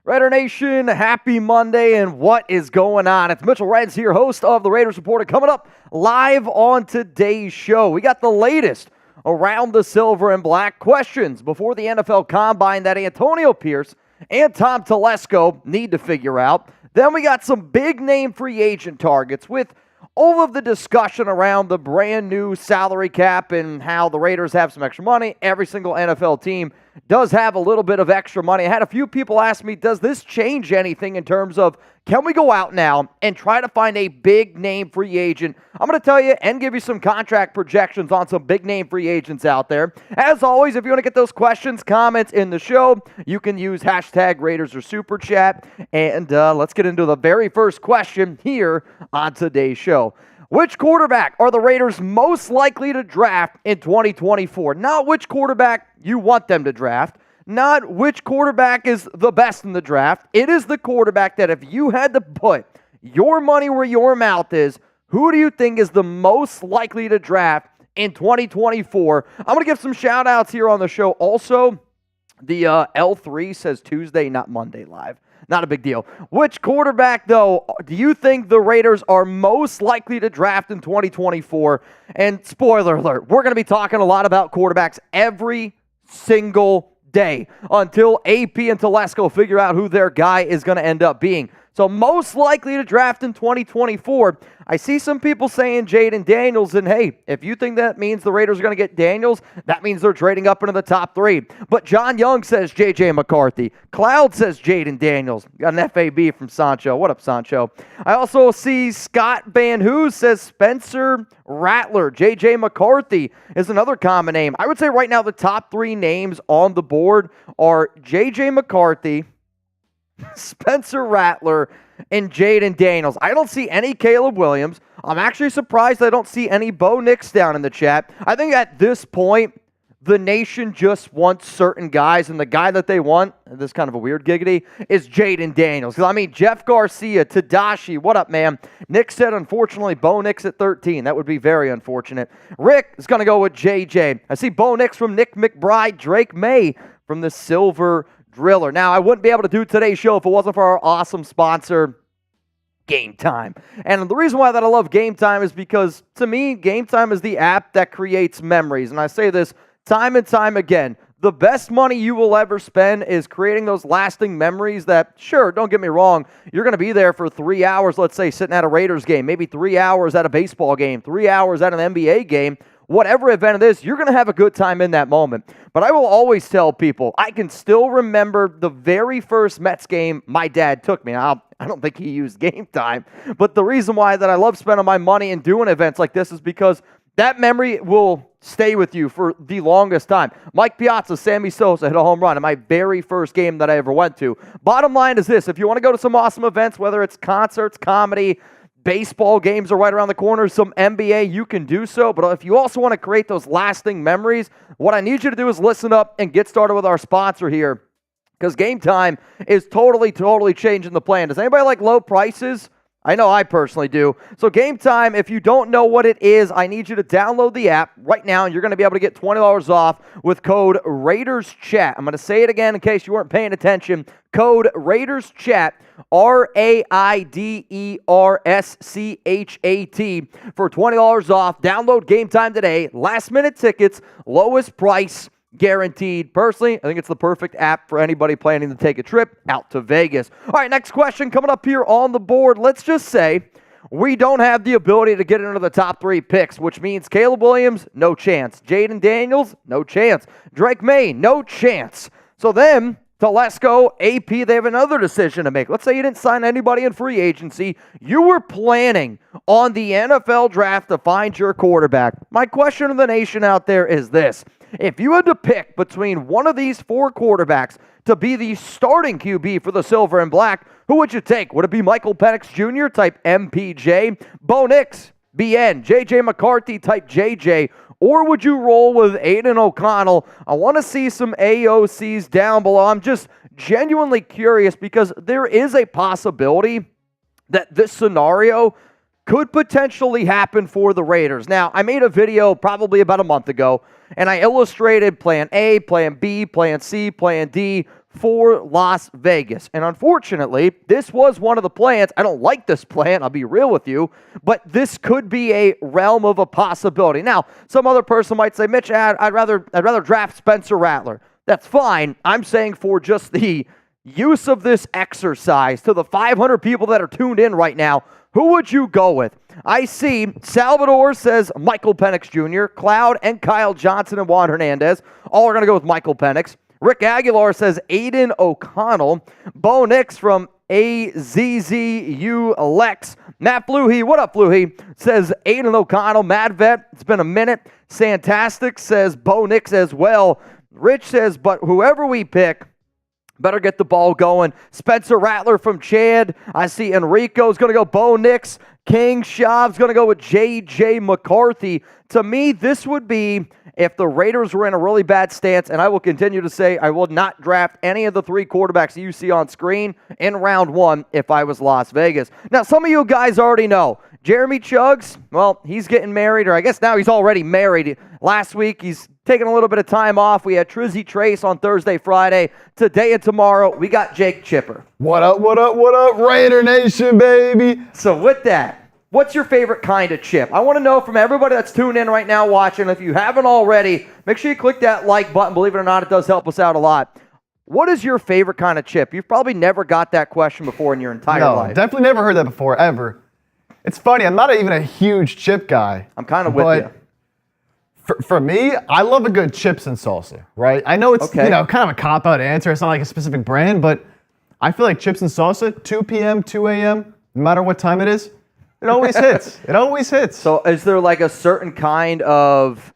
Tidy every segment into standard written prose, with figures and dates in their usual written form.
Raider Nation, happy Monday, and what is going on? It's Mitchell Renz here, host of the Raiders Reporter, coming up live on today's show. We got the latest around the silver and black questions before the NFL Combine that Antonio Pierce and Tom Telesco need to figure out. Then we got some big-name free agent targets with all of the discussion around the brand new salary cap and how the Raiders have some extra money. Every single NFL team does have a little bit of extra money. I had a few people ask me, does this change anything in terms of, can we go out now and try to find a big-name free agent? I'm going to tell you and give you some contract projections on some big-name free agents out there. As always, if you want to get those questions, comments in the show, you can use hashtag Raiders or Super Chat. And let's get into the very first question here on today's show. Which quarterback are the Raiders most likely to draft in 2024? Not which quarterback you want them to draft. Not which quarterback is the best in the draft. It is the quarterback that if you had to put your money where your mouth is, who do you think is the most likely to draft in 2024? I'm going to give some shout-outs here on the show. Also, the L3 says Tuesday, not Monday live. Not a big deal. Which quarterback, though, do you think the Raiders are most likely to draft in 2024? And spoiler alert, we're going to be talking a lot about quarterbacks every single day until AP and Telesco figure out who their guy is going to end up being. So most likely to draft in 2024, I see some people saying Jaden Daniels, and hey, if you think that means the Raiders are going to get Daniels, that means they're trading up into the top 3. But John Young says J.J. McCarthy. Cloud says Jaden Daniels. Got an FAB from Sancho. What up, Sancho? I also see Scott Van Hoo says Spencer Rattler. J.J. McCarthy is another common name. I would say right now the top 3 names on the board are J.J. McCarthy, Spencer Rattler, and Jaden Daniels. I don't see any Caleb Williams. I'm actually surprised I don't see any Bo Nix down in the chat. I think at this point, the nation just wants certain guys, and the guy that they want, and this is kind of a weird giggity, is Jaden Daniels. I mean, Jeff Garcia, Tadashi, what up, man? Nick said, unfortunately, Bo Nix at 13. That would be very unfortunate. Rick is going to go with JJ. I see Bo Nix from Nick McBride, Drake May from the Silver Driller. Now, I wouldn't be able to do today's show if it wasn't for our awesome sponsor, Gametime. And the reason why that I love Gametime is because, to me, Gametime is the app that creates memories. And I say this time and time again. The best money you will ever spend is creating those lasting memories that, sure, don't get me wrong, you're going to be there for 3 hours, let's say, sitting at a Raiders game, maybe 3 hours at a baseball game, 3 hours at an NBA game. Whatever event it is, you're going to have a good time in that moment. But I will always tell people, I can still remember the very first Mets game my dad took me. I don't think he used Gametime. But the reason why that I love spending my money and doing events like this is because that memory will stay with you for the longest time. Mike Piazza, Sammy Sosa hit a home run in my very first game that I ever went to. Bottom line is this, if you want to go to some awesome events, whether it's concerts, comedy, baseball games are right around the corner, some NBA, you can do so. But if you also want to create those lasting memories, what I need you to do is listen up and get started with our sponsor here, because Gametime is totally changing the plan. Does anybody like low prices? I know I personally do. So Gametime, if you don't know what it is, I need you to download the app right now, and you're going to be able to get $20 off with code RaidersChat. I'm going to say it again in case you weren't paying attention. Code RaidersChat, RAIDERSCHAT for $20 off. Download Gametime today. Last-minute tickets, lowest price guaranteed. Personally, I think it's the perfect app for anybody planning to take a trip out to Vegas. All right, next question coming up here on the board. Let's just say we don't have the ability to get into the top 3 picks, which means Caleb Williams, no chance. Jaden Daniels, no chance. Drake May, no chance. So then, Telesco, AP, they have another decision to make. Let's say you didn't sign anybody in free agency. You were planning on the NFL draft to find your quarterback. My question to the nation out there is this. If you had to pick between one of these 4 quarterbacks to be the starting QB for the Silver and Black, who would you take? Would it be Michael Penix Jr. type MPJ, Bo Nix, BN, J.J. McCarthy type JJ, or would you roll with Aiden O'Connell? I want to see some AOCs down below. I'm just genuinely curious because there is a possibility that this scenario could potentially happen for the Raiders. Now, I made a video probably about a month ago, and I illustrated plan A, plan B, plan C, plan D, for Las Vegas. And unfortunately, this was one of the plans. I don't like this plan, I'll be real with you, but this could be a realm of a possibility. Now, some other person might say, Mitch, I'd rather draft Spencer Rattler. That's fine. I'm saying for just the use of this exercise to the 500 people that are tuned in right now, who would you go with? I see Salvador says Michael Penix Jr., Cloud and Kyle Johnson and Juan Hernandez. All are going to go with Michael Penix. Rick Aguilar says Aiden O'Connell. Bo Nix from AZZU Lex. Matt Fluhey, what up, Fluhey? Says Aiden O'Connell. Mad Vet, it's been a minute. Santastic says Bo Nix as well. Rich says, but whoever we pick, better get the ball going. Spencer Rattler from Chad. I see Enrico's going to go Bo Nix. King Shav's going to go with J.J. McCarthy. To me, this would be if the Raiders were in a really bad stance, and I will continue to say I will not draft any of the 3 quarterbacks you see on screen in round 1 if I was Las Vegas. Now, some of you guys already know. Jeremy Chuggs, well, he's getting married, or I guess now he's already married. Last week, he's taking a little bit of time off. We had Trizzy Trace on Thursday, Friday. Today and tomorrow, we got Jake Chipper. What up, Raider Nation, baby? So with that, what's your favorite kind of chip? I want to know from everybody that's tuned in right now watching. If you haven't already, make sure you click that like button. Believe it or not, it does help us out a lot. What is your favorite kind of chip? You've probably never got that question before in your entire life. No, definitely never heard that before, ever. It's funny, I'm not even a huge chip guy. I'm kind of with you. For me, I love a good chips and salsa, right? I know it's kind of a cop-out answer. It's not like a specific brand, but I feel like chips and salsa, 2 p.m., 2 a.m., no matter what time it is, it always hits. It always hits. So is there like a certain kind of,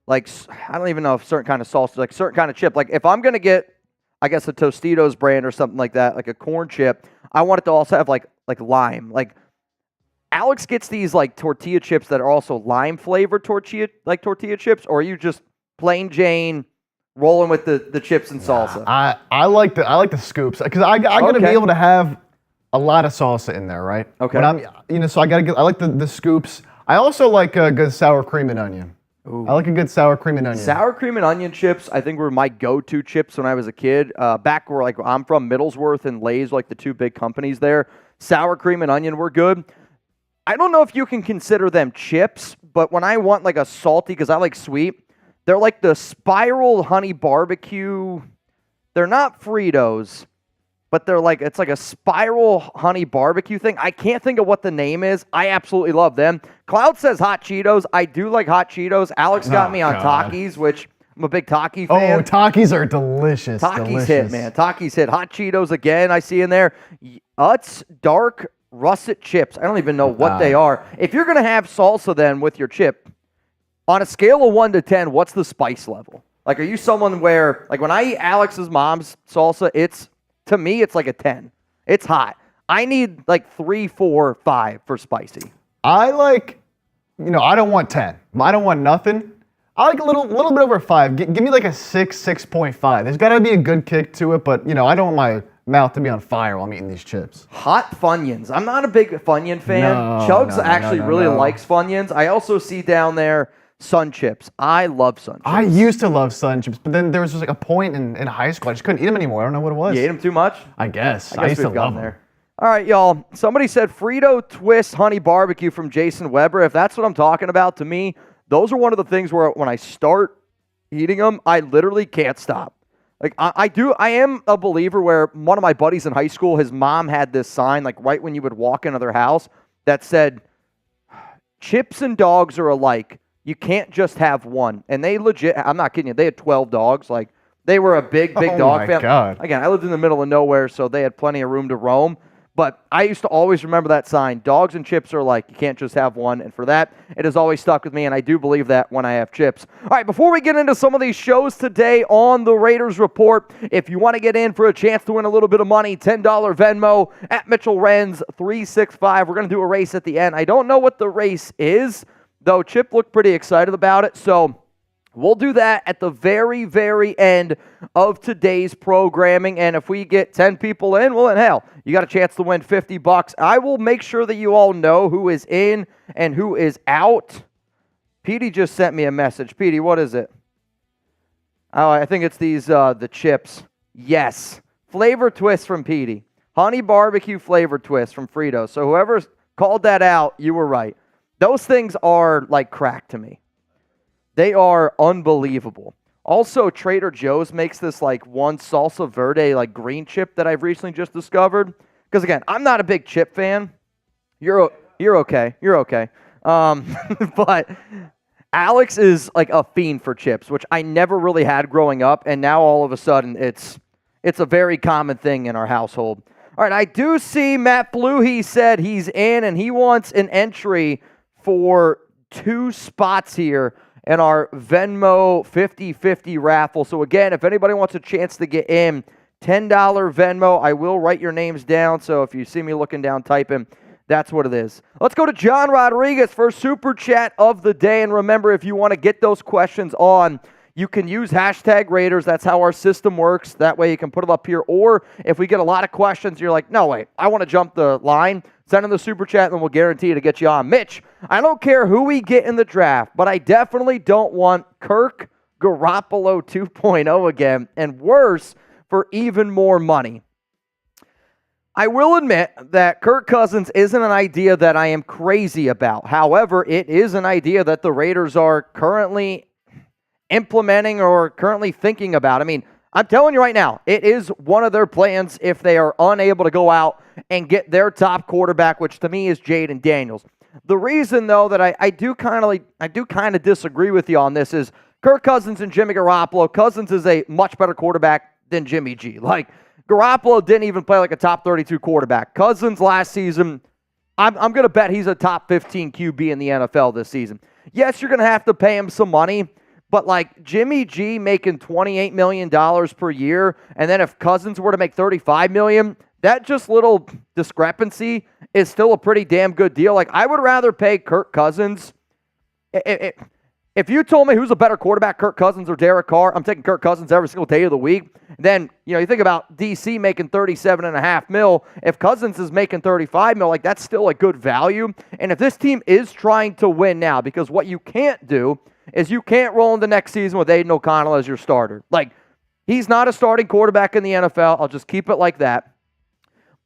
like, I don't even know if certain kind of salsa, like certain kind of chip. Like if I'm going to get, I guess, a Tostitos brand or something like that, like a corn chip, I want it to also have like lime. Like Alex gets these like tortilla chips that are also lime flavored tortilla chips, or are you just plain Jane rolling with the chips and salsa? I like the scoops because I'm gonna be able to have a lot of salsa in there, right? Okay. When so I like the scoops. I also like a good sour cream and onion. Ooh. I like a good sour cream and onion. Sour cream and onion chips, I think, were my go-to chips when I was a kid. Back where like I'm from, Middlesworth and Lay's, like the 2 big companies there. Sour cream and onion were good. I don't know if you can consider them chips, but when I want like a salty, because I like sweet, they're like the Spiral Honey Barbecue. They're not Fritos, but they're like, it's like a Spiral Honey Barbecue thing. I can't think of what the name is. I absolutely love them. Cloud says Hot Cheetos. I do like Hot Cheetos. Alex got me on Takis, which I'm a big Taki fan. Oh, Takis are delicious. Takis hit, man. Takis hit. Hot Cheetos again, I see in there. Utz Dark Russet chips. I don't even know what they are. If you're going to have salsa then with your chip, on a scale of 1 to 10, what's the spice level? Like, are you someone where, like, when I eat Alex's mom's salsa, to me, it's like a 10. It's hot. I need like 3, 4, 5 for spicy. I like, I don't want 10. I don't want nothing. I like a little bit over 5. Give me like a 6, 6.5. There's got to be a good kick to it, but, I don't want my mouth to be on fire while I'm eating these chips. Hot Funyuns. I'm not a big Funyun fan. Chuggs actually really likes Funyuns. I also see down there Sun Chips. I love Sun Chips. I used to love Sun Chips, but then there was just like a point in high school I just couldn't eat them anymore. I don't know what it was. You ate them too much? I guess I used to love them. All right, y'all. Somebody said Frito Twist Honey Barbecue from Jason Weber. If that's what I'm talking about, to me, those are one of the things where when I start eating them, I literally can't stop. Like, I am a believer where one of my buddies in high school, his mom had this sign, like right when you would walk into their house, that said, chips and dogs are alike. You can't just have one. And they legit, I'm not kidding you, they had 12 dogs. Like, they were a big dog family. Oh, my God. Again, I lived in the middle of nowhere, so they had plenty of room to roam. But I used to always remember that sign. Dogs and chips are like, you can't just have one. And for that, it has always stuck with me, and I do believe that when I have chips. All right, before we get into some of these shows today on the Raiders Report, if you want to get in for a chance to win a little bit of money, $10 Venmo at Mitchell Renz 365. We're going to do a race at the end. I don't know what the race is, though Chip looked pretty excited about it. So we'll do that at the very, very end of today's programming. And if we get 10 people in, well, then hell, you got a chance to win $50. I will make sure that you all know who is in and who is out. Petey just sent me a message. Petey, what is it? Oh, I think it's these the chips. Yes. Flavor twist from Petey. Honey barbecue flavor twist from Fritos. So whoever called that out, you were right. Those things are like crack to me. They are unbelievable. Also, Trader Joe's makes this like one salsa verde like green chip that I've recently just discovered. Because again, I'm not a big chip fan. You're okay. You're okay. But Alex is like a fiend for chips, which I never really had growing up, and now all of a sudden it's a very common thing in our household. All right, I do see Matt Blue. He said he's in, and he wants an entry for 2 spots here in our Venmo 50-50 raffle. So again, if anybody wants a chance to get in, $10 Venmo. I will write your names down, so if you see me looking down, type in. That's what it is. Let's go to John Rodriguez for Super Chat of the day. And remember, if you want to get those questions on, you can use hashtag Raiders. That's how our system works. That way you can put it up here. Or if we get a lot of questions, you're like, no, wait, I want to jump the line. Send in the Super Chat, and we'll guarantee to get you on. Mitch, I don't care who we get in the draft, but I definitely don't want Kirk Garoppolo 2.0 again, and worse, for even more money. I will admit that Kirk Cousins isn't an idea that I am crazy about. However, it is an idea that the Raiders are currently implementing or currently thinking about. I mean, I'm telling you right now, it is one of their plans if they are unable to go out and get their top quarterback, which to me is Jaden Daniels. The reason, though, that I do kind of disagree with you on this is Kirk Cousins and Jimmy Garoppolo. Cousins is a much better quarterback than Jimmy G. Like, Garoppolo didn't even play like a top 32 quarterback. Cousins last season, I'm going to bet he's a top 15 QB in the NFL this season. Yes, you're going to have to pay him some money, but like Jimmy G making $28 million per year, and then if Cousins were to make $35 million, that just little discrepancy is still a pretty damn good deal. Like, I would rather pay Kirk Cousins. If you told me who's a better quarterback, Kirk Cousins or Derek Carr, I'm taking Kirk Cousins every single day of the week. Then, you think about DC making $37.5 million. If Cousins is making $35 million, like, that's still a good value. And if this team is trying to win now, because what you can't do is you can't roll into next season with Aiden O'Connell as your starter. Like, he's not a starting quarterback in the NFL. I'll just keep it like that.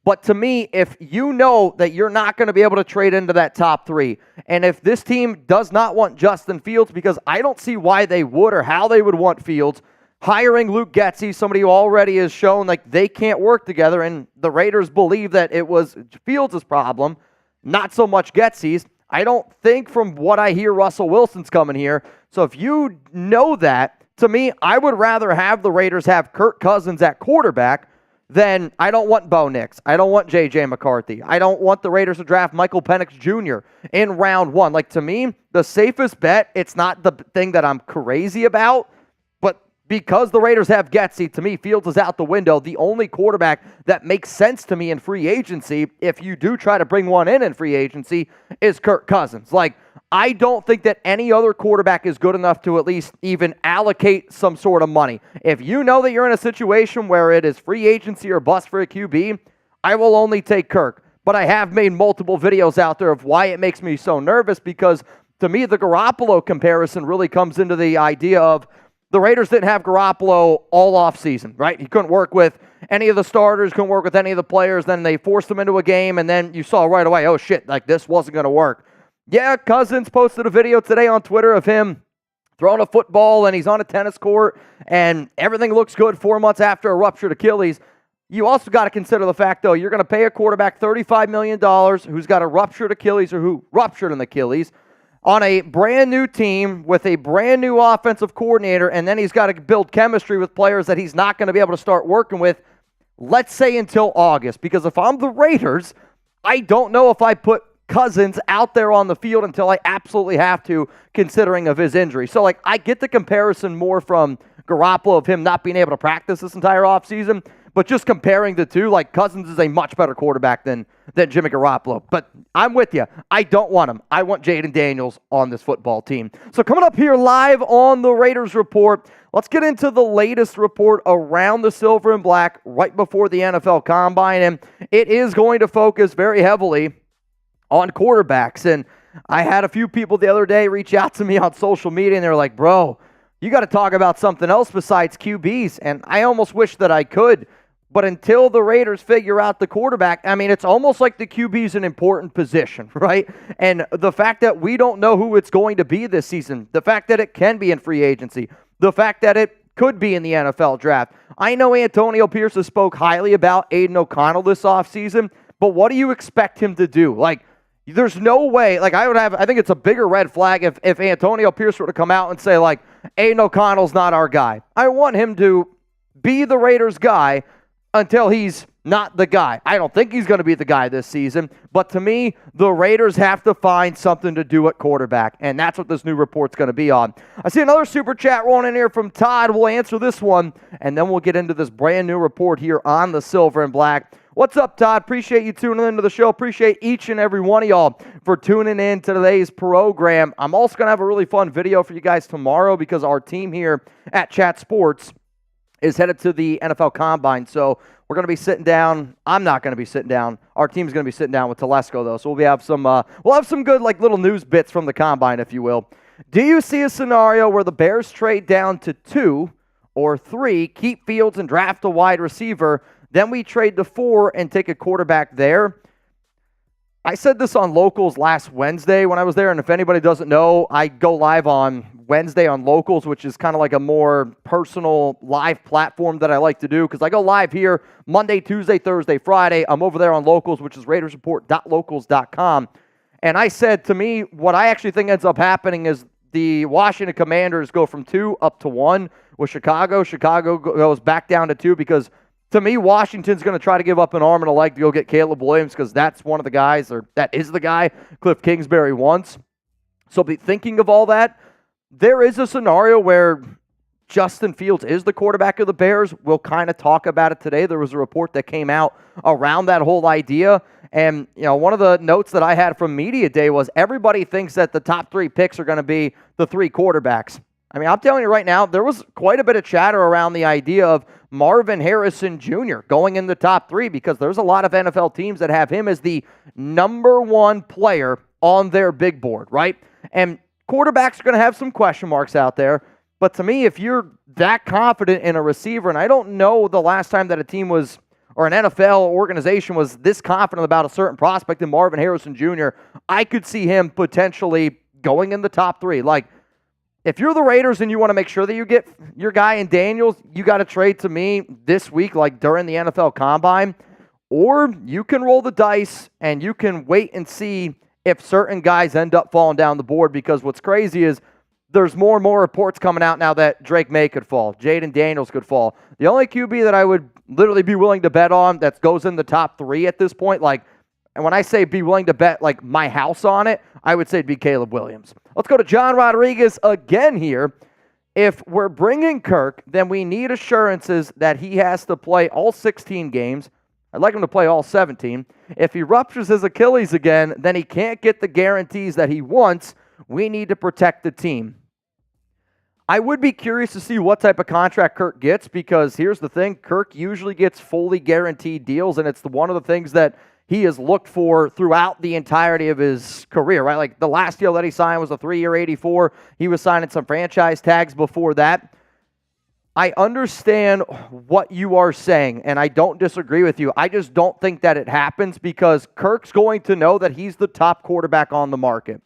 But to me, if you know that you're not going to be able to trade into that top 3, and if this team does not want Justin Fields, because I don't see why they would or how they would want Fields, hiring Luke Getsy, somebody who already has shown like they can't work together, and the Raiders believe that it was Fields' problem, not so much Getsy's. I don't think from what I hear Russell Wilson's coming here. So if you know that, to me, I would rather have the Raiders have Kirk Cousins at quarterback. Then I don't want Bo Nix. I don't want J.J. McCarthy. I don't want the Raiders to draft Michael Penix Jr. in round 1. Like, to me, the safest bet, it's not the thing that I'm crazy about, but because the Raiders have Getsy, to me, Fields is out the window. The only quarterback that makes sense to me in free agency, if you do try to bring one in free agency, is Kirk Cousins. Like, I don't think that any other quarterback is good enough to at least even allocate some sort of money. If you know that you're in a situation where it is free agency or bust for a QB, I will only take Kirk. But I have made multiple videos out there of why it makes me so nervous, because to me, the Garoppolo comparison really comes into the idea of the Raiders didn't have Garoppolo all offseason, right? He couldn't work with any of the starters, couldn't work with any of the players. Then they forced him into a game, and then you saw right away, oh shit, like this wasn't going to work. Yeah, Cousins posted a video today on Twitter of him throwing a football, and he's on a tennis court, and everything looks good 4 months after a ruptured Achilles. You also got to consider the fact, though, you're going to pay a quarterback $35 million who's got a ruptured Achilles or who ruptured an Achilles on a brand new team with a brand new offensive coordinator, and then he's got to build chemistry with players that he's not going to be able to start working with, let's say, until August. Because if I'm the Raiders, I don't know if I put Cousins out there on the field until I absolutely have to, considering of his injury. So, like, I get the comparison more from Garoppolo of him not being able to practice this entire offseason, but just comparing the two, like, Cousins is a much better quarterback than Jimmy Garoppolo. But I'm with you. I don't want him. I want Jaden Daniels on this football team. So coming up here live on the Raiders Report, let's get into the latest report around the Silver and Black right before the NFL Combine. And it is going to focus very heavily on quarterbacks. And I had a few people the other day reach out to me on social media, and they're like, bro, you got to talk about something else besides QBs, and I almost wish that I could. But until the Raiders figure out the quarterback, I mean, it's almost like the QB is an important position, right? And the fact that we don't know who it's going to be this season, the fact that it can be in free agency, the fact that it could be in the NFL draft. I know Antonio Pierce has spoke highly about Aiden O'Connell this offseason, but what do you expect him to do? Like, there's no way, like I think it's a bigger red flag if Antonio Pierce were to come out and say, like, Aiden O'Connell's not our guy. I want him to be the Raiders guy until he's not the guy. I don't think he's going to be the guy this season, but to me, the Raiders have to find something to do at quarterback, and that's what this new report's going to be on. I see another super chat rolling in here from Todd. We'll answer this one, and then we'll get into this brand new report here on the Silver and Black. What's up, Todd? Appreciate you tuning into the show. Appreciate each and every one of y'all for tuning in to today's program. I'm also going to have a really fun video for you guys tomorrow because our team here at Chat Sports is headed to the NFL Combine. So we're going to be sitting down. I'm not going to be sitting down. Our team's going to be sitting down with Telesco, though. So we'll have some good like little news bits from the Combine, if you will. Do you see a scenario where the Bears trade down to 2 or 3, keep Fields and draft a wide receiver, then we trade to 4 and take a quarterback there? I said this on Locals last Wednesday when I was there, and if anybody doesn't know, I go live on Wednesday on Locals, which is kind of like a more personal live platform that I like to do because I go live here Monday, Tuesday, Thursday, Friday. I'm over there on Locals, which is RaidersReport.locals.com. And I said, to me, what I actually think ends up happening is the Washington Commanders go from 2 up to 1 with Chicago. Chicago goes back down to 2 because, to me, Washington's going to try to give up an arm and a leg to go get Caleb Williams because that's one of the guys, or that is the guy Cliff Kingsbury wants. So be thinking of all that. There is a scenario where Justin Fields is the quarterback of the Bears. We'll kind of talk about it today. There was a report that came out around that whole idea. And, you know, one of the notes that I had from Media Day was everybody thinks that the top 3 picks are going to be the 3 quarterbacks. I mean, I'm telling you right now, there was quite a bit of chatter around the idea of Marvin Harrison Jr. going in the top 3 because there's a lot of NFL teams that have him as the number 1 player on their big board, right? And quarterbacks are going to have some question marks out there. But to me, if you're that confident in a receiver, and I don't know the last time that a team was, or an NFL organization was this confident about a certain prospect in Marvin Harrison Jr., I could see him potentially going in the top 3. Like, if you're the Raiders and you want to make sure that you get your guy in Daniels, you got to trade to me this week, like during the NFL Combine, or you can roll the dice and you can wait and see if certain guys end up falling down the board, because what's crazy is there's more and more reports coming out now that Drake May could fall, Jaden Daniels could fall. The only QB that I would literally be willing to bet on that goes in the top 3 at this point, like, and when I say be willing to bet like my house on it, I would say it'd be Caleb Williams. Let's go to John Rodriguez again here. If we're bringing Kirk, then we need assurances that he has to play all 16 games. I'd like him to play all 17. If he ruptures his Achilles again, then he can't get the guarantees that he wants. We need to protect the team. I would be curious to see what type of contract Kirk gets, because here's the thing. Kirk usually gets fully guaranteed deals, and it's one of the things that he has looked for throughout the entirety of his career, right? Like the last deal that he signed was a 3-year $84. He was signing some franchise tags before that. I understand what you are saying, and I don't disagree with you. I just don't think that it happens because Kirk's going to know that he's the top quarterback on the market.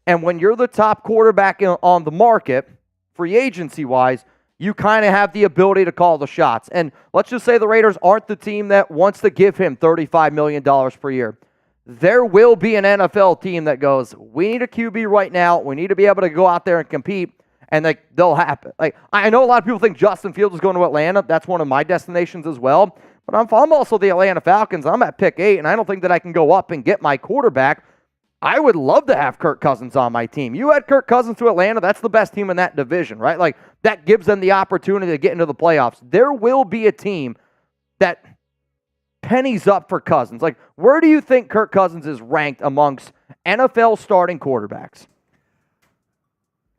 And when you're the top quarterback on the market, free agency-wise, you kind of have the ability to call the shots. And let's just say the Raiders aren't the team that wants to give him $35 million per year. There will be an NFL team that goes, we need a QB right now. We need to be able to go out there and compete. And they'll happen. Like, I know a lot of people think Justin Fields is going to Atlanta. That's one of my destinations as well. But I'm also the Atlanta Falcons. I'm at pick 8, and I don't think that I can go up and get my quarterback. I would love to have Kirk Cousins on my team. You add Kirk Cousins to Atlanta, that's the best team in that division, right? Like, that gives them the opportunity to get into the playoffs. There will be a team that pennies up for Cousins. Like, where do you think Kirk Cousins is ranked amongst NFL starting quarterbacks?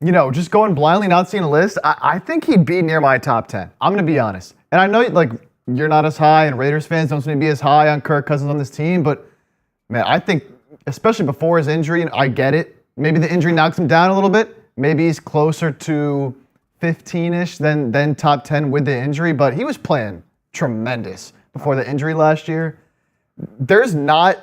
You know, just going blindly, not seeing a list, I think he'd be near my top 10. I'm going to be honest. And I know, like, you're not as high, and Raiders fans don't seem to be as high on Kirk Cousins on this team, but, man, I think, especially before his injury, and I get it, maybe the injury knocks him down a little bit. Maybe he's closer to 15-ish, then top 10 with the injury, but he was playing tremendous before the injury last year. There's not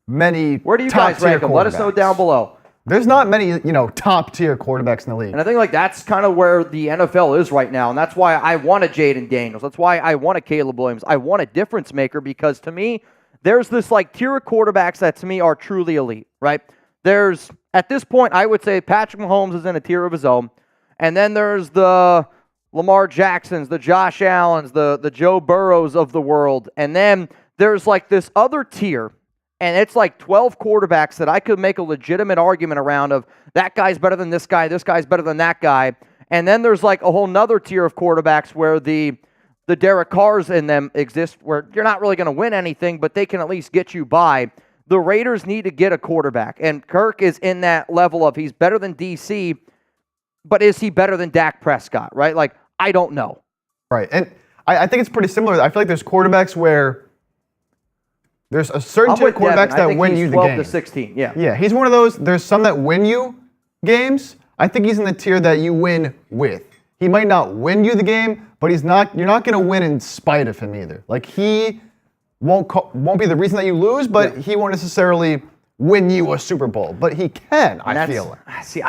many. Where do you guys rank them? Let us know down below. There's not many, top-tier quarterbacks in the league. And I think that's kind of where the NFL is right now, and that's why I want a Jaden Daniels. That's why I want a Caleb Williams. I want a difference maker because to me, there's this tier of quarterbacks that to me are truly elite, right? There's, at this point, I would say Patrick Mahomes is in a tier of his own, and then there's the Lamar Jacksons, the Josh Allens, the Joe Burrows of the world, and then there's this other tier. And it's 12 quarterbacks that I could make a legitimate argument around of that guy's better than this guy's better than that guy. And then there's a whole nother tier of quarterbacks where the Derek Carrs in them exist where you're not really going to win anything, but they can at least get you by. The Raiders need to get a quarterback. And Kirk is in that level of he's better than DC, but is he better than Dak Prescott, right? I don't know. Right. And I think it's pretty similar. I feel like there's quarterbacks where there's a certain tier of quarterbacks that win you the game. 12 to 16, yeah. Yeah, he's one of those. There's some that win you games. I think he's in the tier that you win with. He might not win you the game, but you're not going to win in spite of him either. He won't be the reason that you lose, but he won't necessarily win you a Super Bowl. But he can, I feel like. See,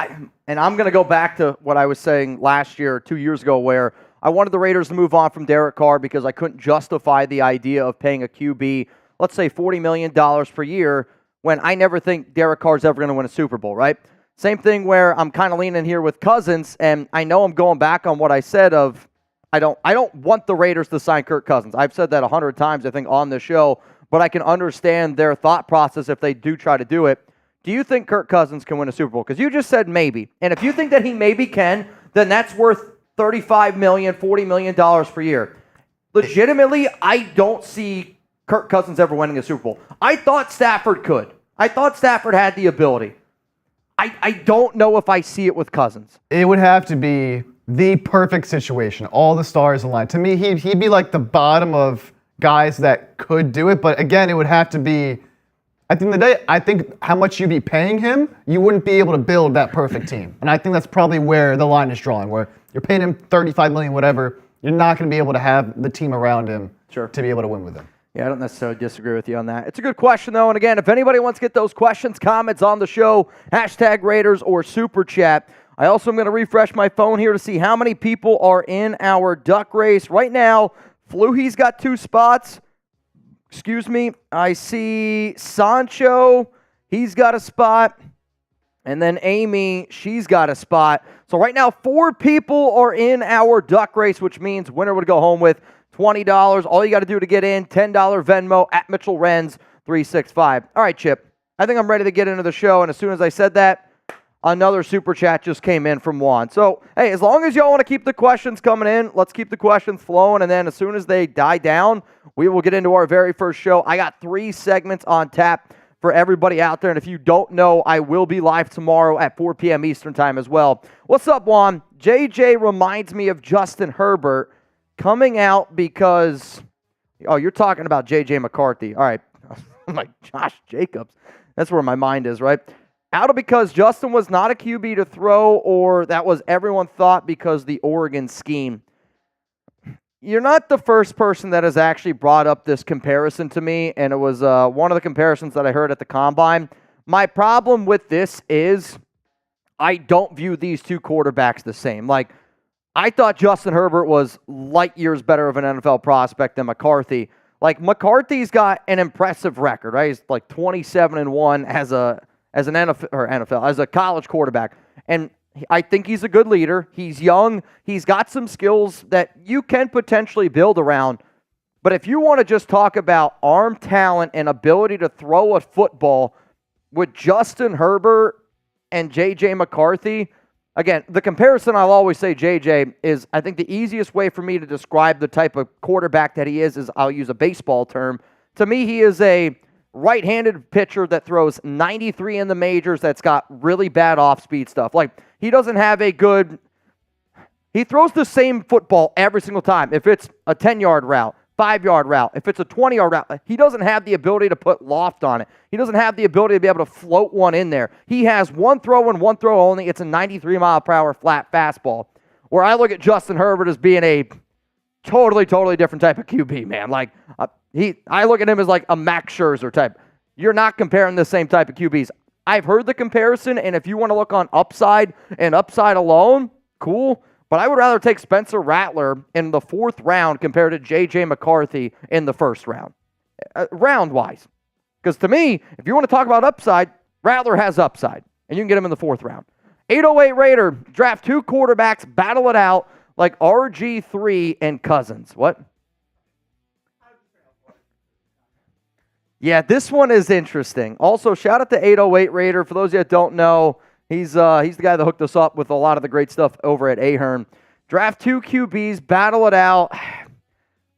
and I'm going to go back to what I was saying last year, 2 years ago, where I wanted the Raiders to move on from Derek Carr because I couldn't justify the idea of paying a QB, let's say $40 million per year, when I never think Derek Carr's ever going to win a Super Bowl, right? Same thing where I'm kind of leaning here with Cousins, and I know I'm going back on what I said of I don't want the Raiders to sign Kirk Cousins. I've said that 100 times, I think, on the show, but I can understand their thought process if they do try to do it. Do you think Kirk Cousins can win a Super Bowl? Because you just said maybe. And if you think that he maybe can, then that's worth $35 million, $40 million per year. Legitimately, I don't see Kirk Cousins ever winning a Super Bowl. I thought Stafford could. I thought Stafford had the ability. I don't know if I see it with Cousins. It would have to be the perfect situation. All the stars aligned. To me, he'd be the bottom of guys that could do it. But again, it would have to be, at the end of the day, I think how much you'd be paying him, you wouldn't be able to build that perfect team. And I think that's probably where the line is drawn, where you're paying him $35 million, whatever, you're not going to be able to have the team around him to be able to win with him. Yeah, I don't necessarily disagree with you on that. It's a good question, though. And again, if anybody wants to get those questions, comments on the show, #Raiders or Super Chat. I also am going to refresh my phone here to see how many people are in our duck race. Right now, Fluhy's got 2 spots. Excuse me. I see Sancho. He's got a spot. And then Amy, she's got a spot. So right now, 4 people are in our duck race, which means winner would go home with $20. All you got to do to get in, $10 Venmo at Mitchell Renz 365. All right, Chip. I think I'm ready to get into the show. And as soon as I said that, another super chat just came in from Juan. So, hey, as long as y'all want to keep the questions coming in, let's keep the questions flowing. And then as soon as they die down, we will get into our very first show. I got 3 segments on tap for everybody out there. And if you don't know, I will be live tomorrow at 4 p.m. Eastern time as well. What's up, Juan? JJ reminds me of Justin Herbert coming out because, oh, you're talking about JJ McCarthy. All right. I'm like, Josh Jacobs. That's where my mind is, right? Out because Justin was not a QB to throw, or that was everyone thought because the Oregon scheme. You're not the first person that has actually brought up this comparison to me, and it was one of the comparisons that I heard at the Combine. My problem with this is I don't view these 2 quarterbacks the same. I thought Justin Herbert was light years better of an NFL prospect than McCarthy. McCarthy's got an impressive record, right? He's 27-1 as an NFL, as a college quarterback. And I think he's a good leader. He's young. He's got some skills that you can potentially build around. But if you want to just talk about arm talent and ability to throw a football with Justin Herbert and J.J. McCarthy, again, the comparison I'll always say, JJ, is I think the easiest way for me to describe the type of quarterback that he is I'll use a baseball term. To me, he is a right-handed pitcher that throws 93 in the majors that's got really bad off-speed stuff. He doesn't have a good... He throws the same football every single time. If it's a 10-yard route, 5-yard route, if it's a 20-yard route, he doesn't have the ability to put loft on it. He doesn't have the ability to be able to float one in there. He has one throw and one throw only. It's a 93-mile-per-hour flat fastball. where I look at Justin Herbert as being a totally different type of QB, man. Like, I look at him as like a Max Scherzer type. You're not comparing the same type of QBs. I've heard the comparison, and if you want to look on upside and upside alone, cool. But I would rather take Spencer Rattler in the 4th round compared to J.J. McCarthy in the 1st round, round-wise. Because to me, if you want to talk about upside, Rattler has upside, and you can get him in the 4th round. 808 Raider, draft 2 quarterbacks, battle it out like RG3 and Cousins. What? Yeah, this one is interesting. Also, shout out to 808 Raider. For those of you that don't know, he's the guy that hooked us up with a lot of the great stuff over at Ahern. Draft 2 QBs, battle it out. I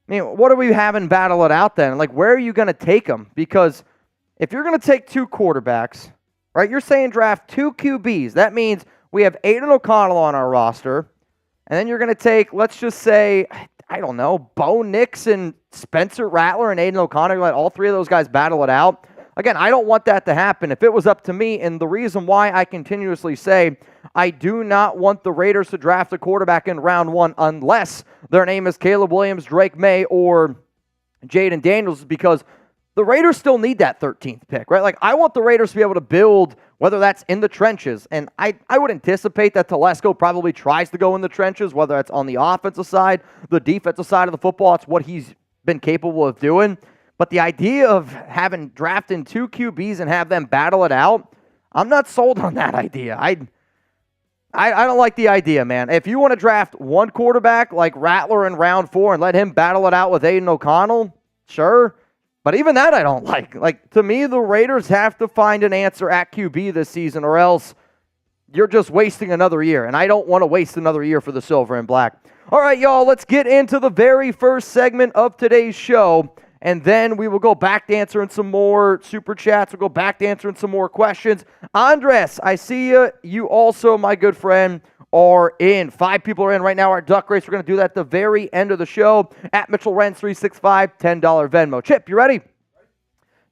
mean, what are we having battle it out then? Like, where are you going to take them? Because if you're going to take 2 quarterbacks, right, you're saying draft 2 QBs. That means we have Aiden O'Connell on our roster, and then you're going to take, let's just say, I don't know, Bo Nix and Spencer Rattler and Aiden O'Connell. Let all 3 of those guys battle it out. Again, I don't want that to happen. If it was up to me, and the reason why I continuously say I do not want the Raiders to draft a quarterback in round 1 unless their name is Caleb Williams, Drake May, or Jaden Daniels, is because the Raiders still need that 13th pick, right? Like, I want the Raiders to be able to build, whether that's in the trenches. And I would anticipate that Telesco probably tries to go in the trenches, whether that's on the offensive side, the defensive side of the football. It's what he's been capable of doing. But the idea of having drafting 2 QBs and have them battle it out, I'm not sold on that idea. I don't like the idea, man. If you want to draft 1 quarterback like Rattler in round 4 and let him battle it out with Aiden O'Connell, sure. But even that I don't like. Like, to me, the Raiders have to find an answer at QB this season, or else you're just wasting another year. And I don't want to waste another year for the Silver and Black. All right, y'all, let's get into the very first segment of today's show. And then we will go back to answering some more super chats. We'll go back to answering some more questions. Andres, I see you. You also, my good friend, are in. 5 people are in right now. Our duck race. We're going to do that at the very end of the show. At Mitchell Renz 365, $10 Venmo. Chip, you ready?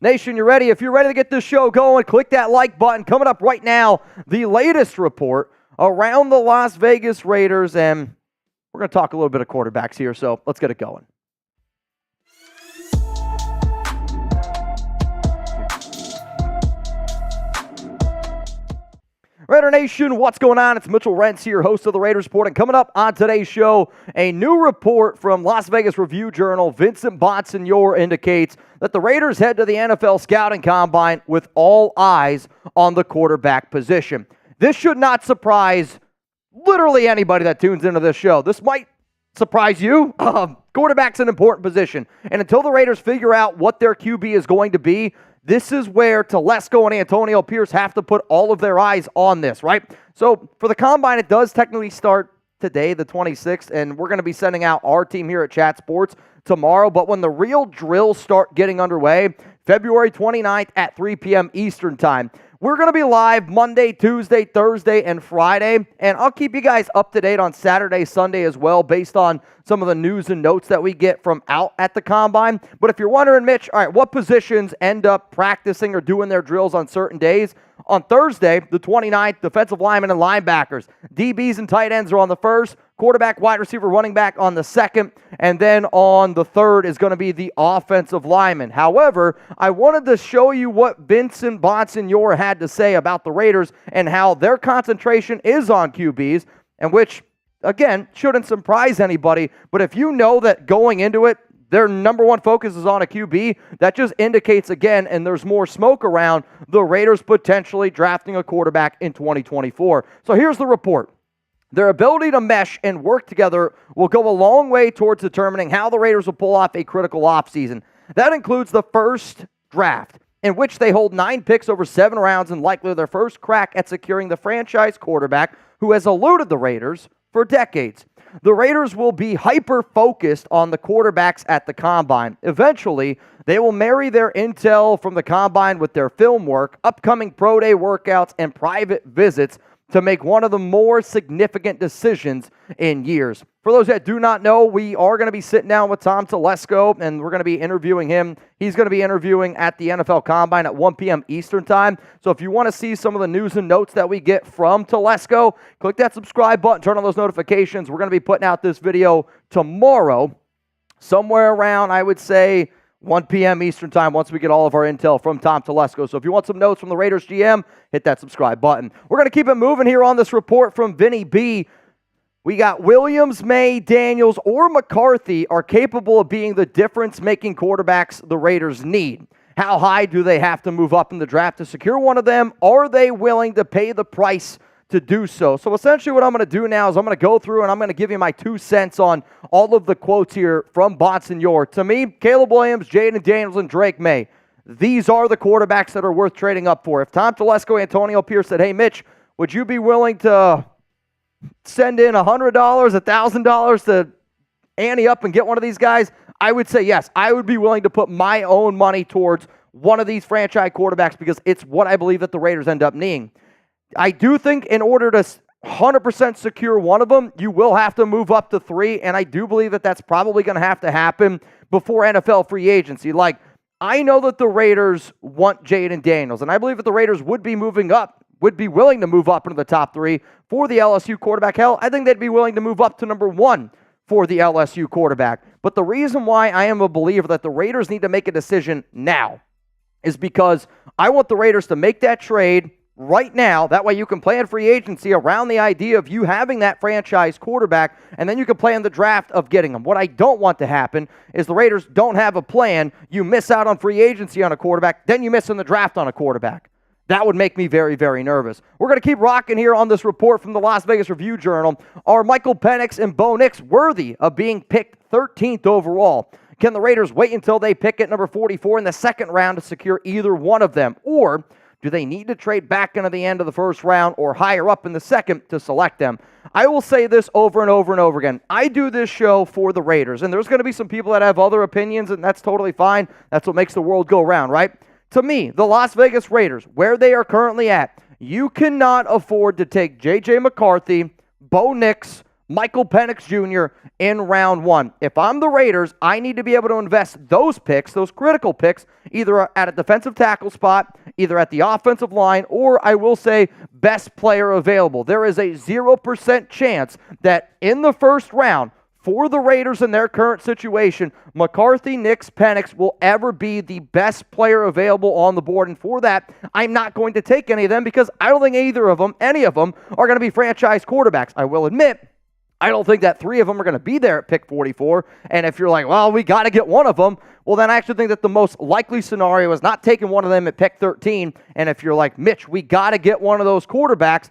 Nation, you ready? If you're ready to get this show going, click that like button. Coming up right now, the latest report around the Las Vegas Raiders. And we're going to talk a little bit of quarterbacks here, so let's get it going. Raider Nation, what's going on? It's Mitchell Renz here, host of the Raiders Report. And coming up on today's show, a new report from Las Vegas Review-Journal, Vincent Bonsignore, indicates that the Raiders head to the NFL Scouting Combine with all eyes on the quarterback position. This should not surprise literally anybody that tunes into this show. This might surprise you. Quarterback's an important position. And until the Raiders figure out what their QB is going to be, this is where Telesco and Antonio Pierce have to put all of their eyes on this, right? So for the Combine, it does technically start today, the 26th, and we're going to be sending out our team here at Chat Sports tomorrow. But when the real drills start getting underway, February 29th at 3 p.m. Eastern Time, we're going to be live Monday, Tuesday, Thursday, and Friday. And I'll keep you guys up to date on Saturday, Sunday as well, based on some of the news and notes that we get from out at the Combine. But if you're wondering, Mitch, all right, what positions end up practicing or doing their drills on certain days? On Thursday, the 29th, defensive linemen and linebackers. DBs and tight ends are on the first. Quarterback, wide receiver, running back on the second. And then on the third is going to be the offensive lineman. However, I wanted to show you what Vincent Bonsignore had to say about the Raiders and how their concentration is on QBs, and which, again, shouldn't surprise anybody. But if you know that going into it, their number one focus is on a QB, that just indicates again, and there's more smoke around, the Raiders potentially drafting a quarterback in 2024. So here's the report. Their ability to mesh and work together will go a long way towards determining how the Raiders will pull off a critical offseason. That includes the first draft, in which they hold 9 picks over 7 rounds and likely their first crack at securing the franchise quarterback who has eluded the Raiders for decades. The Raiders will be hyper-focused on the quarterbacks at the Combine. Eventually, they will marry their intel from the Combine with their film work, upcoming pro day workouts, and private visits to make one of the more significant decisions in years. For those that do not know, we are going to be sitting down with Tom Telesco, and we're going to be interviewing him. He's going to be interviewing at the NFL Combine at 1 p.m. Eastern Time. So if you want to see some of the news and notes that we get from Telesco, click that subscribe button, turn on those notifications. We're going to be putting out this video tomorrow, somewhere around, I would say, 1 p.m. Eastern Time once we get all of our intel from Tom Telesco. So if you want some notes from the Raiders GM, hit that subscribe button. We're going to keep it moving here on this report from Vinny B. We got Williams, May, Daniels, or McCarthy are capable of being the difference-making quarterbacks the Raiders need. How high do they have to move up in the draft to secure one of them? Are they willing to pay the price to do so? So essentially what I'm going to do now is I'm going to go through and I'm going to give you my 2 cents on all of the quotes here from Bonsignor. To me, Caleb Williams, Jaden Daniels, and Drake May, these are the quarterbacks that are worth trading up for. If Tom Telesco, Antonio Pierce said, hey, Mitch, would you be willing to send in $100, $1,000 to ante up and get one of these guys? I would say yes. I would be willing to put my own money towards one of these franchise quarterbacks because it's what I believe that the Raiders end up needing. I do think in order to 100% secure one of them, you will have to move up to 3, and I do believe that that's probably going to have to happen before NFL free agency. Like, I know that the Raiders want Jaden Daniels, and I believe that the Raiders would be moving up, would be willing to move up into the top 3 for the LSU quarterback. Hell, I think they'd be willing to move up to number 1 for the LSU quarterback. But the reason why I am a believer that the Raiders need to make a decision now is because I want the Raiders to make that trade right now. That way you can plan free agency around the idea of you having that franchise quarterback, and then you can plan the draft of getting them. What I don't want to happen is the Raiders don't have a plan. You miss out on free agency on a quarterback, then you miss in the draft on a quarterback. That would make me very, very nervous. We're going to keep rocking here on this report from the Las Vegas Review-Journal. Are Michael Penix and Bo Nix worthy of being picked 13th overall? Can the Raiders wait until they pick at number 44 in the second round to secure either one of them? Or do they need to trade back into the end of the first round or higher up in the second to select them? I will say this over and over and over again. I do this show for the Raiders, and there's going to be some people that have other opinions, and that's totally fine. That's what makes the world go round, right? To me, the Las Vegas Raiders, where they are currently at, you cannot afford to take J.J. McCarthy, Bo Nix, Michael Penix Jr. in round 1. If I'm the Raiders, I need to be able to invest those picks, those critical picks, either at a defensive tackle spot, either at the offensive line, or I will say best player available. There is a 0% chance that in the first round, for the Raiders in their current situation, McCarthy, Nix, Penix will ever be the best player available on the board. And for that, I'm not going to take any of them because I don't think any of them are going to be franchise quarterbacks. I will admit, I don't think that 3 of them are going to be there at pick 44. And if you're like, well, we got to get one of them, well, then I actually think that the most likely scenario is not taking one of them at pick 13. And if you're like, Mitch, we got to get one of those quarterbacks,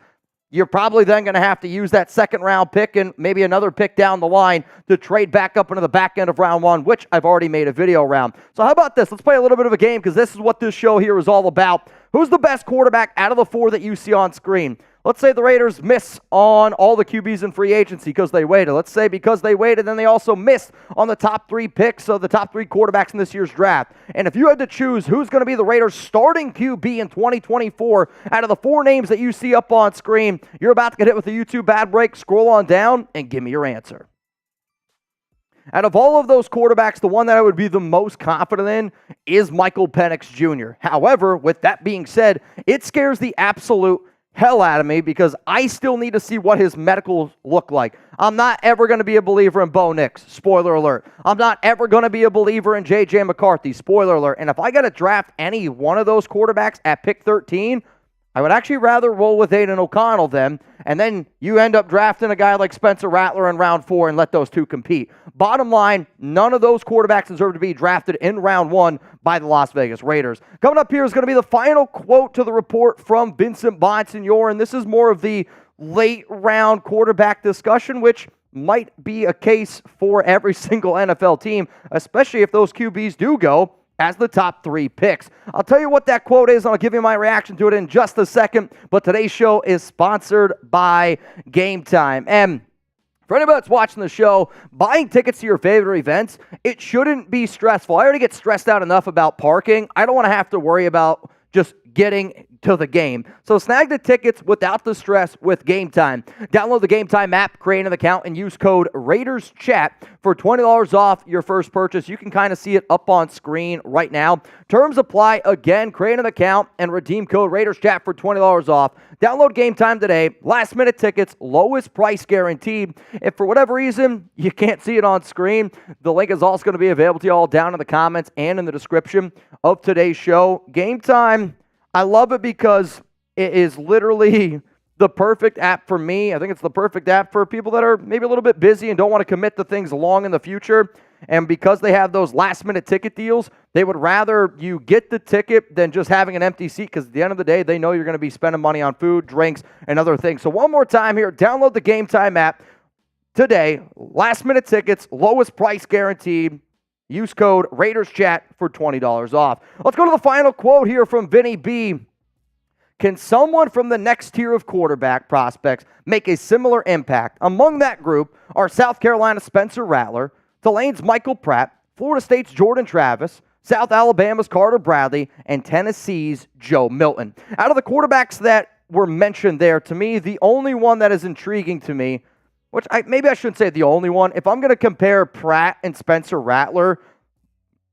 you're probably then going to have to use that second-round pick and maybe another pick down the line to trade back up into the back end of round 1, which I've already made a video around. So how about this? Let's play a little bit of a game because this is what this show here is all about. Who's the best quarterback out of the 4 that you see on screen? Let's say the Raiders miss on all the QBs in free agency because they waited. Let's say because they waited, then they also missed on the top 3 picks of the top 3 quarterbacks in this year's draft. And if you had to choose who's going to be the Raiders' starting QB in 2024 out of the 4 names that you see up on screen, you're about to get hit with a YouTube bad break. Scroll on down and give me your answer. Out of all of those quarterbacks, the one that I would be the most confident in is Michael Penix Jr. However, with that being said, it scares the absolute hell out of me because I still need to see what his medicals look like. I'm not ever going to be a believer in Bo Nix. Spoiler alert. I'm not ever going to be a believer in J.J. McCarthy. Spoiler alert. And if I got to draft any one of those quarterbacks at pick 13, I would actually rather roll with Aiden O'Connell then, and then you end up drafting a guy like Spencer Rattler in round 4 and let those 2 compete. Bottom line, none of those quarterbacks deserve to be drafted in round 1 by the Las Vegas Raiders. Coming up here is going to be the final quote to the report from Vincent Bonsignor, and this is more of the late round quarterback discussion, which might be a case for every single NFL team, especially if those QBs do go as the top 3 picks. I'll tell you what that quote is, and I'll give you my reaction to it in just a second, but today's show is sponsored by Gametime. And for anybody that's watching the show, buying tickets to your favorite events, it shouldn't be stressful. I already get stressed out enough about parking. I don't want to have to worry about just getting to the game. So snag the tickets without the stress with Gametime. Download the Gametime app, create an account, and use code RaidersChat for $20 off your first purchase. You can kind of see it up on screen right now. Terms apply. Again, create an account and redeem code RaidersChat for $20 off. Download Gametime today. Last minute tickets, lowest price guaranteed. If for whatever reason you can't see it on screen, the link is also going to be available to you all down in the comments and in the description of today's show. Gametime, I love it because it is literally the perfect app for me. I think it's the perfect app for people that are maybe a little bit busy and don't want to commit to things long in the future. And because they have those last-minute ticket deals, they would rather you get the ticket than just having an empty seat, because at the end of the day, they know you're going to be spending money on food, drinks, and other things. So one more time here, download the Gametime app today. Last-minute tickets, lowest price guaranteed. Use code RaidersChat for $20 off. Let's go to the final quote here from Vinny B. Can someone from the next tier of quarterback prospects make a similar impact? Among that group are South Carolina's Spencer Rattler, Tulane's Michael Pratt, Florida State's Jordan Travis, South Alabama's Carter Bradley, and Tennessee's Joe Milton. Out of the quarterbacks that were mentioned there, to me, the only one that is intriguing to me, which maybe I shouldn't say the only one. If I'm going to compare Pratt and Spencer Rattler,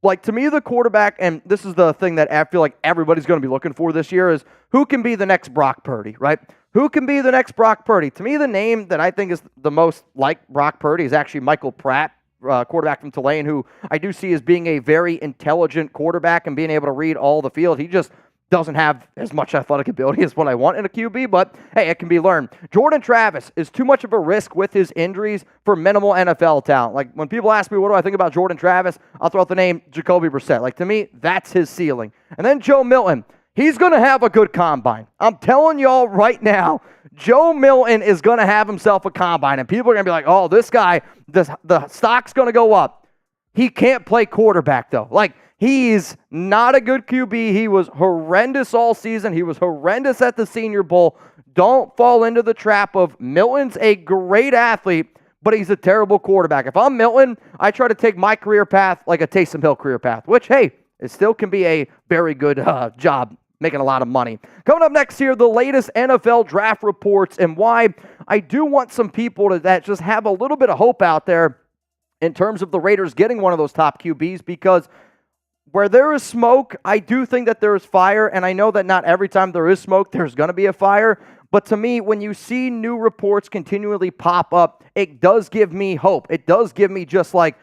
like to me, the quarterback, and this is the thing that I feel like everybody's going to be looking for this year, is who can be the next Brock Purdy, right? Who can be the next Brock Purdy? To me, the name that I think is the most like Brock Purdy is actually Michael Pratt, quarterback from Tulane, who I do see as being a very intelligent quarterback and being able to read all the field. He just doesn't have as much athletic ability as what I want in a QB, but hey, it can be learned. Jordan Travis is too much of a risk with his injuries for minimal NFL talent. Like, when people ask me, what do I think about Jordan Travis? I'll throw out the name Jacoby Brissett. Like, to me, that's his ceiling. And then Joe Milton. He's going to have a good combine. I'm telling y'all right now, Joe Milton is going to have himself a combine, and people are going to be like, oh, this guy, the stock's going to go up. He can't play quarterback, though. Like, he's not a good QB. He was horrendous all season. He was horrendous at the Senior Bowl. Don't fall into the trap of Milton's a great athlete, but he's a terrible quarterback. If I'm Milton, I try to take my career path like a Taysom Hill career path, which, hey, it still can be a very good job, making a lot of money. Coming up next here, the latest NFL draft reports and why I do want some people that just have a little bit of hope out there in terms of the Raiders getting one of those top QBs, because where there is smoke, I do think that there is fire, and I know that not every time there is smoke, there's going to be a fire. But to me, when you see new reports continually pop up, it does give me hope. It does give me just like,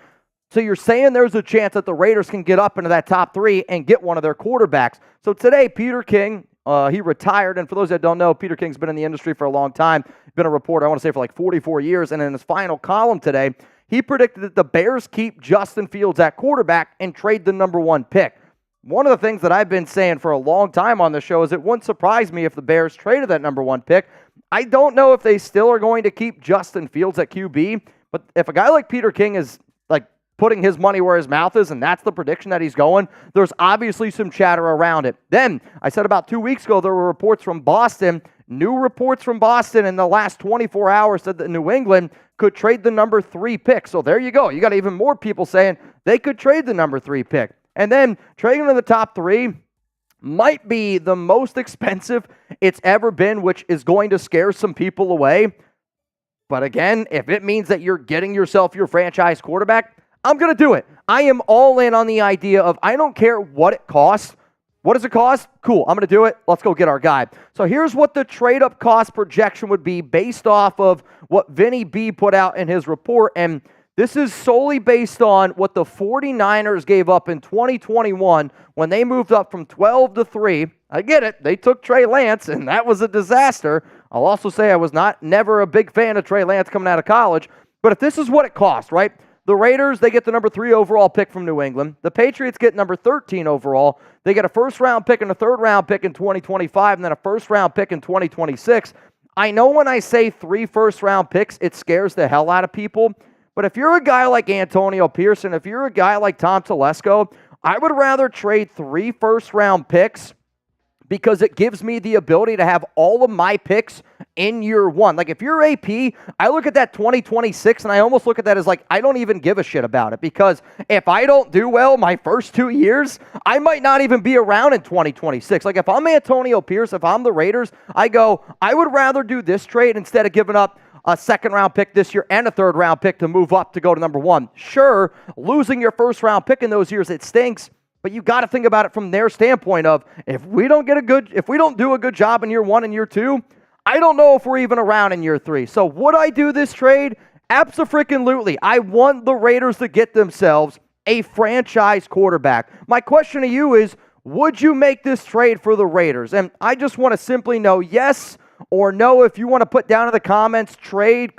so you're saying there's a chance that the Raiders can get up into that top three and get one of their quarterbacks. So today, Peter King, he retired, and for those that don't know, Peter King's been in the industry for a long time, been a reporter, I want to say, for like 44 years, and in his final column today, he predicted that the Bears keep Justin Fields at quarterback and trade the number one pick. One of the things that I've been saying for a long time on the show is it wouldn't surprise me if the Bears traded that number one pick. I don't know if they still are going to keep Justin Fields at QB, but if a guy like Peter King is like putting his money where his mouth is, and that's the prediction that he's going, there's obviously some chatter around it. Then, I said about 2 weeks ago, there were reports from Boston. New reports from Boston in the last 24 hours said that New England could trade the number 3 pick. So there you go. You got even more people saying they could trade the number 3 pick. And then trading to the top 3 might be the most expensive it's ever been, which is going to scare some people away. But again, if it means that you're getting yourself your franchise quarterback, I'm going to do it. I am all in on the idea of I don't care what it costs. What does it cost? Cool, I'm going to do it. Let's go get our guy. So here's what the trade-up cost projection would be based off of what Vinny B put out in his report. And this is solely based on what the 49ers gave up in 2021 when they moved up from 12 to 3. I get it. They took Trey Lance, and that was a disaster. I'll also say I was never a big fan of Trey Lance coming out of college. But if this is what it cost, right? The Raiders, they get the number 3 overall pick from New England. The Patriots get number 13 overall. They get a first-round pick and a third-round pick in 2025, and then a first-round pick in 2026. I know when I say 3 first-round picks, it scares the hell out of people. But if you're a guy like Antonio Pearson, if you're a guy like Tom Telesco, I would rather trade 3 first-round picks because it gives me the ability to have all of my picks in year one. Like if you're AP, I look at that 2026 and I almost look at that as like, I don't even give a shit about it, because if I don't do well my first 2 years, I might not even be around in 2026. Like if I'm Antonio Pierce, if I'm the Raiders, I go, I would rather do this trade instead of giving up a second-round pick this year and a third-round pick to move up to go to number one. Sure, losing your first-round pick in those years, it stinks, but you got to think about it from their standpoint of, if we don't do a good job in year one and year two, I don't know if we're even around in year three. So would I do this trade? Abso-freaking-lutely. I want the Raiders to get themselves a franchise quarterback. My question to you is, would you make this trade for the Raiders? And I just want to simply know yes or no. If you want to put down in the comments, trade,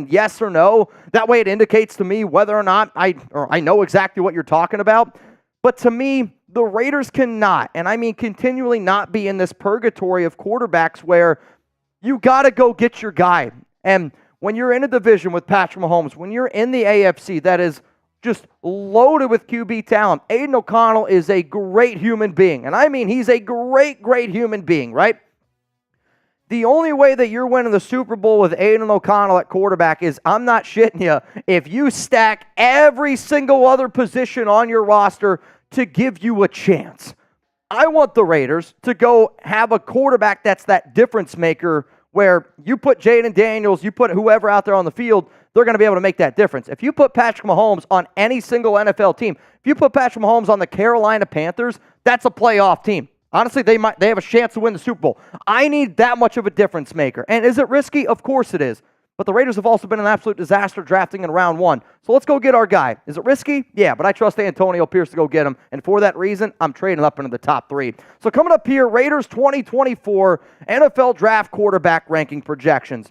yes or no. That way it indicates to me whether or not I know exactly what you're talking about. But to me, the Raiders cannot, and I mean continually not be in this purgatory of quarterbacks where you got to go get your guy. And when you're in a division with Patrick Mahomes, when you're in the AFC that is just loaded with QB talent, Aiden O'Connell is a great human being. And I mean, he's a great, great human being, right? The only way that you're winning the Super Bowl with Aiden O'Connell at quarterback is, I'm not shitting you, if you stack every single other position on your roster to give you a chance. I want the Raiders to go have a quarterback that's that difference maker where you put Jaden Daniels, you put whoever out there on the field, they're going to be able to make that difference. If you put Patrick Mahomes on any single NFL team, if you put Patrick Mahomes on the Carolina Panthers, that's a playoff team. Honestly, they have a chance to win the Super Bowl. I need that much of a difference maker. And is it risky? Of course it is. But the Raiders have also been an absolute disaster drafting in round one. So let's go get our guy. Is it risky? Yeah, but I trust Antonio Pierce to go get him. And for that reason, I'm trading up into the top three. So coming up here, Raiders 2024 NFL Draft Quarterback Ranking Projections.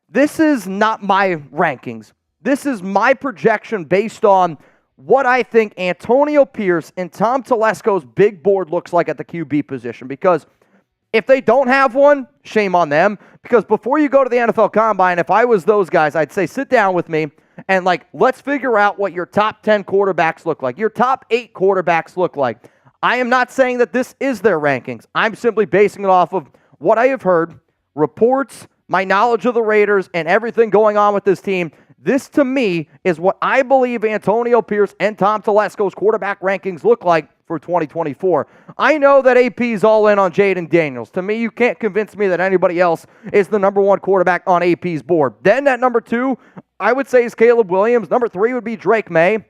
This is not my rankings. This is my projection based on what I think Antonio Pierce and Tom Telesco's big board looks like at the QB position. Because if they don't have one, shame on them. Because before you go to the NFL Combine, if I was those guys, I'd say sit down with me and let's figure out what your top 10 quarterbacks look like. Your top 8 quarterbacks look like. I am not saying that this is their rankings. I'm simply basing it off of what I have heard, reports, my knowledge of the Raiders, and everything going on with this team. This, to me, is what I believe Antonio Pierce and Tom Telesco's quarterback rankings look like for 2024. I know that AP's all in on Jaden Daniels. To me, you can't convince me that anybody else is the number one quarterback on AP's board. Then at number 2, I would say is Caleb Williams. Number 3 would be Drake May.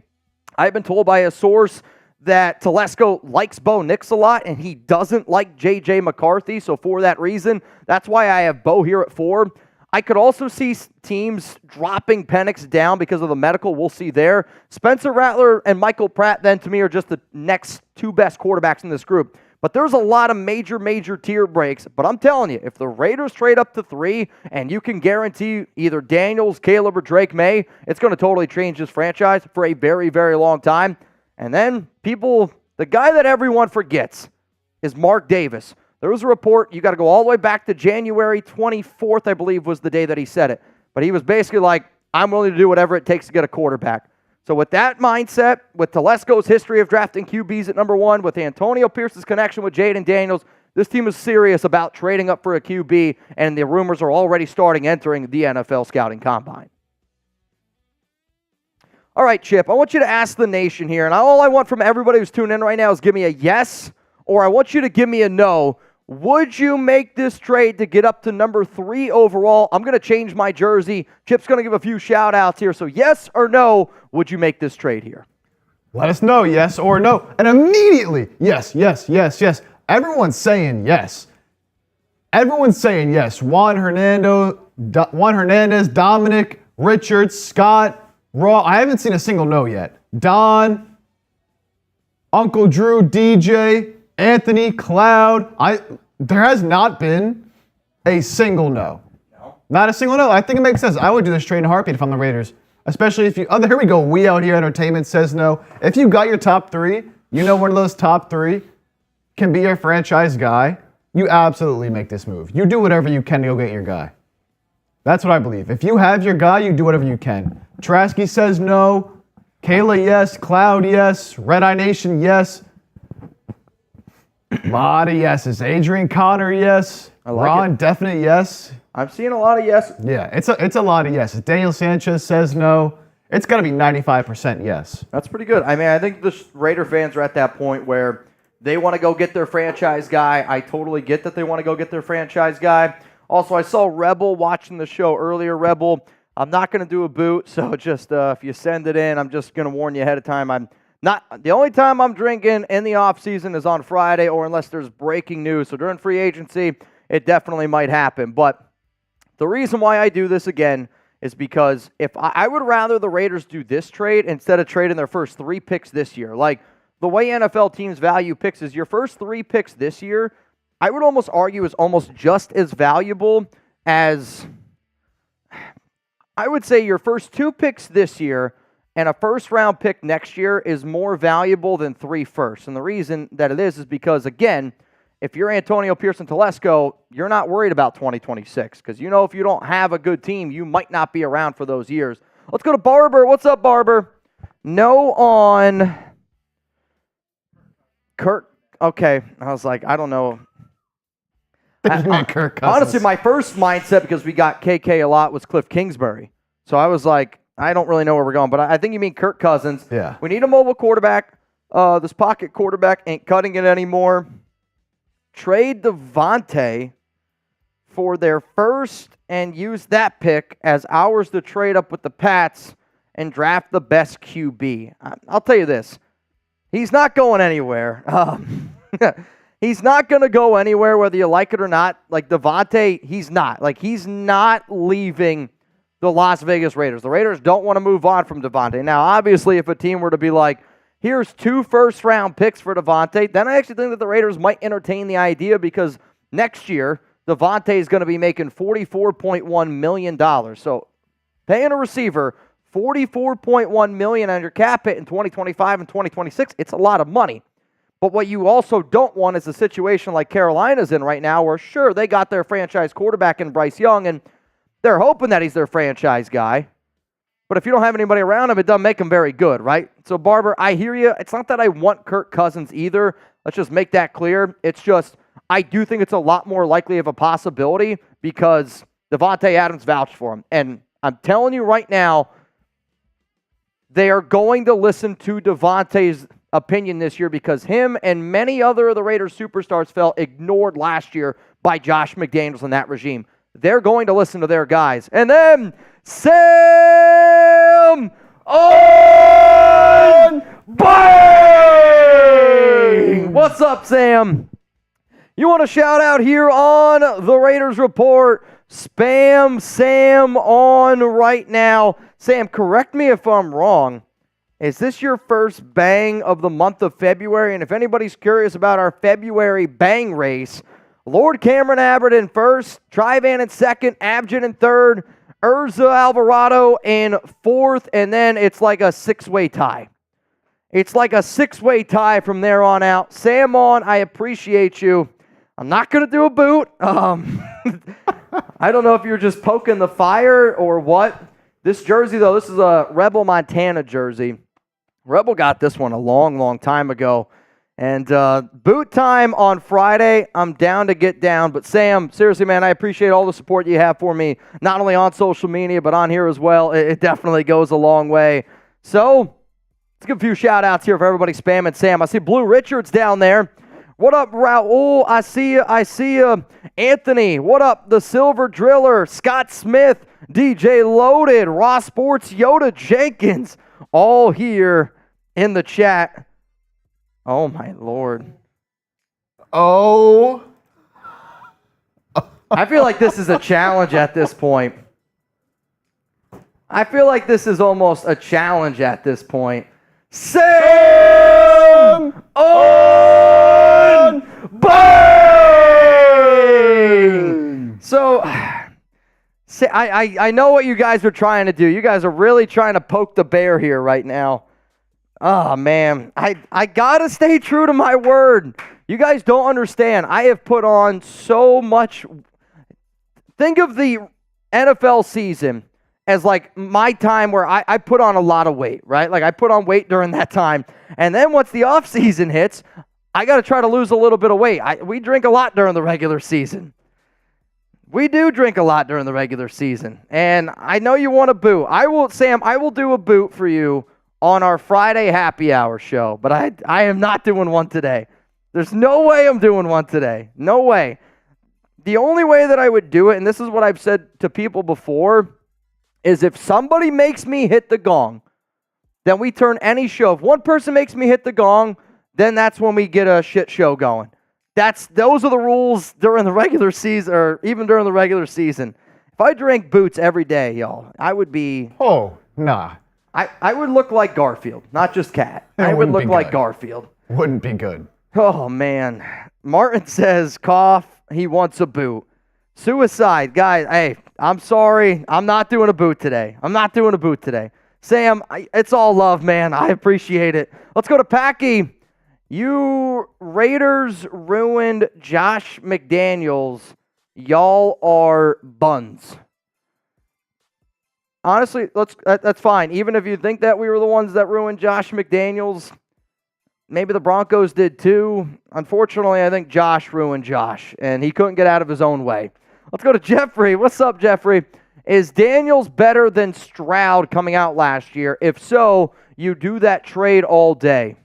I've been told by a source that Telesco likes Bo Nix a lot, and he doesn't like J.J. McCarthy. So for that reason, that's why I have Bo here at 4. I could also see teams dropping Penix down because of the medical. We'll see there. Spencer Rattler and Michael Pratt, then, to me, are just the next 2 best quarterbacks in this group. But there's a lot of major tier breaks. But I'm telling you, if the Raiders trade up to 3 and you can guarantee either Daniels, Caleb, or Drake May, it's going to totally change this franchise for a very, very long time. And then the guy that everyone forgets is Mark Davis. There was a report, you got to go all the way back to January 24th, I believe was the day that he said it. But he was basically like, I'm willing to do whatever it takes to get a quarterback. So with that mindset, with Telesco's history of drafting QBs at number 1, with Antonio Pierce's connection with Jaden Daniels, this team is serious about trading up for a QB, and the rumors are already starting entering the NFL scouting combine. All right, Chip, I want you to ask the nation here, and all I want from everybody who's tuning in right now is give me a yes, or I want you to give me a no. Would you make this trade to get up to number 3 overall? I'm going to change my jersey. Chip's going to give a few shout-outs here. So yes or no, would you make this trade here? Let us know, yes or no. And immediately, yes. Everyone's saying yes. Everyone's saying yes. Juan Hernandez, Dominic, Richard, Scott, Raw. I haven't seen a single no yet. Don, Uncle Drew, DJ, Anthony, Cloud. There has not been a single no. Not a single no. I think it makes sense. I would do this trade in a heartbeat if I'm the Raiders. Especially if you, here we go. We Out Here Entertainment says no. If you got your top 3, you know one of those top 3 can be your franchise guy, you absolutely make this move. You do whatever you can to go get your guy. That's what I believe. If you have your guy, you do whatever you can. Trasky says no. Kayla, yes. Cloud, yes. Red Eye Nation, yes. A lot of yeses. Adrian Connor, yes. Ron, definite yes. I'm seeing a lot of yes. Yeah, it's a lot of yes. If Daniel Sanchez says no, it's got to be 95% yes. That's pretty good. I mean, I think the Raider fans are at that point where they want to go get their franchise guy. I totally get that they want to go get their franchise guy. Also, I saw Rebel watching the show earlier. Rebel, I'm not going to do a boot, so just if you send it in, I'm just going to warn you ahead of time. I'm not the only time I'm drinking in the off season is on Friday, or unless there's breaking news. So during free agency, it definitely might happen. But the reason why I do this again is because if I would rather the Raiders do this trade instead of trading their first 3 picks this year. Like the way NFL teams value picks is your first 3 picks this year, I would almost argue is almost just as valuable as, I would say your first 2 picks this year and a first-round pick next year is more valuable than 3 firsts. And the reason that it is because, again, if you're Antonio Pearson Telesco, you're not worried about 2026 because you know if you don't have a good team, you might not be around for those years. Let's go to Barber. What's up, Barber? No on Kirk. Okay. I was like, I don't know. Kirk Cousins. Honestly, my first mindset, because we got KK a lot, was Cliff Kingsbury. So I was like, I don't really know where we're going, but I think you mean Kirk Cousins. Yeah. We need a mobile quarterback. This pocket quarterback ain't cutting it anymore. Trade Devontae for their first and use that pick as ours to trade up with the Pats and draft the best QB. I'll tell you this. He's not going anywhere. He's not going to go anywhere whether you like it or not. Like Devontae, he's not. Like he's not leaving the Las Vegas Raiders. The Raiders don't want to move on from Devontae. Now, obviously, if a team were to be like, here's 2 first-round picks for Devontae, then I actually think that the Raiders might entertain the idea because next year, Devontae is going to be making $44.1 million. So paying a receiver $44.1 million on your cap hit in 2025 and 2026, it's a lot of money. But what you also don't want is a situation like Carolina's in right now where, sure, they got their franchise quarterback in Bryce Young, and they're hoping that he's their franchise guy. But if you don't have anybody around him, it doesn't make him very good, right? So, Barber, I hear you. It's not that I want Kirk Cousins either. Let's just make that clear. It's just I do think it's a lot more likely of a possibility because Devontae Adams vouched for him. And I'm telling you right now, they are going to listen to Devontae's opinion this year because him and many other of the Raiders superstars felt ignored last year by Josh McDaniels and that regime. They're going to listen to their guys. And then Sam on Bang! What's up, Sam? You want a shout out here on the Raiders Report? Spam Sam on right now. Sam, correct me if I'm wrong. Is this your first bang of the month of February? And if anybody's curious about our February bang race, Lord Cameron Abbott in first, Trivan in second, Abjad in third, Urza Alvarado in fourth, and then it's like a 6-way tie. It's like a 6-way tie from there on out. Sam on, I appreciate you. I'm not going to do a boot. I don't know if you're just poking the fire or what. This jersey, though, this is a Rebel Montana jersey. Rebel got this one a long, long time ago. And boot time on Friday, I'm down to get down. But Sam, seriously, man, I appreciate all the support you have for me, not only on social media, but on here as well. It definitely goes a long way. So let's give a few shout-outs here for everybody spamming Sam. I see Blue Richards down there. What up, Raul? I see you. Anthony, what up? The Silver Driller, Scott Smith, DJ Loaded, Raw Sports, Yoda Jenkins, all here in the chat. Oh, my Lord. Oh. I feel like this is a challenge at this point. I feel like this is almost a challenge at this point. Sam on Bang! So, I know what you guys are trying to do. You guys are really trying to poke the bear here right now. Oh, man. I got to stay true to my word. You guys don't understand. I have put on so much. Think of the NFL season as like my time where I put on a lot of weight, right? Like I put on weight during that time. And then once the off season hits, I got to try to lose a little bit of weight. We drink a lot during the regular season. We do drink a lot during the regular season, and I know you want a boot. Sam, I will do a boot for you on our Friday happy hour show, but I am not doing one today. There's no way I'm doing one today. No way. The only way that I would do it, and this is what I've said to people before, is if somebody makes me hit the gong, then we turn any show. If one person makes me hit the gong, then that's when we get a shit show going. Those are the rules during the regular season, or even during the regular season. If I drank boots every day, y'all, I would be... Oh, nah. I would look like Garfield, not just Cat. I would look like Garfield. Wouldn't be good. Oh, man. Martin says, cough, he wants a boot. Suicide. Guys, hey, I'm sorry. I'm not doing a boot today. Sam, it's all love, man. I appreciate it. Let's go to Packy. You Raiders ruined Josh McDaniels. Y'all are buns. Honestly, that's fine. Even if you think that we were the ones that ruined Josh McDaniels, maybe the Broncos did too. Unfortunately, I think Josh ruined Josh, and he couldn't get out of his own way. Let's go to Jeffrey. What's up, Jeffrey? Is Daniels better than Stroud coming out last year? If so, you do that trade all day.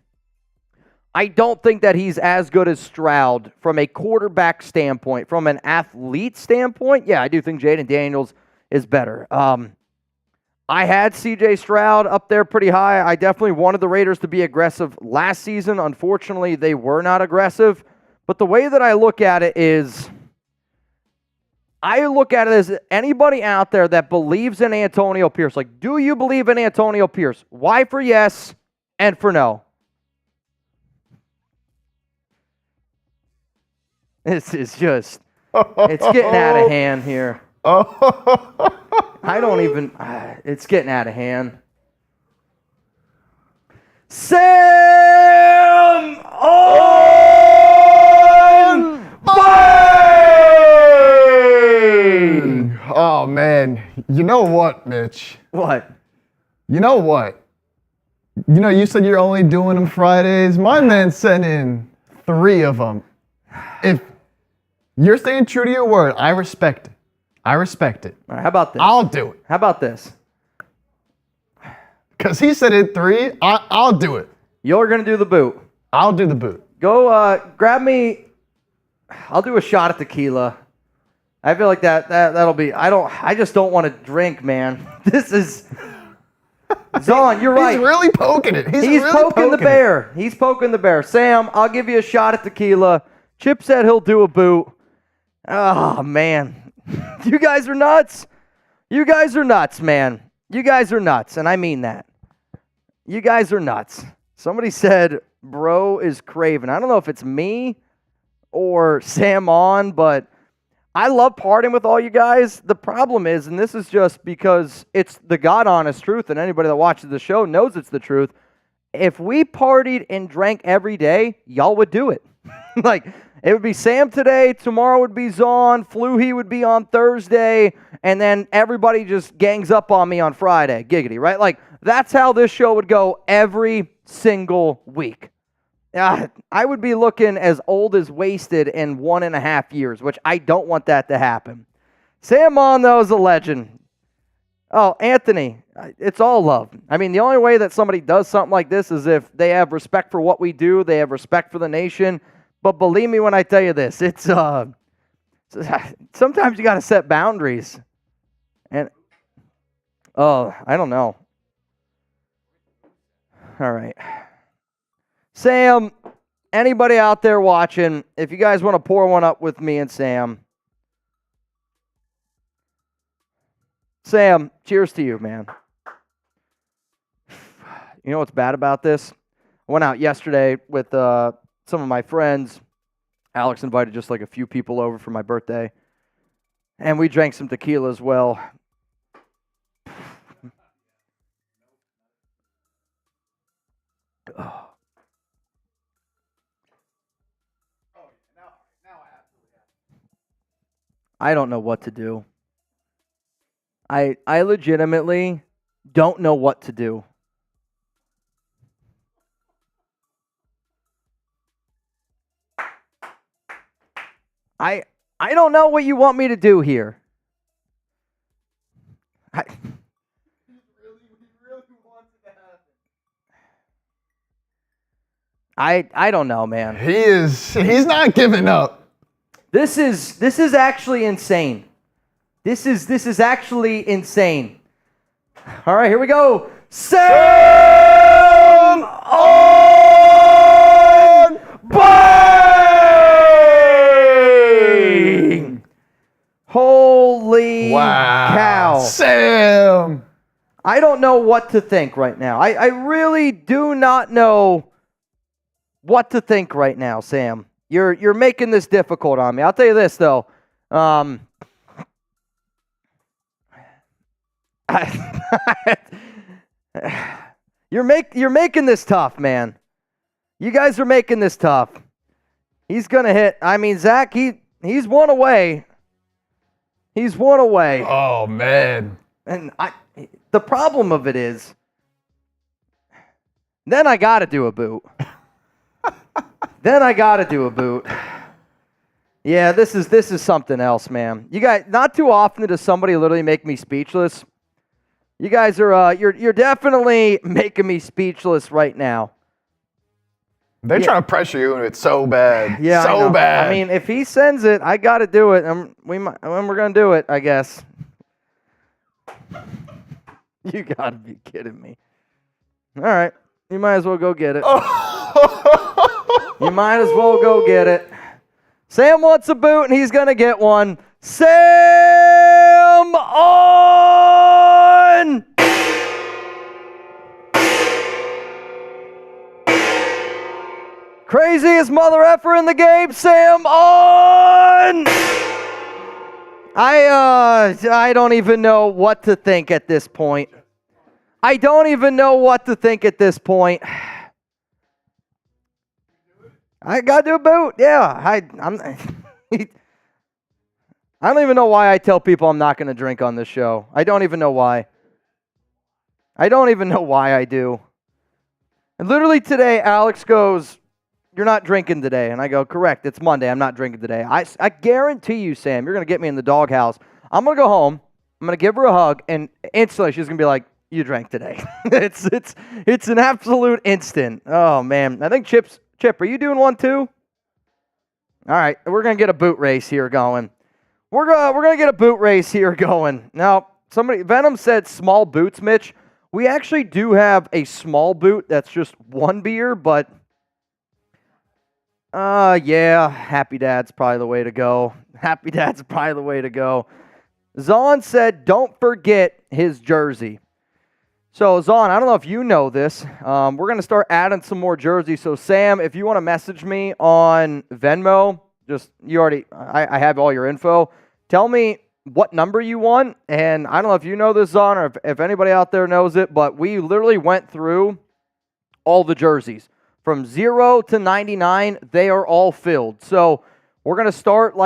I don't think that he's as good as Stroud from a quarterback standpoint. From an athlete standpoint, yeah, I do think Jaden Daniels is better. I had C.J. Stroud up there pretty high. I definitely wanted the Raiders to be aggressive last season. Unfortunately, they were not aggressive. But the way that I look at it is, I look at it as anybody out there that believes in Antonio Pierce. Like, do you believe in Antonio Pierce? Y for yes and for no. This is just, it's getting out of hand here. It's getting out of hand. Sam on fire! Oh, man. You know what, Mitch? What? You know what? You said you're only doing them Fridays. My man sent in 3 of them. If you're staying true to your word, I respect it. All right, how about this? I'll do it. How about this? Because he said it 3, I'll do it. You're going to do the boot. I'll do the boot. Go grab me. I'll do a shot of tequila. I feel like that'll be. I just don't want to drink, man. This is. Zon, you're right. He's really poking it. He's really poking the bear. He's poking the bear. Sam, I'll give you a shot at tequila. Chip said he'll do a boot. Oh, man. You guys are nuts. You guys are nuts, man. You guys are nuts, and I mean that. You guys are nuts. Somebody said, bro is craven. I don't know if it's me or Sam on, but I love partying with all you guys. The problem is, and this is just because it's the God-honest truth, and anybody that watches the show knows it's the truth, if we partied and drank every day, y'all would do it. Like, it would be Sam today, tomorrow would be Zon, Fluhy would be on Thursday, and then everybody just gangs up on me on Friday. Giggity, right? Like, that's how this show would go every single week. I would be looking as old as wasted in 1.5 years, which I don't want that to happen. Sam Mon, though, is a legend. Oh, Anthony, it's all love. I mean, the only way that somebody does something like this is if they have respect for what we do, they have respect for the nation. But believe me when I tell you this, it's sometimes you got to set boundaries. And I don't know. All right. Sam, anybody out there watching, if you guys want to pour one up with me and Sam. Sam, cheers to you, man. You know what's bad about this? I went out yesterday with some of my friends. Alex invited just like a few people over for my birthday. And we drank some tequila as well. Oh. I don't know what to do. I legitimately don't know what to do. I don't know what you want me to do here. I don't know, man. He's not giving up. This is actually insane. This is actually insane. All right, here we go. Sam on bang! Holy cow. Sam! I don't know what to think right now. I really do not know what to think right now, Sam. You're making this difficult on me. I'll tell you this though. You're making this tough, man. You guys are making this tough. He's gonna hit. I mean, Zach, he's one away. He's one away. Oh man. And the problem of it is, then I gotta do a boot. Yeah, this is something else, man. You guys, not too often does somebody literally make me speechless. You guys are you're definitely making me speechless right now. They're trying to pressure you, and it's so bad. Yeah, so bad. I mean, if he sends it, I got to do it, and we're gonna do it, I guess. You gotta be kidding me. All right, you might as well go get it. You might as well go get it. Sam wants a boot, and he's gonna get one. Sam on! Craziest mother effer in the game, Sam on! I don't even know what to think at this point. I don't gotta do a boot. Yeah, I don't even know why I tell people I'm not gonna drink on this show. I don't even know why. I do. And literally today, Alex goes, "You're not drinking today," and I go, "Correct. It's Monday. I'm not drinking today." I guarantee you, Sam, you're gonna get me in the doghouse. I'm gonna go home. I'm gonna give her a hug, and instantly she's gonna be like, "You drank today." It's an absolute instant. Oh man, I think Chip, are you doing one too? All right, we're gonna get a boot race here going. We're gonna get a boot race here going. Now, Venom said small boots, Mitch. We actually do have a small boot that's just one beer, but yeah, Happy Dad's probably the way to go. Zahn said, "Don't forget his jersey." So, Zahn, I don't know if you know this. We're going to start adding some more jerseys. So, Sam, if you want to message me on Venmo, I have all your info. Tell me what number you want. And I don't know if you know this, Zahn, or if anybody out there knows it, but we literally went through all the jerseys. From 0 to 99, they are all filled. So, we're going to start,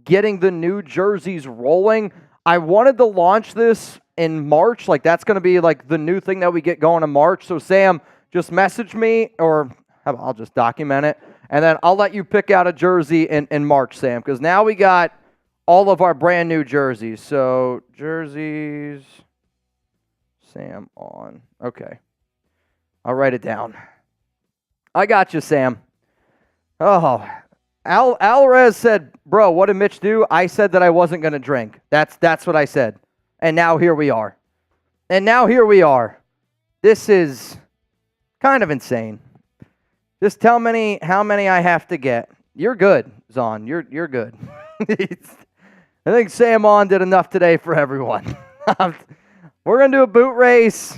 getting the new jerseys rolling. I wanted to launch this in March. That's going to be, the new thing that we get going in March. So, Sam, just message me, or I'll just document it, and then I'll let you pick out a jersey in March, Sam, because now we got all of our brand new jerseys. So, jerseys, Sam on. Okay. I'll write it down. I got you, Sam. Oh, Alvarez said, "Bro, what did Mitch do?" I said that I wasn't going to drink. That's what I said. And now here we are. This is kind of insane. Just tell me how many I have to get. You're good, Zahn. You're good. I think Sam on did enough today for everyone. We're going to do a boot race,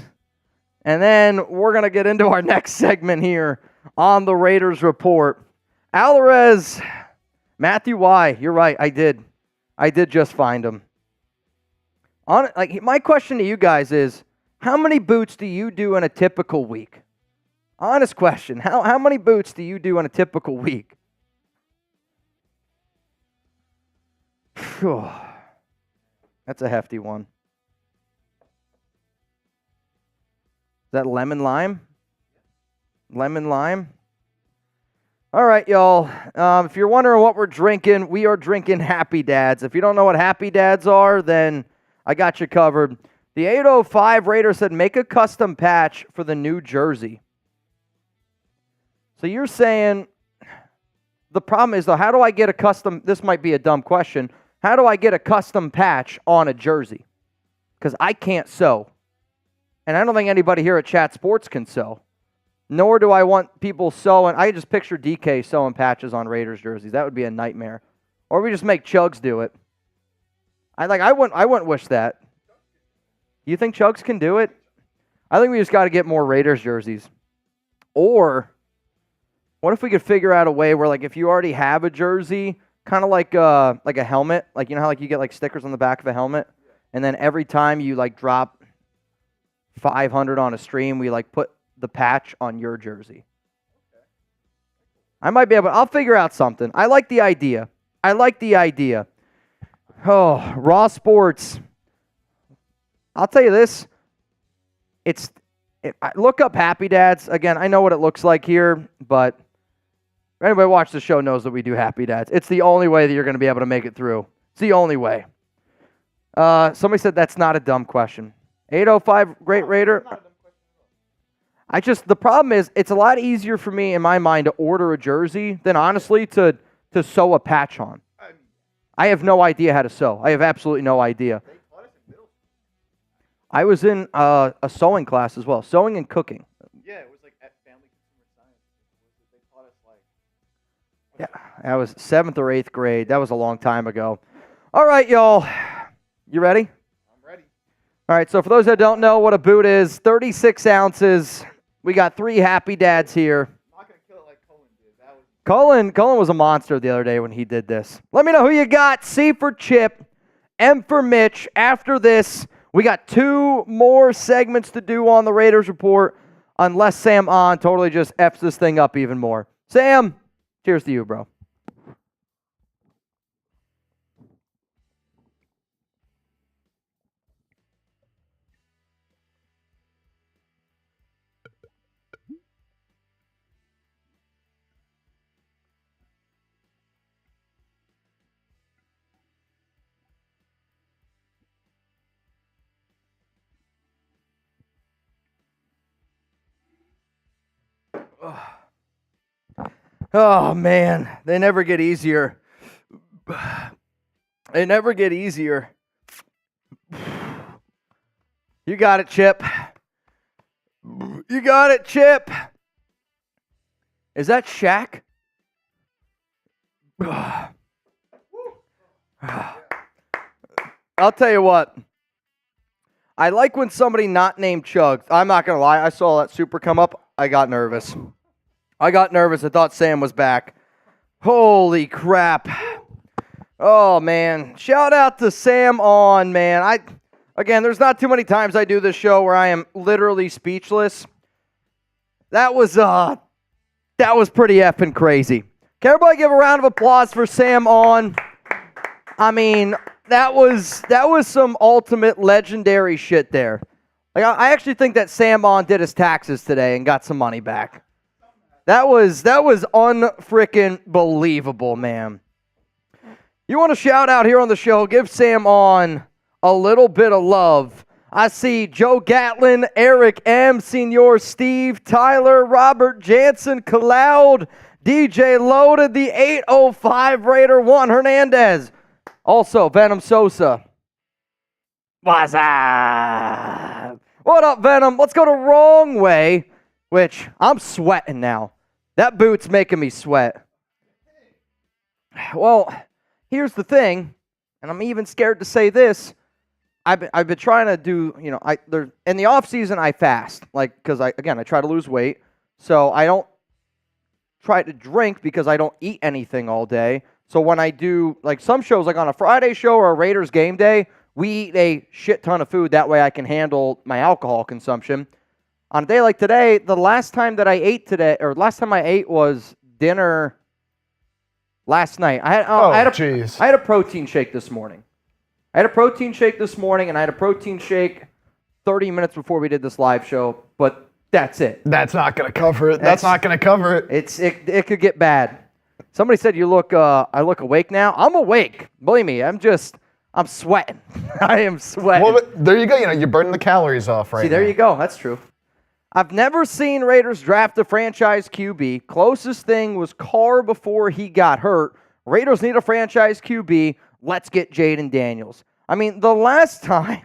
and then we're going to get into our next segment here on the Raiders Report. Alvarez, Matthew Y., you're right, I did just find him. My question to you guys is, how many boots do you do in a typical week? Honest question. How many boots do you do in a typical week? Whew. That's a hefty one. Is that lemon lime? Lemon lime? All right, y'all. If you're wondering what we're drinking, we are drinking Happy Dads. If you don't know what Happy Dads are, then I got you covered. The 805 Raider said, make a custom patch for the new jersey. So you're saying, the problem is, though, how do I get a custom, this might be a dumb question, how do I get a custom patch on a jersey? Because I can't sew. And I don't think anybody here at Chat Sports can sew. Nor do I want people sewing. I just picture DK sewing patches on Raiders jerseys. That would be a nightmare. Or we just make Chugs do it. I wouldn't wish that. You think Chugs can do it? I think we just got to get more Raiders jerseys. Or what if we could figure out a way where, like, if you already have a jersey, kind of like a helmet, like, you know how like you get like stickers on the back of a helmet, and then every time you like drop 500 on a stream, we like put the patch on your jersey. I might be able. I'll figure out something. I like the idea. Oh, Raw Sports. I'll tell you this. Look up Happy Dads. Again, I know what it looks like here, but anybody watch the show knows that we do Happy Dads. It's the only way that you're going to be able to make it through. It's the only way. Somebody said that's not a dumb question. 805 Great Raider. The problem is it's a lot easier for me in my mind to order a jersey than honestly to sew a patch on. I have no idea how to sew. I have absolutely no idea. I was in a sewing class as well, sewing and cooking. Yeah, it was like at Family Consumer Science. They taught us like. Yeah, that was 7th or 8th grade. That was a long time ago. All right, y'all. You ready? I'm ready. All right, so for those that don't know what a boot is, 36 ounces. We got 3 Happy Dads here. I'm not going to kill it like Cullen did. Cullen was a monster the other day when he did this. Let me know who you got. C for Chip, M for Mitch. After this, we got 2 more segments to do on the Raiders Report, unless Sam On totally just F's this thing up even more. Sam, cheers to you, bro. Oh, man. They never get easier. They never get easier. You got it, Chip. You got it, Chip. Is that Shaq? I'll tell you what. I like when somebody not named Chugs. I'm not going to lie. I saw that super come up. I got nervous. I thought Sam was back. Holy crap. Oh, man. Shout out to Sam On, man. Again, there's not too many times I do this show where I am literally speechless. That was pretty effing crazy. Can everybody give a round of applause for Sam On? I mean, that was some ultimate legendary shit there. Like, I actually think that Sam On did his taxes today and got some money back. That was unfrickin' believable, man. You want to shout out here on the show, give Sam On a little bit of love. I see Joe Gatlin, Eric M., Senior Steve, Tyler, Robert Jansen, Cloud, DJ Loaded, the 805 Raider, Juan Hernandez. Also, Venom Sosa. What's up? What up, Venom? Let's go to Wrong Way, which I'm sweating now. That boot's making me sweat. Well, here's the thing, and I'm even scared to say this. I've been trying to do, in the off season I fast, like, because I try to lose weight, so I don't try to drink because I don't eat anything all day. So when I do, like, some shows, like on a Friday show or a Raiders game day, we eat a shit ton of food. That way I can handle my alcohol consumption. On a day like today, the last time I ate was dinner last night. I had a protein shake this morning. And I had a protein shake 30 minutes before we did this live show. But That's it. That's not going to cover it. That's not going to cover it. It could get bad. Somebody said I look awake now. I'm awake. Believe me, I'm sweating. I am sweating. Well, there you go. You're burning the calories off right now. See, there you go. That's true. I've never seen Raiders draft a franchise QB. Closest thing was Carr before he got hurt. Raiders need a franchise QB. Let's get Jaden Daniels. I mean, the last time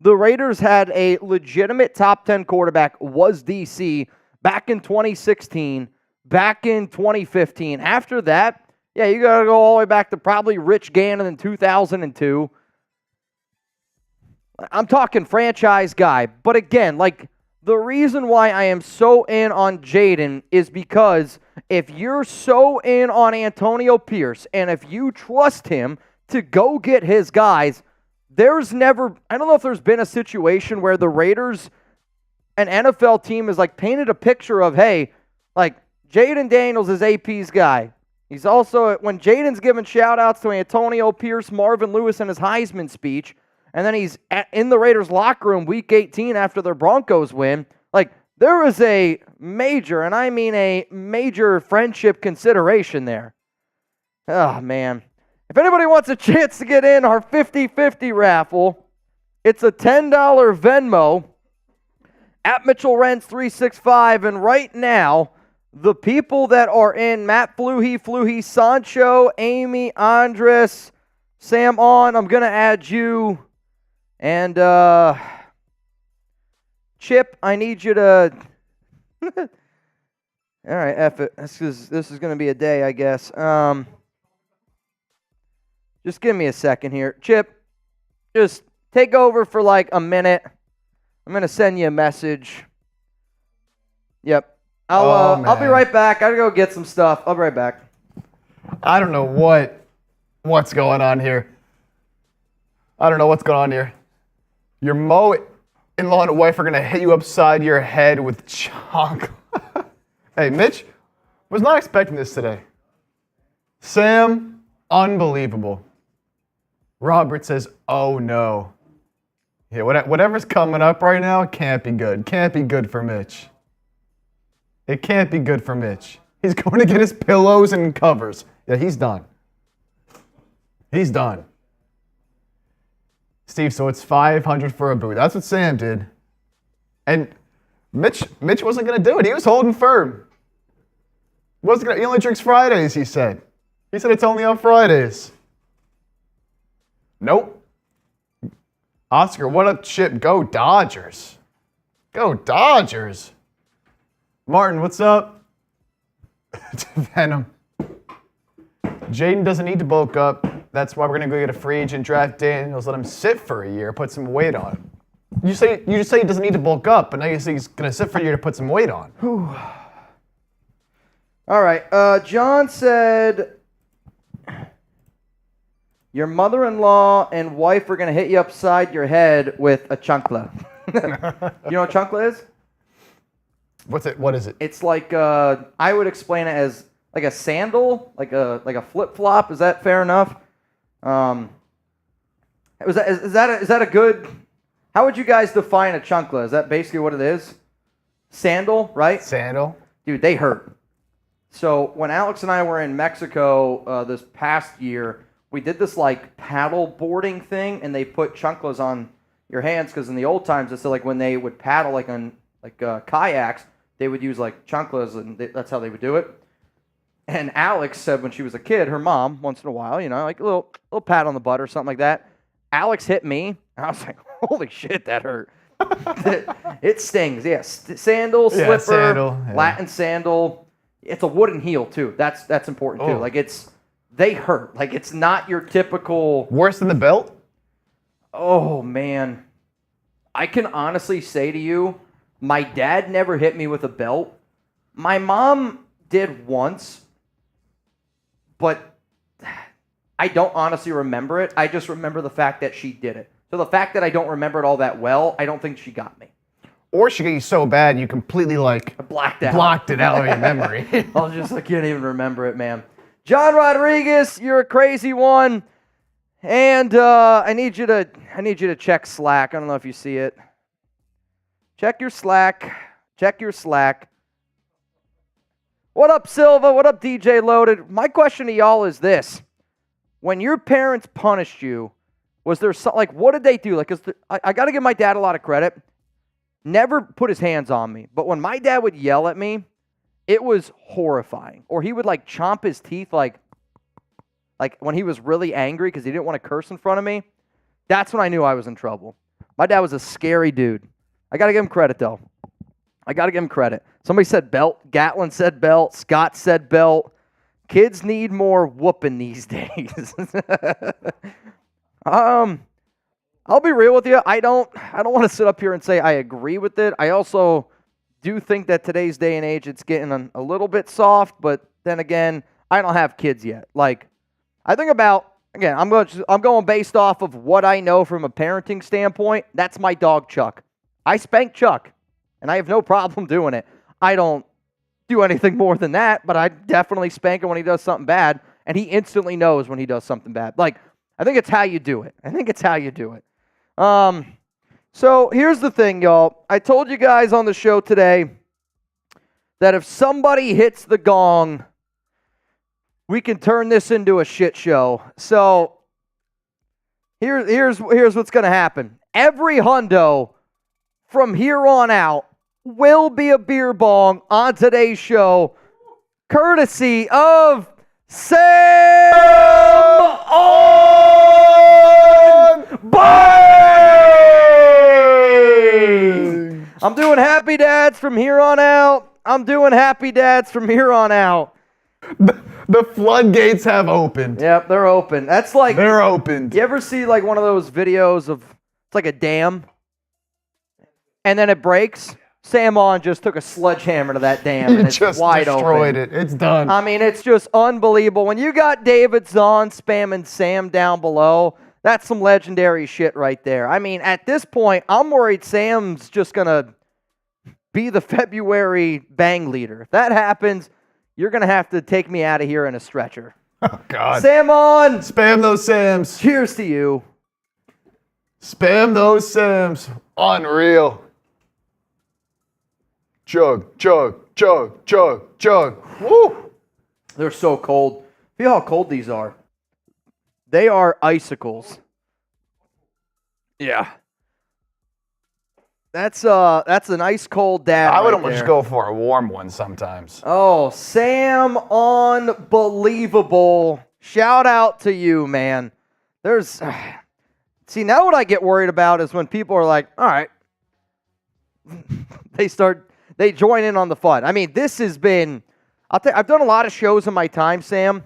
the Raiders had a legitimate top 10 quarterback was DC back in 2016, back in 2015. After that, yeah, you got to go all the way back to probably Rich Gannon in 2002. I'm talking franchise guy. But again, the reason why I am so in on Jaden is because if you're so in on Antonio Pierce and if you trust him to go get his guys, I don't know if there's been a situation where the Raiders, an NFL team, is painted a picture of, hey, Jaden Daniels is AP's guy. He's also, when Jaden's giving shout-outs to Antonio Pierce, Marvin Lewis, and his Heisman speech, and then he's in the Raiders locker room week 18 after their Broncos win, there was a major, and I mean a major friendship consideration there. Oh, man. If anybody wants a chance to get in our 50-50 raffle, it's a $10 Venmo at Mitchell Renz 365. And right now, the people that are in, Matt Fluhey, Sancho, Amy, Andres, Sam On, I'm going to add you. And Chip, I need you to... All right, F it. This is going to be a day, I guess. Just give me a second here. Chip, just take over for a minute. I'm going to send you a message. Yep. I'll be right back. I got to go get some stuff. I'll be right back. I don't know what's going on here. Your mother-in-law and wife are going to hit you upside your head with chocolate. Hey, Mitch, was not expecting this today. Sam, unbelievable. Robert says, oh no. Yeah, whatever's coming up right now can't be good. Can't be good for Mitch. It can't be good for Mitch. He's going to get his pillows and covers. Yeah, he's done. He's done. Steve, so it's $500 for a boot. That's what Sam did. And Mitch wasn't going to do it. He was holding firm. He only drinks Fridays, he said. He said it's only on Fridays. Nope. Oscar, what up, Chip? Go Dodgers. Go Dodgers. Martin, what's up? Venom. Jaden doesn't need to bulk up. That's why we're going to go get a free agent, draft Daniels, let him sit for a year, put some weight on. You just say he doesn't need to bulk up, but now you say he's going to sit for a year to put some weight on. Whew. All right. John said, your mother-in-law and wife are going to hit you upside your head with a chancla. You know what chancla is? What's it? What is it? It's I would explain it as like a sandal, like a flip-flop. Is that fair enough? Is that a good... How would you guys define a chancla? Is that basically what it is? Sandal, right? Sandal. Dude, they hurt. So when Alex and I were in Mexico this past year, we did this paddle boarding thing, and they put chanclas on your hands because in the old times, it's when they would paddle on kayaks, they would use chanclas, and that's how they would do it. And Alex said when she was a kid, her mom, once in a while, a little pat on the butt or something like that. Alex hit me, and I was like, holy shit, that hurt. It stings. Yes. Sandal, slipper, sandal, yeah. Latin sandal. It's a wooden heel, too. That's important, too. They hurt. It's not your typical... Worse than the belt? Oh, man. I can honestly say to you, my dad never hit me with a belt. My mom did once, but I don't honestly remember it. I just remember the fact that she did it. So the fact that I don't remember it all that well, I don't think she got me. Or she got you so bad you completely I blocked it out of your memory. I can't even remember it, man. John Rodriguez, you're a crazy one. And I need you to check Slack. I don't know if you see it. Check your Slack. Check your Slack. What up, Silva? What up, DJ Loaded? My question to y'all is this. When your parents punished you, was there something, like, what did they do? Like, I got to give my dad a lot of credit. Never put his hands on me. But when my dad would yell at me, it was horrifying. Or he would, like, chomp his teeth, like when he was really angry because he didn't want to curse in front of me. That's when I knew I was in trouble. My dad was a scary dude. I got to give him credit, though. I got to give him credit. Somebody said belt. Gatlin said belt. Scott said belt. Kids need more whooping these days. I'll be real with you. I don't want to sit up here and say I agree with it. I also do think that today's day and age, it's getting a little bit soft. But then again, I don't have kids yet. Like, I think about, again, I'm going based off of what I know from a parenting standpoint. That's my dog Chuck. I spank Chuck, and I have no problem doing it. I don't do anything more than that, but I definitely spank him when he does something bad, and he instantly knows when he does something bad. Like, I think it's how you do it. So here's the thing, y'all. I told you guys on the show today that if somebody hits the gong, we can turn this into a shit show. So here's what's going to happen. Every hundo from here on out will be a beer bong on today's show, courtesy of Sam on Bang! I'm doing Happy Dads from here on out. The floodgates have opened. Yep, they're open. That's like... They're opened. You ever see like one of those videos of... It's like a dam, and then it breaks? Sam On just took a sledgehammer to that dam, and it's just wide destroyed open. it. It's done. I mean, it's just unbelievable. When you got David Zahn spamming Sam down below, that's some legendary shit right there. I mean, at this point, I'm worried Sam's just going to be the February bang leader. If that happens, you're going to have to take me out of here in a stretcher. Oh, God. Sam On! Spam those Sams. Cheers to you. Spam those Sams. Unreal. Chug, chug, chug, chug, chug. Woo! They're so cold. Feel how cold these are. They are icicles. Yeah. That's an ice cold dab. I would right almost there. go for a warm one sometimes. Oh, Sam, unbelievable. Shout out to you, man. There's see, now what I get worried about is when people are like, all right, they join in on the fun. I mean, this has been, I've done a lot of shows in my time, Sam.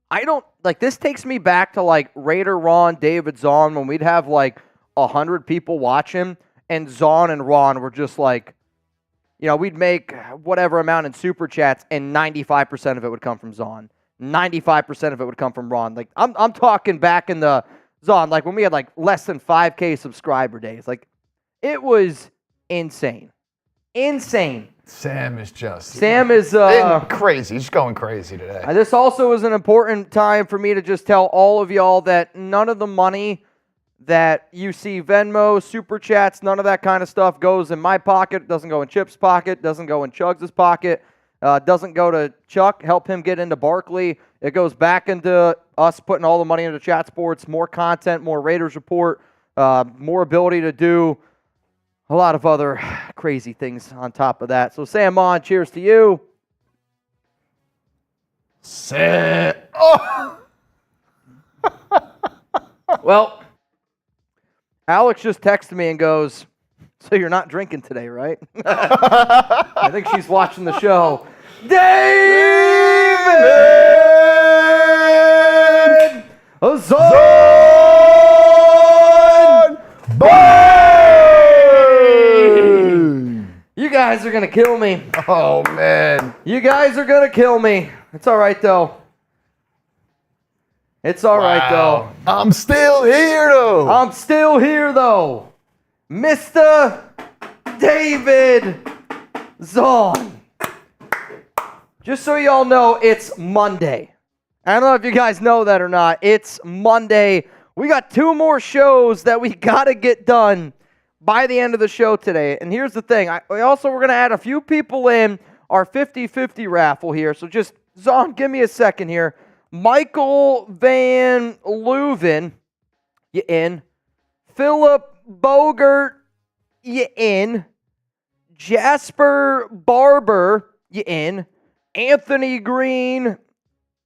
I don't, like, this takes me back to, like, Raider Ron, David Zahn, when we'd have, like, 100 people watching, and Zahn and Ron were just, like, you know, we'd make whatever amount in Super Chats, and 95% of it would come from Zahn. 95% of it would come from Ron. Like, I'm talking back in the Zahn, like, when we had, like, less than 5K subscriber days. Like, it was insane. Insane. Sam is crazy. He's going crazy today. This also is an important time for me to just tell all of y'all that none of the money that you see Venmo, Super Chats, none of that kind of stuff goes in my pocket. It doesn't go in Chip's pocket. Doesn't go in Chugs' pocket. Doesn't go to Chuck, help him get into Barkley. It goes back into us putting all the money into Chat Sports, more content, more Raiders Report, more ability to do a lot of other crazy things on top of that. So, Sam On, cheers to you. Oh! Well, Alex just texted me and goes, so you're not drinking today, right? I think she's watching the show. David Zahn! You guys are going to kill me. Oh, man. You guys are going to kill me. It's all right, though. It's all right, though. I'm still here, though. Mr. David Zahn. Just so y'all know, it's Monday. I don't know if you guys know that or not. It's Monday. We got 2 more shows that we got to get done by the end of the show today. And here's the thing. We're going to add a few people in our 50-50 raffle here. So just, Zon, give me a second here. Michael Van Leuven, you in. Philip Bogert, you in. Jasper Barber, you in. Anthony Green.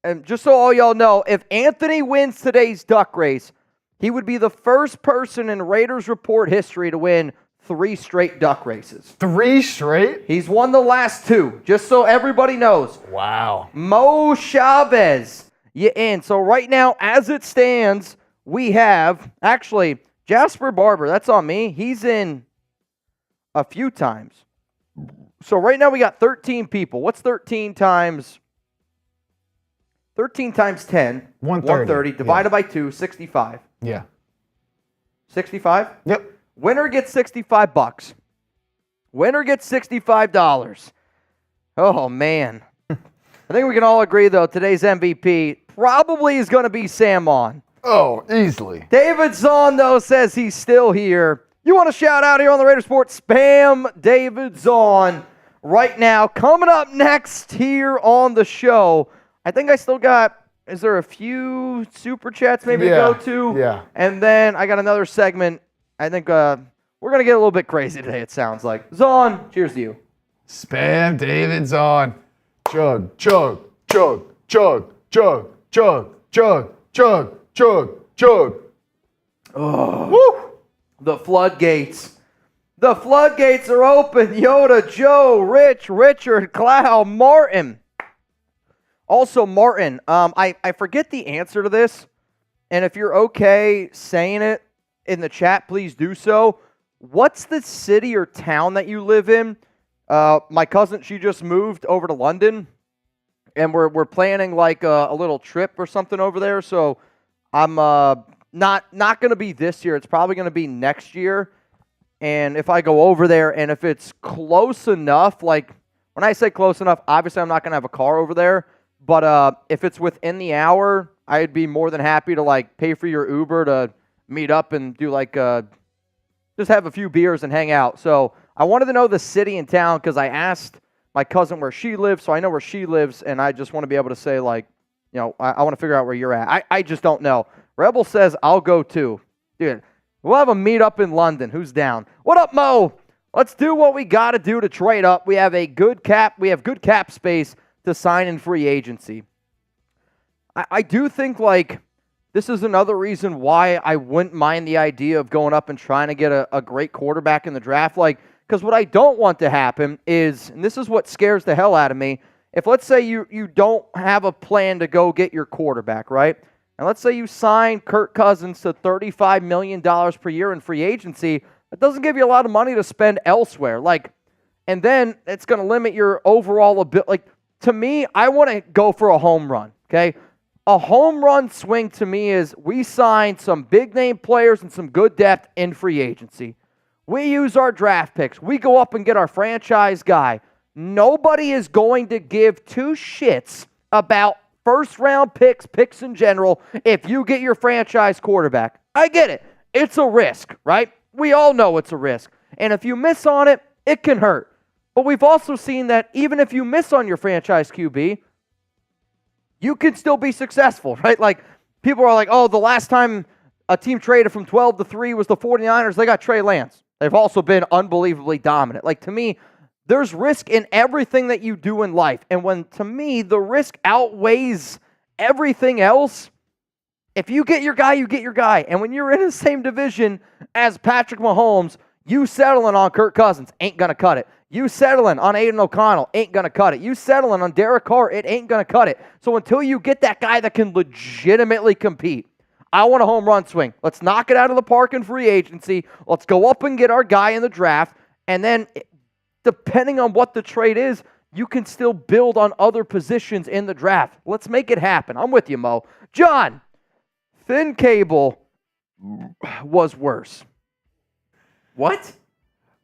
And just so all y'all know, if Anthony wins today's duck race, he would be the first person in Raiders Report history to win 3 straight duck races. 3 straight? He's won the last 2, just so everybody knows. Wow. Mo Chavez, you in. So right now, as it stands, we have, actually, Jasper Barber, that's on me. He's in a few times. So right now we got 13 people. What's 13 times 10? 130. Divided by 2, 65. Yeah. 65? Yep. Winner gets $65. Winner gets $65. Oh, man. I think we can all agree, though, today's MVP probably is going to be Sam On. Oh, easily. David Zahn, though, says he's still here. You want to shout out here on the Raider Sports? Spam David Zahn right now. Coming up next here on the show, I think I still got, is there a few super chats maybe to go to? Yeah. And then I got another segment. I think we're going to get a little bit crazy today, it sounds like. Zahn, cheers to you. Spam David Zahn. Chug, chug, chug, chug, chug, chug, chug, chug, chug, chug. Oh. Woo! The floodgates. The floodgates are open. Yoda, Joe, Rich, Richard, Clow, Martin. Also, Martin, I forget the answer to this, and if you're okay saying it in the chat, please do so. What's the city or town that you live in? My cousin, she just moved over to London, and we're planning like a little trip or something over there, so I'm not going to be this year. It's probably going to be next year, and if I go over there, and if it's close enough, like when I say close enough, obviously I'm not going to have a car over there, but if it's within the hour, I'd be more than happy to like pay for your Uber to meet up and do like just have a few beers and hang out. So I wanted to know the city and town because I asked my cousin where she lives, so I know where she lives, and I just want to be able to say like, you know, I want to figure out where you're at. I just don't know. Rebel says I'll go too. Dude, we'll have a meet up in London. Who's down? What up, Mo? Let's do what we got to do to trade up. We have good cap space to sign in free agency. I do think like this is another reason why I wouldn't mind the idea of going up and trying to get a great quarterback in the draft. Like, because what I don't want to happen is, and this is what scares the hell out of me, if let's say you don't have a plan to go get your quarterback, right? And let's say you sign Kirk Cousins to $35 million per year in free agency, that doesn't give you a lot of money to spend elsewhere. Like, and then it's going to limit your overall ability. Like, to me, I want to go for a home run, okay? A home run swing to me is we sign some big-name players and some good depth in free agency. We use our draft picks. We go up and get our franchise guy. Nobody is going to give 2 shits about first-round picks in general, if you get your franchise quarterback. I get it. It's a risk, right? We all know it's a risk. And if you miss on it, it can hurt. But we've also seen that even if you miss on your franchise QB, you can still be successful, right? Like, people are like, oh, the last time a team traded from 12 to 3 was the 49ers. They got Trey Lance. They've also been unbelievably dominant. Like, to me, there's risk in everything that you do in life. And when, to me, the risk outweighs everything else, if you get your guy, you get your guy. And when you're in the same division as Patrick Mahomes, you settling on Kirk Cousins ain't going to cut it. You settling on Aiden O'Connell ain't going to cut it. You settling on Derek Carr, it ain't going to cut it. So until you get that guy that can legitimately compete, I want a home run swing. Let's knock it out of the park in free agency. Let's go up and get our guy in the draft. And then, depending on what the trade is, you can still build on other positions in the draft. Let's make it happen. I'm with you, Mo. John, thin cable was worse. What?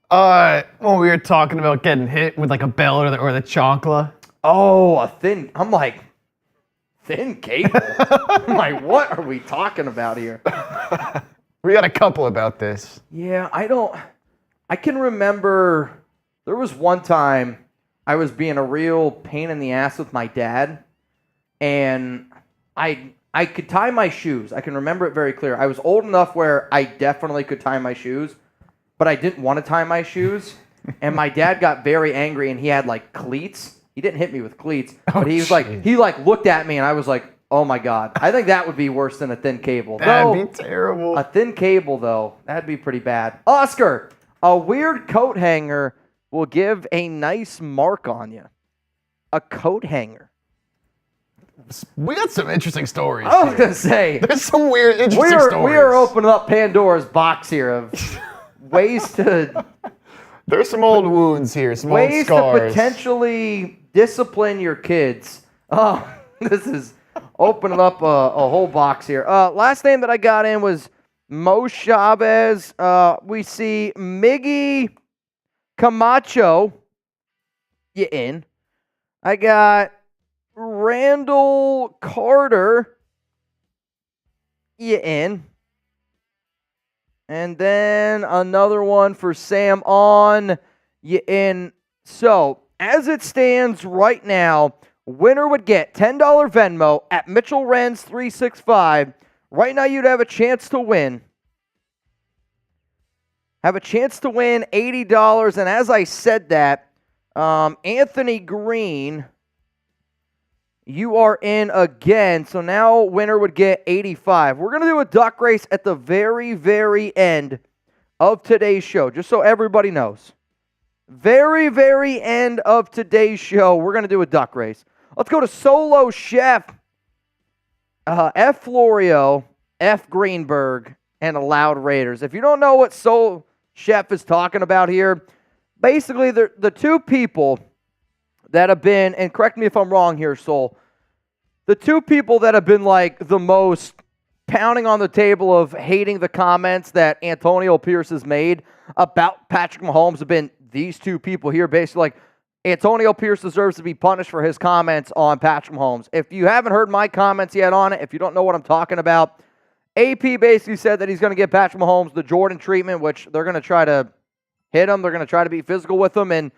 When we were talking about getting hit with like a belt or the chancla. Oh, I'm like, thin cable? I'm like, what are we talking about here? We got a couple about this. Yeah, I can remember there was one time I was being a real pain in the ass with my dad, and I could tie my shoes. I can remember it very clear. I was old enough where I definitely could tie my shoes, but I didn't want to tie my shoes. And my dad got very angry, and he had like cleats. He didn't hit me with cleats, but he was like, he like looked at me, and I was like, oh my God. I think that would be worse than a thin cable. That'd be terrible. A thin cable, though, that'd be pretty bad. Oscar, a weird coat hanger will give a nice mark on you. A coat hanger. We got some interesting stories. I was going to say. There's some weird, interesting stories. We are opening up Pandora's box here of ways to... There's some old wounds here, some old scars. Ways to potentially discipline your kids. Oh, this is opening up a whole box here. Last name that I got in was Mo Chavez. We see Miggy Camacho. You in. I got Randall Carter. You in. And then another one for Sam on. You in. So, as it stands right now, winner would get $10 Venmo at Mitchell Renz 365. Right now, you'd have a chance to win. Have a chance to win $80. And as I said that, Anthony Green, you are in again. So now winner would get 85. We're going to do a duck race at the very, very end of today's show, just so everybody knows. Very, very end of today's show, we're going to do a duck race. Let's go to Solo Chef, F. Florio, F. Greenberg, and Allowed Raiders. If you don't know what Solo Chef is talking about here, basically the two people that have been, and correct me if I'm wrong here, Sol, the two people that have been like the most pounding on the table of hating the comments that Antonio Pierce has made about Patrick Mahomes have been these two people here, basically like, Antonio Pierce deserves to be punished for his comments on Patrick Mahomes. If you haven't heard my comments yet on it, if you don't know what I'm talking about, AP basically said that he's going to give Patrick Mahomes the Jordan treatment, which they're going to try to hit him. They're going to try to be physical with him. And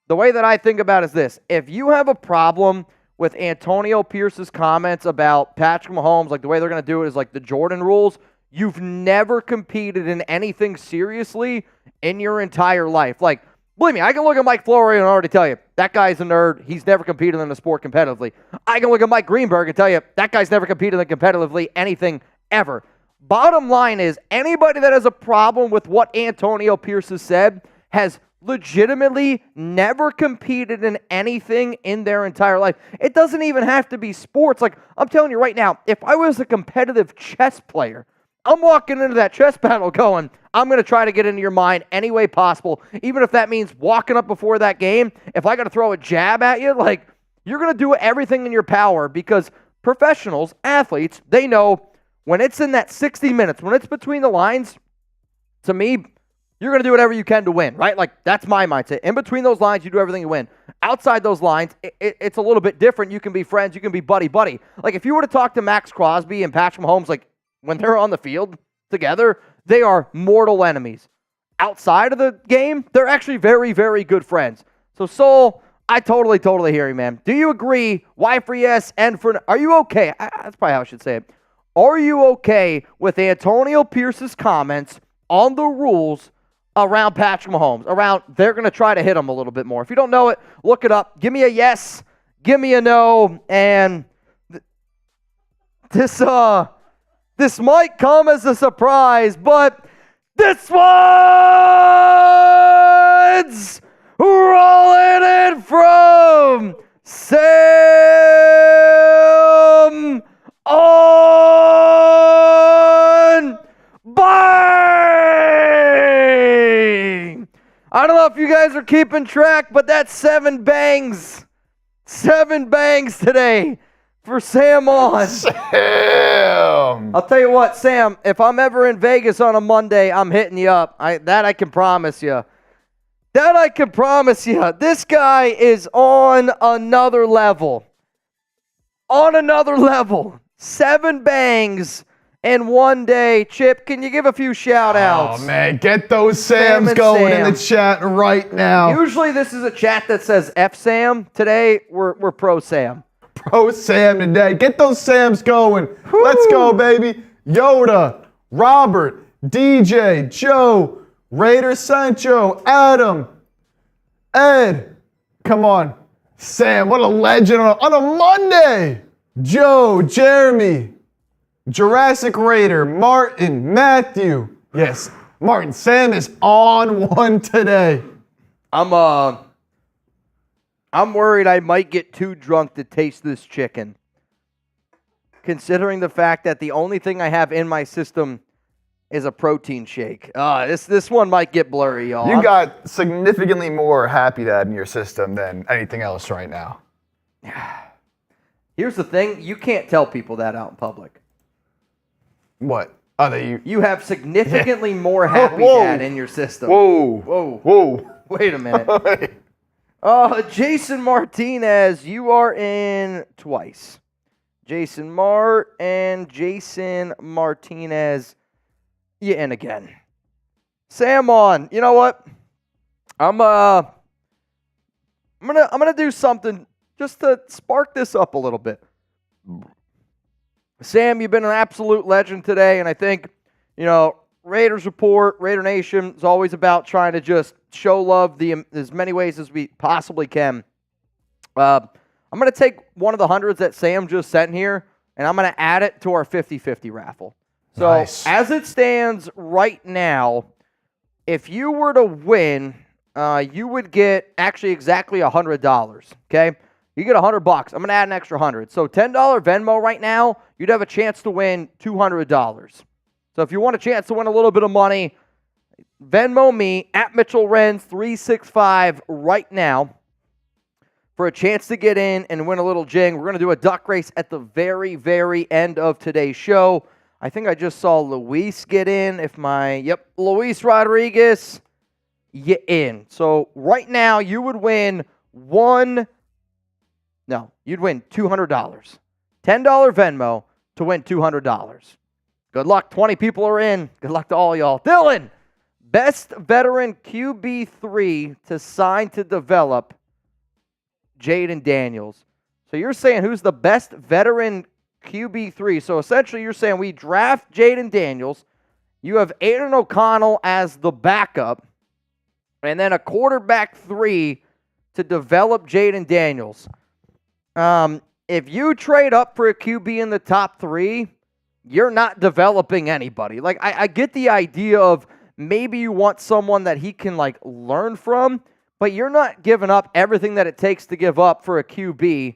the way that I think about it is this. If you have a problem with Antonio Pierce's comments about Patrick Mahomes, like the way they're going to do it is like the Jordan rules, you've never competed in anything seriously in your entire life. Like, believe me, I can look at Mike Florio and already tell you, that guy's a nerd. He's never competed in a sport competitively. I can look at Mike Greenberg and tell you, that guy's never competed in competitively anything ever. Bottom line is, anybody that has a problem with what Antonio Pierce has said has legitimately never competed in anything in their entire life. It doesn't even have to be sports. Like, I'm telling you right now, if I was a competitive chess player, I'm walking into that chess battle going, I'm going to try to get into your mind any way possible, even if that means walking up before that game. If I got to throw a jab at you, like, you're going to do everything in your power because professionals, athletes, they know when it's in that 60 minutes, when it's between the lines, to me, you're going to do whatever you can to win, right? Like, that's my mindset. In between those lines, you do everything to win. Outside those lines, it's a little bit different. You can be friends. You can be buddy-buddy. Like, if you were to talk to Max Crosby and Patrick Mahomes, like, when they're on the field together, they are mortal enemies. Outside of the game, they're actually very, very good friends. So, Sol, I totally hear you, man. Do you agree? Y for yes, N for no. Are you okay? That's probably how I should say it. Are you okay with Antonio Pierce's comments on the rules around Patrick Mahomes? Around they're going to try to hit him a little bit more. If you don't know it, look it up. Give me a yes. Give me a no. And this might come as a surprise, but this one's rolling in from Sam on Bang. I don't know if you guys are keeping track, but that's 7 bangs. 7 bangs today for Sam on. Sam! I'll tell you what, Sam, if I'm ever in Vegas on a Monday, I'm hitting you up. That I can promise you. That I can promise you. This guy is on another level. On another level. 7 bangs and one day. Chip, can you give a few shout-outs? Oh, man, get those Sams going in the chat right now. Usually this is a chat that says F Sam. Today, we're pro Sam. Pro Sam today. Get those Sams going. Woo. Let's go, baby. Yoda, Robert, DJ, Joe, Raider Sancho, Adam, Ed. Come on. Sam, what a legend on a Monday. Joe, Jeremy, Jurassic Raider, Martin, Matthew. Yes, Martin, Sam is on one today. I'm worried I might get too drunk to taste this chicken. Considering the fact that the only thing I have in my system is a protein shake. This one might get blurry, y'all. You got significantly more Happy Dad in your system than anything else right now. Here's the thing. You can't tell people that out in public. What? You have significantly more Happy Dad in your system. Whoa. Wait a minute. Jason Martinez, you are in twice. Jason Martinez, you in again. Sam on. You know what? I'm gonna do something just to spark this up a little bit. Sam, you've been an absolute legend today, and I think, Raiders Report, Raider Nation is always about trying to just show love as many ways as we possibly can. I'm going to take one of the hundreds that Sam just sent here, and I'm going to add it to our 50-50 raffle. So nice. As it stands right now, if you were to win, you would get actually exactly $100, okay? You get $100. I'm going to add an extra 100. So $10 Venmo right now, you'd have a chance to win $200. So if you want a chance to win a little bit of money, Venmo me at Mitchell Renz 365 right now for a chance to get in and win a little jing. We're going to do a duck race at the very, very end of today's show. I think I just saw Luis get in. Luis Rodriguez, you in. So right now you would win you'd win $200. $10 Venmo to win $200. Good luck. 20 people are in. Good luck to all y'all. Dylan, best veteran QB3 to sign to develop Jaden Daniels. So you're saying who's the best veteran QB3? So essentially you're saying we draft Jaden Daniels. You have Aiden O'Connell as the backup. And then a quarterback 3 to develop Jaden Daniels. If you trade up for a QB in the top 3, you're not developing anybody. Like, I get the idea of maybe you want someone that he can, learn from, but you're not giving up everything that it takes to give up for a QB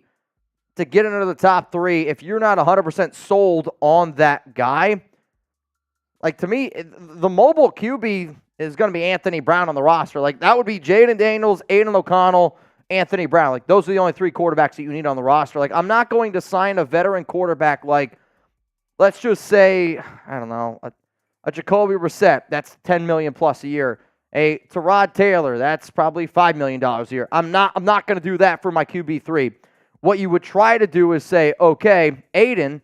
to get into the top 3 if you're not 100% sold on that guy. Like, to me, the mobile QB is going to be Anthony Brown on the roster. Like, that would be Jaden Daniels, Aiden O'Connell, Anthony Brown. Like, those are the only 3 quarterbacks that you need on the roster. Like, I'm not going to sign a veteran quarterback like, let's just say, I don't know, a Jacoby Brissett. That's $10 million plus a year. A Tyrod Taylor. That's probably $5 million a year. I'm not going to do that for my QB3. What you would try to do is say, okay, Aiden,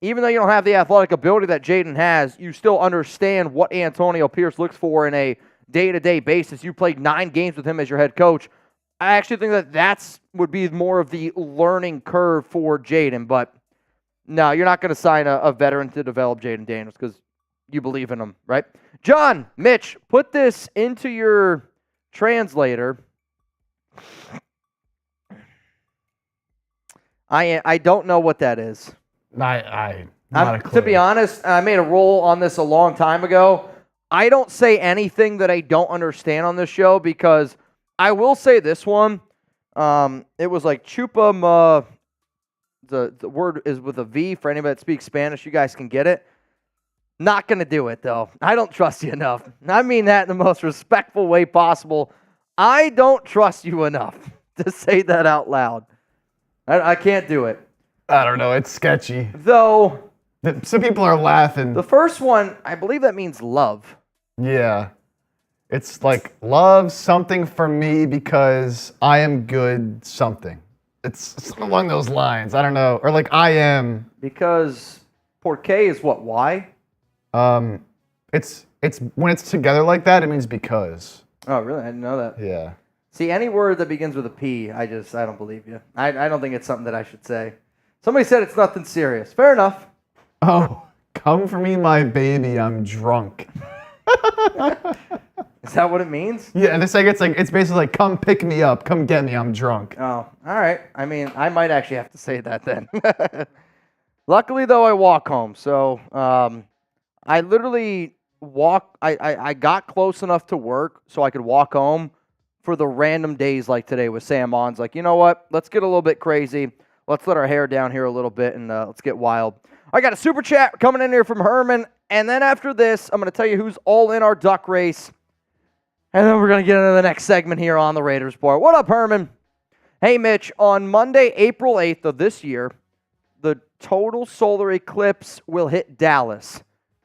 even though you don't have the athletic ability that Jaden has, you still understand what Antonio Pierce looks for in a day-to-day basis. You played 9 games with him as your head coach. I actually think that would be more of the learning curve for Jaden, but no, you're not going to sign a veteran to develop Jaden Daniels because you believe in him, right? John, Mitch, put this into your translator. I don't know what that is. Not a clue. To be honest, I made a roll on this a long time ago. I don't say anything that I don't understand on this show because I will say this one. It was like chupa. The word is with a V for anybody that speaks Spanish. You guys can get it. Not going to do it, though. I don't trust you enough. I mean that in the most respectful way possible. I don't trust you enough to say that out loud. I can't do it. I don't know. It's sketchy. Though. Some people are laughing. The first one, I believe that means love. Yeah. It's like love something for me because I am good something. It's along those lines. I don't know. Or like I am. Because Porque is what? Why? It's when it's together like that, it means because. Oh, really? I didn't know that. Yeah. See, any word that begins with a P, I don't believe you. I don't think it's something that I should say. Somebody said it's nothing serious. Fair enough. Oh, come for me, my baby. I'm drunk. Is that what it means? Yeah, and it's basically like, come pick me up, come get me. I'm drunk. Oh, all right. I mean, I might actually have to say that then. Luckily, though, I walk home, so I literally walk. I got close enough to work so I could walk home for the random days like today with Sam On's. Like, you know what? Let's get a little bit crazy. Let's let our hair down here a little bit and let's get wild. I got a super chat coming in here from Herman, and then after this, I'm going to tell you who's all in our duck race. And then we're going to get into the next segment here on the Raiders Report. What up, Herman? Hey, Mitch. On Monday, April 8th of this year, the total solar eclipse will hit Dallas.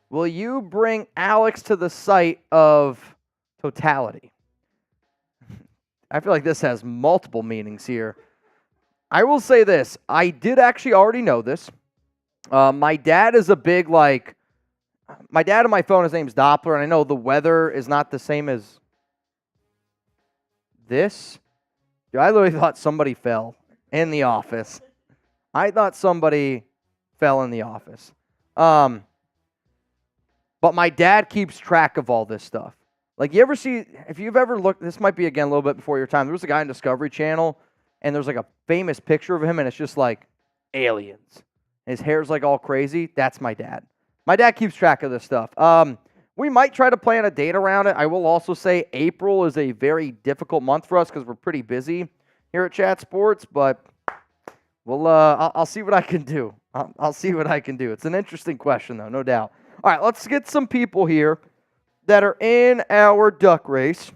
Will you bring Alex to the site of totality? I feel like this has multiple meanings here. I will say this. I did actually already know this. My dad is a big, my dad on my phone, his name's Doppler, and I know the weather is not the same as this. Dude, I literally thought somebody fell in the office. I thought somebody fell in the office. But my dad keeps track of all this stuff. Like, you ever see, if you've ever looked, this might be, again, a little bit before your time. There was a guy on Discovery Channel, and there's, like, a famous picture of him, and it's just, like, aliens. His hair's, like, all crazy. That's my dad. My dad keeps track of this stuff. We might try to plan a date around it. I will also say April is a very difficult month for us because we're pretty busy here at Chat Sports, but I'll see what I can do. I'll see what I can do. It's an interesting question, though, no doubt. All right, let's get some people here that are in our duck race.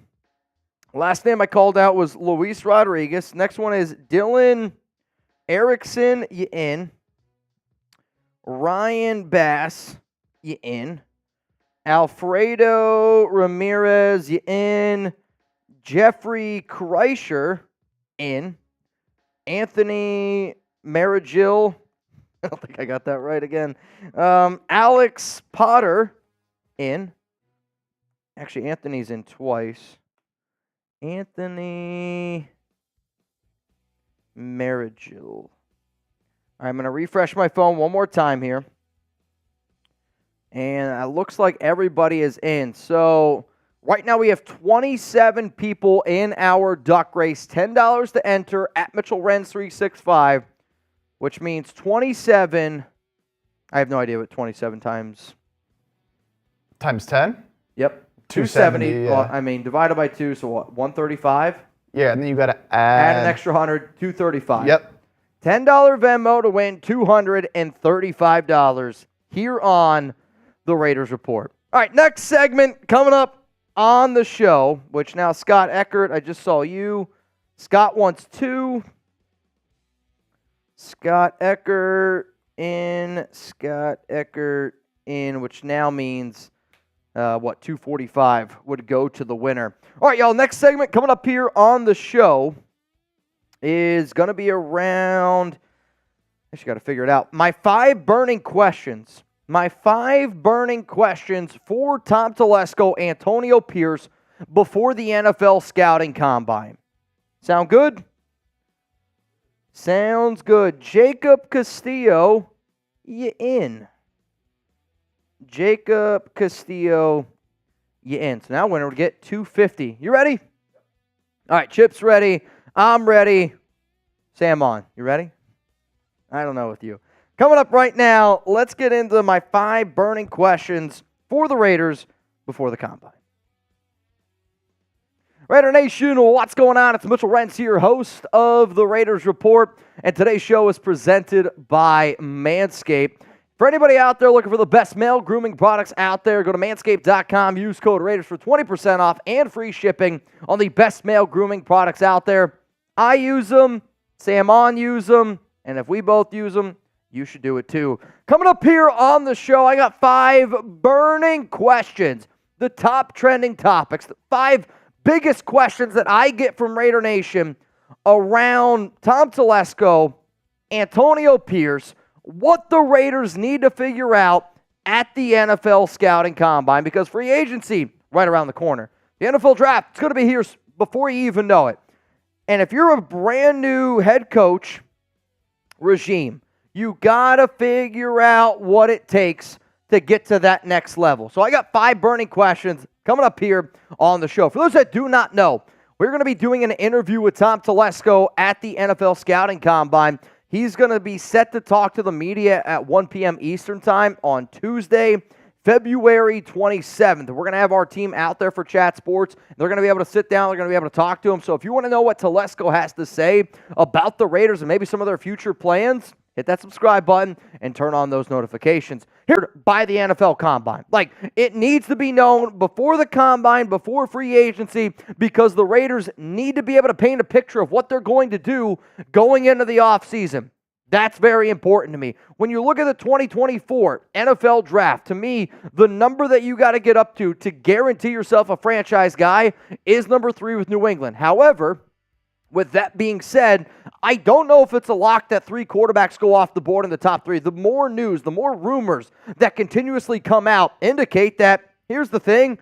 Last name I called out was Luis Rodriguez. Next one is Dylan Erickson, you in. Ryan Bass, you in. Alfredo Ramirez, you in. Jeffrey Kreischer, in. Anthony Marigil, I don't think I got that right again. Alex Potter, in. Actually, Anthony's in twice. Anthony Marigil. I'm going to refresh my phone one more time here. And it looks like everybody is in. So right now we have 27 people in our duck race. $10 to enter at Mitchell Renz 365, which means 27. I have no idea what 27 times. Times 10? Yep. 270. Yeah. Well, I mean, divided by 2, so what? 135? Yeah, and then you got to add an extra 100, 235. Yep. $10 Venmo to win $235 here on the Raiders Report. All right, next segment coming up on the show, which now Scott Eckert, I just saw you. Scott wants 2. Scott Eckert in, which now means, 245 would go to the winner. All right, y'all, next segment coming up here on the show is going to be around, I just got to figure it out, my 5 burning questions. My 5 burning questions for Tom Telesco, Antonio Pierce, before the NFL Scouting Combine. Sound good? Sounds good. Jacob Castillo, you in. Jacob Castillo, you in. So now winner would get $250. You ready? All right, Chip's ready. I'm ready. Sam on. You ready? I don't know with you. Coming up right now, let's get into my 5 burning questions for the Raiders before the Combine. Raider Nation, what's going on? It's Mitchell Renz here, host of the Raiders Report, and today's show is presented by Manscaped. For anybody out there looking for the best male grooming products out there, go to manscaped.com, use code Raiders for 20% off and free shipping on the best male grooming products out there. I use them, Sam on use them, and if we both use them, you should do it too. Coming up here on the show, I got 5 burning questions, the top trending topics, the 5 biggest questions that I get from Raider Nation around Tom Telesco, Antonio Pierce, what the Raiders need to figure out at the NFL Scouting Combine, because free agency right around the corner. The NFL Draft is going to be here before you even know it. And if you're a brand new head coach regime, you got to figure out what it takes to get to that next level. So I got 5 burning questions coming up here on the show. For those that do not know, we're going to be doing an interview with Tom Telesco at the NFL Scouting Combine. He's going to be set to talk to the media at 1 p.m. Eastern Time on Tuesday, February 27th. We're going to have our team out there for Chat Sports. They're going to be able to sit down. They're going to be able to talk to him. So if you want to know what Telesco has to say about the Raiders and maybe some of their future plans, hit that subscribe button and turn on those notifications. Here by the NFL Combine. Like, it needs to be known before the Combine, before free agency, because the Raiders need to be able to paint a picture of what they're going to do going into the offseason. That's very important to me. When you look at the 2024 NFL Draft, to me, the number that you got to get up to guarantee yourself a franchise guy is number 3 with New England. However, with that being said, I don't know if it's a lock that 3 quarterbacks go off the board in the top 3. The more news, the more rumors that continuously come out indicate that, here's the thing,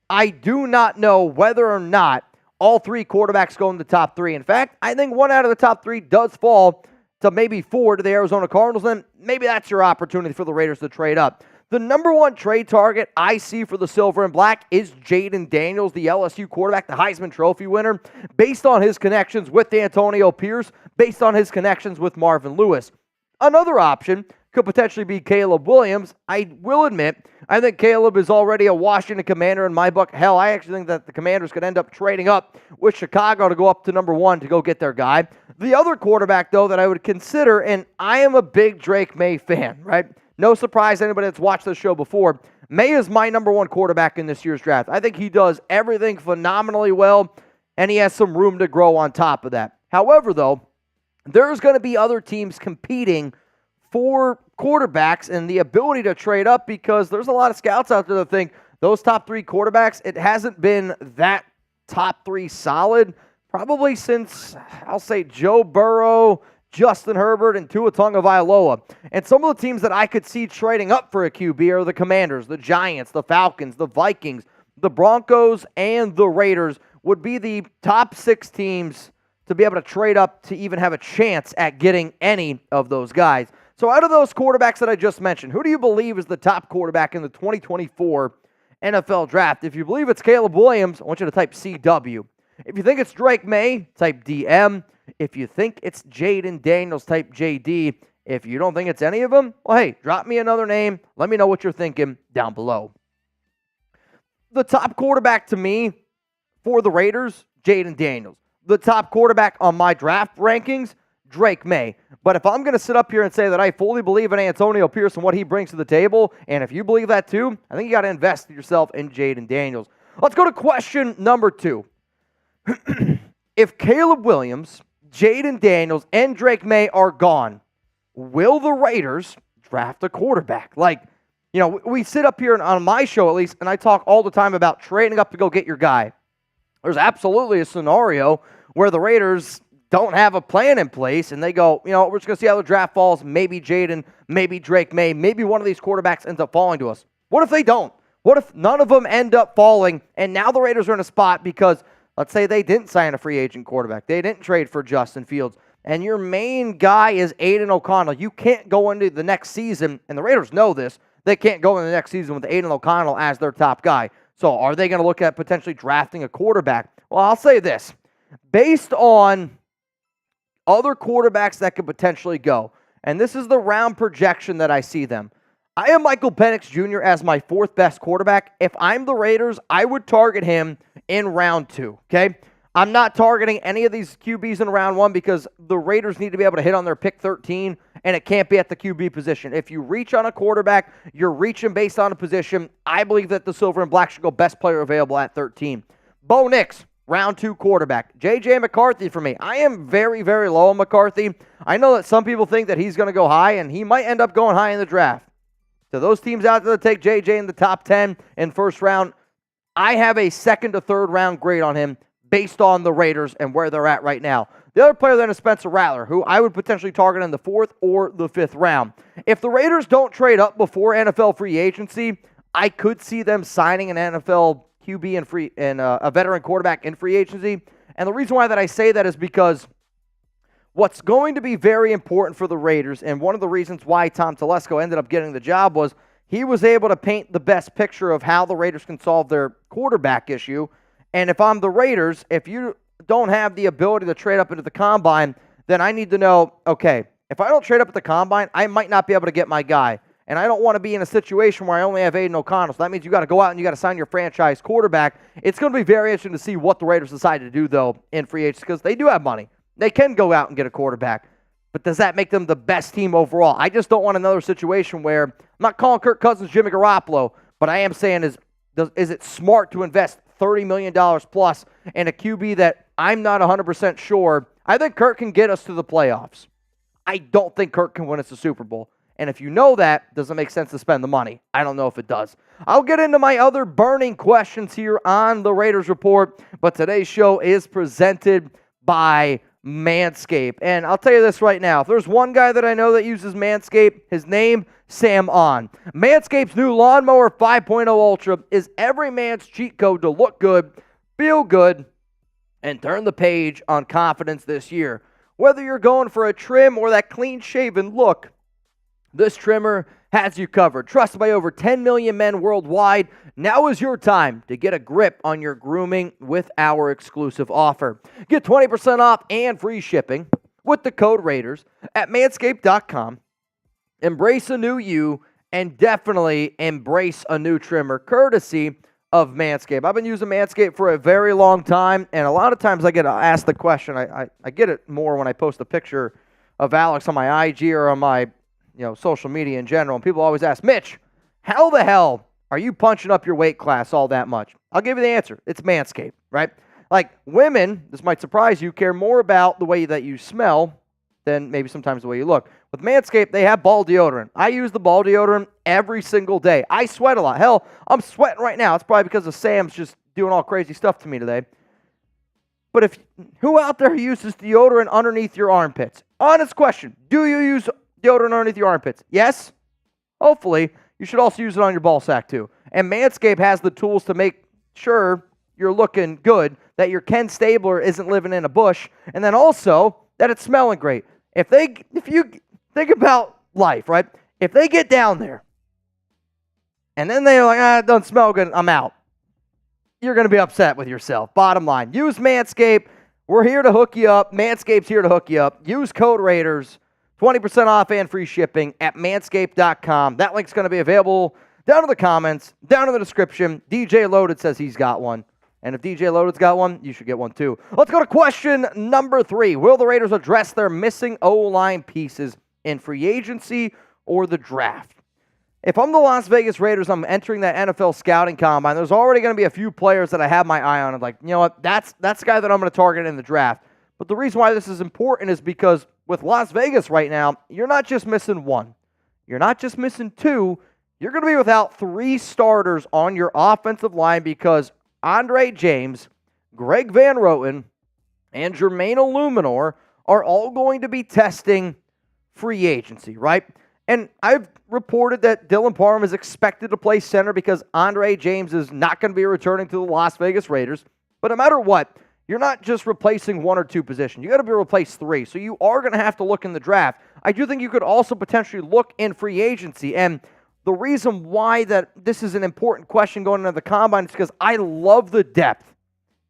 I do not know whether or not all 3 quarterbacks go in the top 3. In fact, I think 1 out of the top 3 does fall to maybe 4 to the Arizona Cardinals, and maybe that's your opportunity for the Raiders to trade up. The number 1 trade target I see for the Silver and Black is Jaden Daniels, the LSU quarterback, the Heisman Trophy winner, based on his connections with Antonio Pierce, based on his connections with Marvin Lewis. Another option could potentially be Caleb Williams. I will admit, I think Caleb is already a Washington Commander in my book. Hell, I actually think that the Commanders could end up trading up with Chicago to go up to number 1 to go get their guy. The other quarterback, though, that I would consider, and I am a big Drake May fan, right? No surprise to anybody that's watched this show before. May is my number 1 quarterback in this year's draft. I think he does everything phenomenally well, and he has some room to grow on top of that. However, though, there's going to be other teams competing for quarterbacks and the ability to trade up, because there's a lot of scouts out there that think those top 3 quarterbacks, it hasn't been that top 3 solid probably since, I'll say, Joe Burrow, Justin Herbert, and Tua Tagovailoa. And some of the teams that I could see trading up for a QB are the Commanders, the Giants, the Falcons, the Vikings, the Broncos, and the Raiders would be the top 6 teams to be able to trade up to even have a chance at getting any of those guys. So out of those quarterbacks that I just mentioned, who do you believe is the top quarterback in the 2024 NFL Draft? If you believe it's Caleb Williams, I want you to type CW. If you think it's Drake May, type DM. If you think it's Jaden Daniels, type JD. If you don't think it's any of them, well, hey, drop me another name. Let me know what you're thinking down below. The top quarterback to me for the Raiders, Jaden Daniels. The top quarterback on my draft rankings, Drake May. But if I'm going to sit up here and say that I fully believe in Antonio Pierce and what he brings to the table, and if you believe that too, I think you got to invest yourself in Jaden Daniels. Let's go to question number 2. If Caleb Williams, Jaden Daniels, and Drake May are gone, will the Raiders draft a quarterback? Like, you know, we sit up here on my show at least, and I talk all the time about trading up to go get your guy. There's absolutely a scenario where the Raiders don't have a plan in place, and they go, you know, we're just going to see how the draft falls. Maybe Jaden, maybe Drake May, maybe one of these quarterbacks ends up falling to us. What if they don't? What if none of them end up falling, and now the Raiders are in a spot because, let's say they didn't sign a free agent quarterback. They didn't trade for Justin Fields, and your main guy is Aiden O'Connell. You can't go into the next season, and the Raiders know this, they can't go into the next season with Aiden O'Connell as their top guy. So are they going to look at potentially drafting a quarterback? Well, I'll say this. Based on other quarterbacks that could potentially go, and this is the round projection that I see them, I have Michael Penix Jr. as my 4th best quarterback. If I'm the Raiders, I would target him in round 2, okay? I'm not targeting any of these QBs in round 1 because the Raiders need to be able to hit on their pick 13, and it can't be at the QB position. If you reach on a quarterback, you're reaching based on a position. I believe that the Silver and Black should go best player available at 13. Bo Nix, round 2 quarterback. J.J. McCarthy for me. I am very, very low on McCarthy. I know that some people think that he's going to go high, and he might end up going high in the draft. So those teams out there that take J.J. in the top 10 in first round, I have a 2nd to 3rd round grade on him based on the Raiders and where they're at right now. The other player then is Spencer Rattler, who I would potentially target in the 4th or the 5th round. If the Raiders don't trade up before NFL free agency, I could see them signing an NFL QB and a veteran quarterback in free agency. And the reason why that I say that is because what's going to be very important for the Raiders, and one of the reasons why Tom Telesco ended up getting the job, was he was able to paint the best picture of how the Raiders can solve their quarterback issue. And if I'm the Raiders, if you don't have the ability to trade up into the combine, then I need to know, okay, if I don't trade up at the combine, I might not be able to get my guy. And I don't want to be in a situation where I only have Aiden O'Connell. So that means you got to go out and you got to sign your franchise quarterback. It's going to be very interesting to see what the Raiders decide to do, though, in free agency, because they do have money. They can go out and get a quarterback. But does that make them the best team overall? I just don't want another situation where, I'm not calling Kirk Cousins Jimmy Garoppolo, but I am saying is it smart to invest $30 million plus in a QB that I'm not 100% sure. I think Kirk can get us to the playoffs. I don't think Kirk can win us a Super Bowl. And if you know that, does it make sense to spend the money? I don't know if it does. I'll get into my other burning questions here on the Raiders Report, but today's show is presented by Manscaped. And I'll tell you this right now. If there's one guy that I know that uses Manscaped, his name, Sam On. Manscaped's new Lawnmower 5.0 Ultra is every man's cheat code to look good, feel good, and turn the page on confidence this year. Whether you're going for a trim or that clean-shaven look, this trimmer has you covered. Trusted by over 10 million men worldwide, now is your time to get a grip on your grooming with our exclusive offer. Get 20% off and free shipping with the code Raiders at manscaped.com. Embrace a new you and definitely embrace a new trimmer courtesy of Manscaped. I've been using Manscaped for a very long time, and a lot of times I get asked the question. I get it more when I post a picture of Alex on my IG or on my social media in general, and people always ask, Mitch, how the hell are you punching up your weight class all that much? I'll give you the answer. It's Manscaped, right? Like, women, this might surprise you, care more about the way that you smell than maybe sometimes the way you look. With Manscaped, they have ball deodorant. I use the ball deodorant every single day. I sweat a lot. Hell, I'm sweating right now. It's probably because of Sam's just doing all crazy stuff to me today. But who out there uses deodorant underneath your armpits? Honest question. Do you use deodorant underneath your armpits? Yes? Hopefully. You should also use it on your ball sack too. And Manscaped has the tools to make sure you're looking good, that your Ken Stabler isn't living in a bush, and then also that it's smelling great. If you think about life, right? If they get down there and then they're like, it doesn't smell good, I'm out, you're going to be upset with yourself. Bottom line, use Manscaped. We're here to hook you up. Manscaped's here to hook you up. Use code Raiders. 20% off and free shipping at manscaped.com. That link's going to be available down in the comments, down in the description. DJ Loaded says he's got one. And if DJ Loaded's got one, you should get one too. Let's go to question number 3. Will the Raiders address their missing O-line pieces in free agency or the draft? If I'm the Las Vegas Raiders, I'm entering that NFL scouting combine. There's already going to be a few players that I have my eye on. I'm like, you know what? That's the guy that I'm going to target in the draft. But the reason why this is important is because with Las Vegas right now, you're not just missing one. You're not just missing 2. You're going to be without 3 starters on your offensive line because Andre James, Greg Van Roten, and Jermaine Illuminor are all going to be testing free agency, right? And I've reported that Dylan Parham is expected to play center because Andre James is not going to be returning to the Las Vegas Raiders. But no matter what, you're not just replacing 1 or 2 positions. You got to be replaced 3. So you are going to have to look in the draft. I do think you could also potentially look in free agency. And the reason why that this is an important question going into the combine is because I love the depth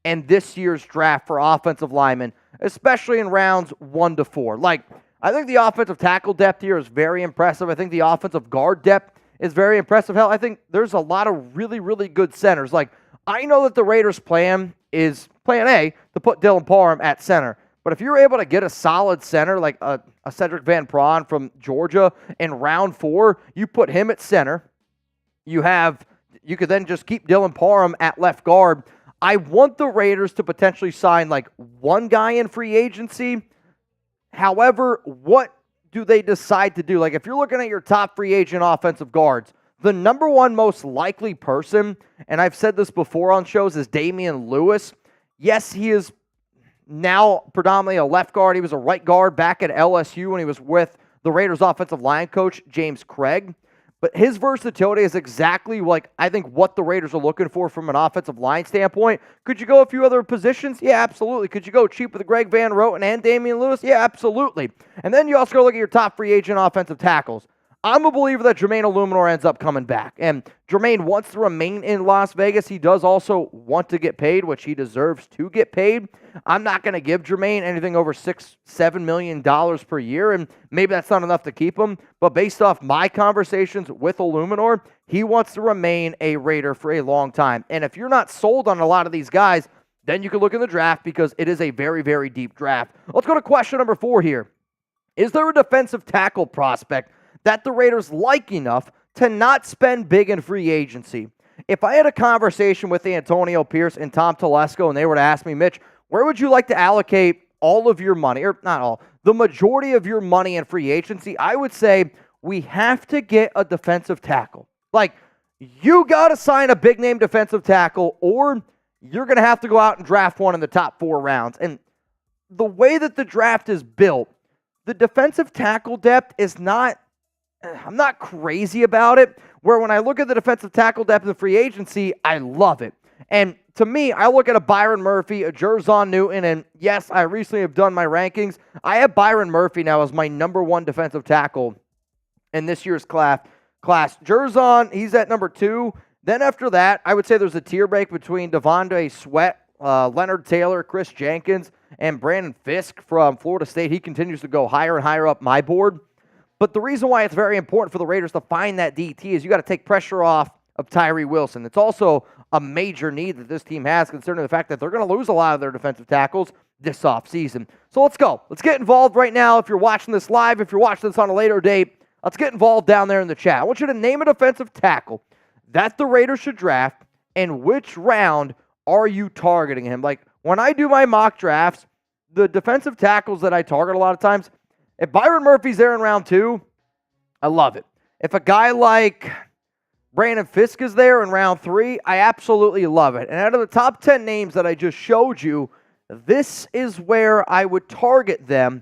in this year's draft for offensive linemen, especially in rounds 1 to 4. Like, I think the offensive tackle depth here is very impressive. I think the offensive guard depth is very impressive. Hell, I think there's a lot of really, really good centers. Like, I know that the Raiders' plan is plan A to put Dylan Parham at center. But if you're able to get a solid center like a Cedric Van Prawn from Georgia in round 4, you put him at center. You could then just keep Dylan Parham at left guard. I want the Raiders to potentially sign like 1 guy in free agency. However, what do they decide to do? Like if you're looking at your top free agent offensive guards, the number 1 most likely person, and I've said this before on shows, is Damian Lewis. Yes, he is now predominantly a left guard. He was a right guard back at LSU when he was with the Raiders offensive line coach, James Craig. But his versatility is exactly like, I think, what the Raiders are looking for from an offensive line standpoint. Could you go a few other positions? Yeah, absolutely. Could you go cheap with Greg Van Roten and Damian Lewis? Yeah, absolutely. And then you also go look at your top free agent offensive tackles. I'm a believer that Jermaine Illuminor ends up coming back. And Jermaine wants to remain in Las Vegas. He does also want to get paid, which he deserves to get paid. I'm not going to give Jermaine anything over $6-7 million per year, and maybe that's not enough to keep him. But based off my conversations with Illuminor, he wants to remain a Raider for a long time. And if you're not sold on a lot of these guys, then you can look in the draft because it is a very, very deep draft. Let's go to question number 4 here. Is there a defensive tackle prospect that the Raiders like enough to not spend big in free agency? If I had a conversation with Antonio Pierce and Tom Telesco and they were to ask me, Mitch, where would you like to allocate all of your money, or not all, the majority of your money in free agency, I would say we have to get a defensive tackle. Like, you got to sign a big-name defensive tackle, or you're going to have to go out and draft one in the top 4 rounds. And the way that the draft is built, the defensive tackle depth is not, I'm not crazy about it, where when I look at the defensive tackle depth in free agency, I love it. And to me, I look at a Byron Murphy, a Jerzon Newton, and yes, I recently have done my rankings. I have Byron Murphy now as my number 1 defensive tackle in this year's class. Jerzon, he's at number 2. Then after that, I would say there's a tier break between Devondre Sweat, Leonard Taylor, Chris Jenkins, and Brandon Fisk from Florida State. He continues to go higher and higher up my board. But the reason why it's very important for the Raiders to find that DT is you got to take pressure off of Tyree Wilson. It's also a major need that this team has, considering the fact that they're going to lose a lot of their defensive tackles this offseason. So let's go. Let's get involved right now. If you're watching this live, if you're watching this on a later date, let's get involved down there in the chat. I want you to name a defensive tackle that the Raiders should draft, and which round are you targeting him? Like, when I do my mock drafts, the defensive tackles that I target a lot of times, if Byron Murphy's there in round 2, I love it. If a guy like Brandon Fisk is there in round 3, I absolutely love it. And out of the top 10 names that I just showed you, this is where I would target them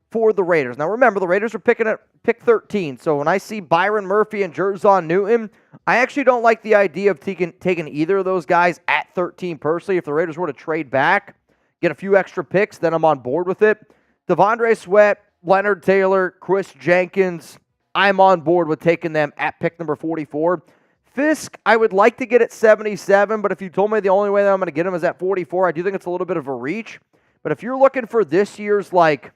for the Raiders. Now remember, the Raiders are picking at pick 13. So when I see Byron Murphy and Jerzon Newton, I actually don't like the idea of taking either of those guys at 13 personally. If the Raiders were to trade back, get a few extra picks, then I'm on board with it. Devondre Sweat, Leonard Taylor, Chris Jenkins, I'm on board with taking them at pick number 44. Fisk, I would like to get at 77, but if you told me the only way that I'm going to get him is at 44, I do think it's a little bit of a reach. But if you're looking for this year's like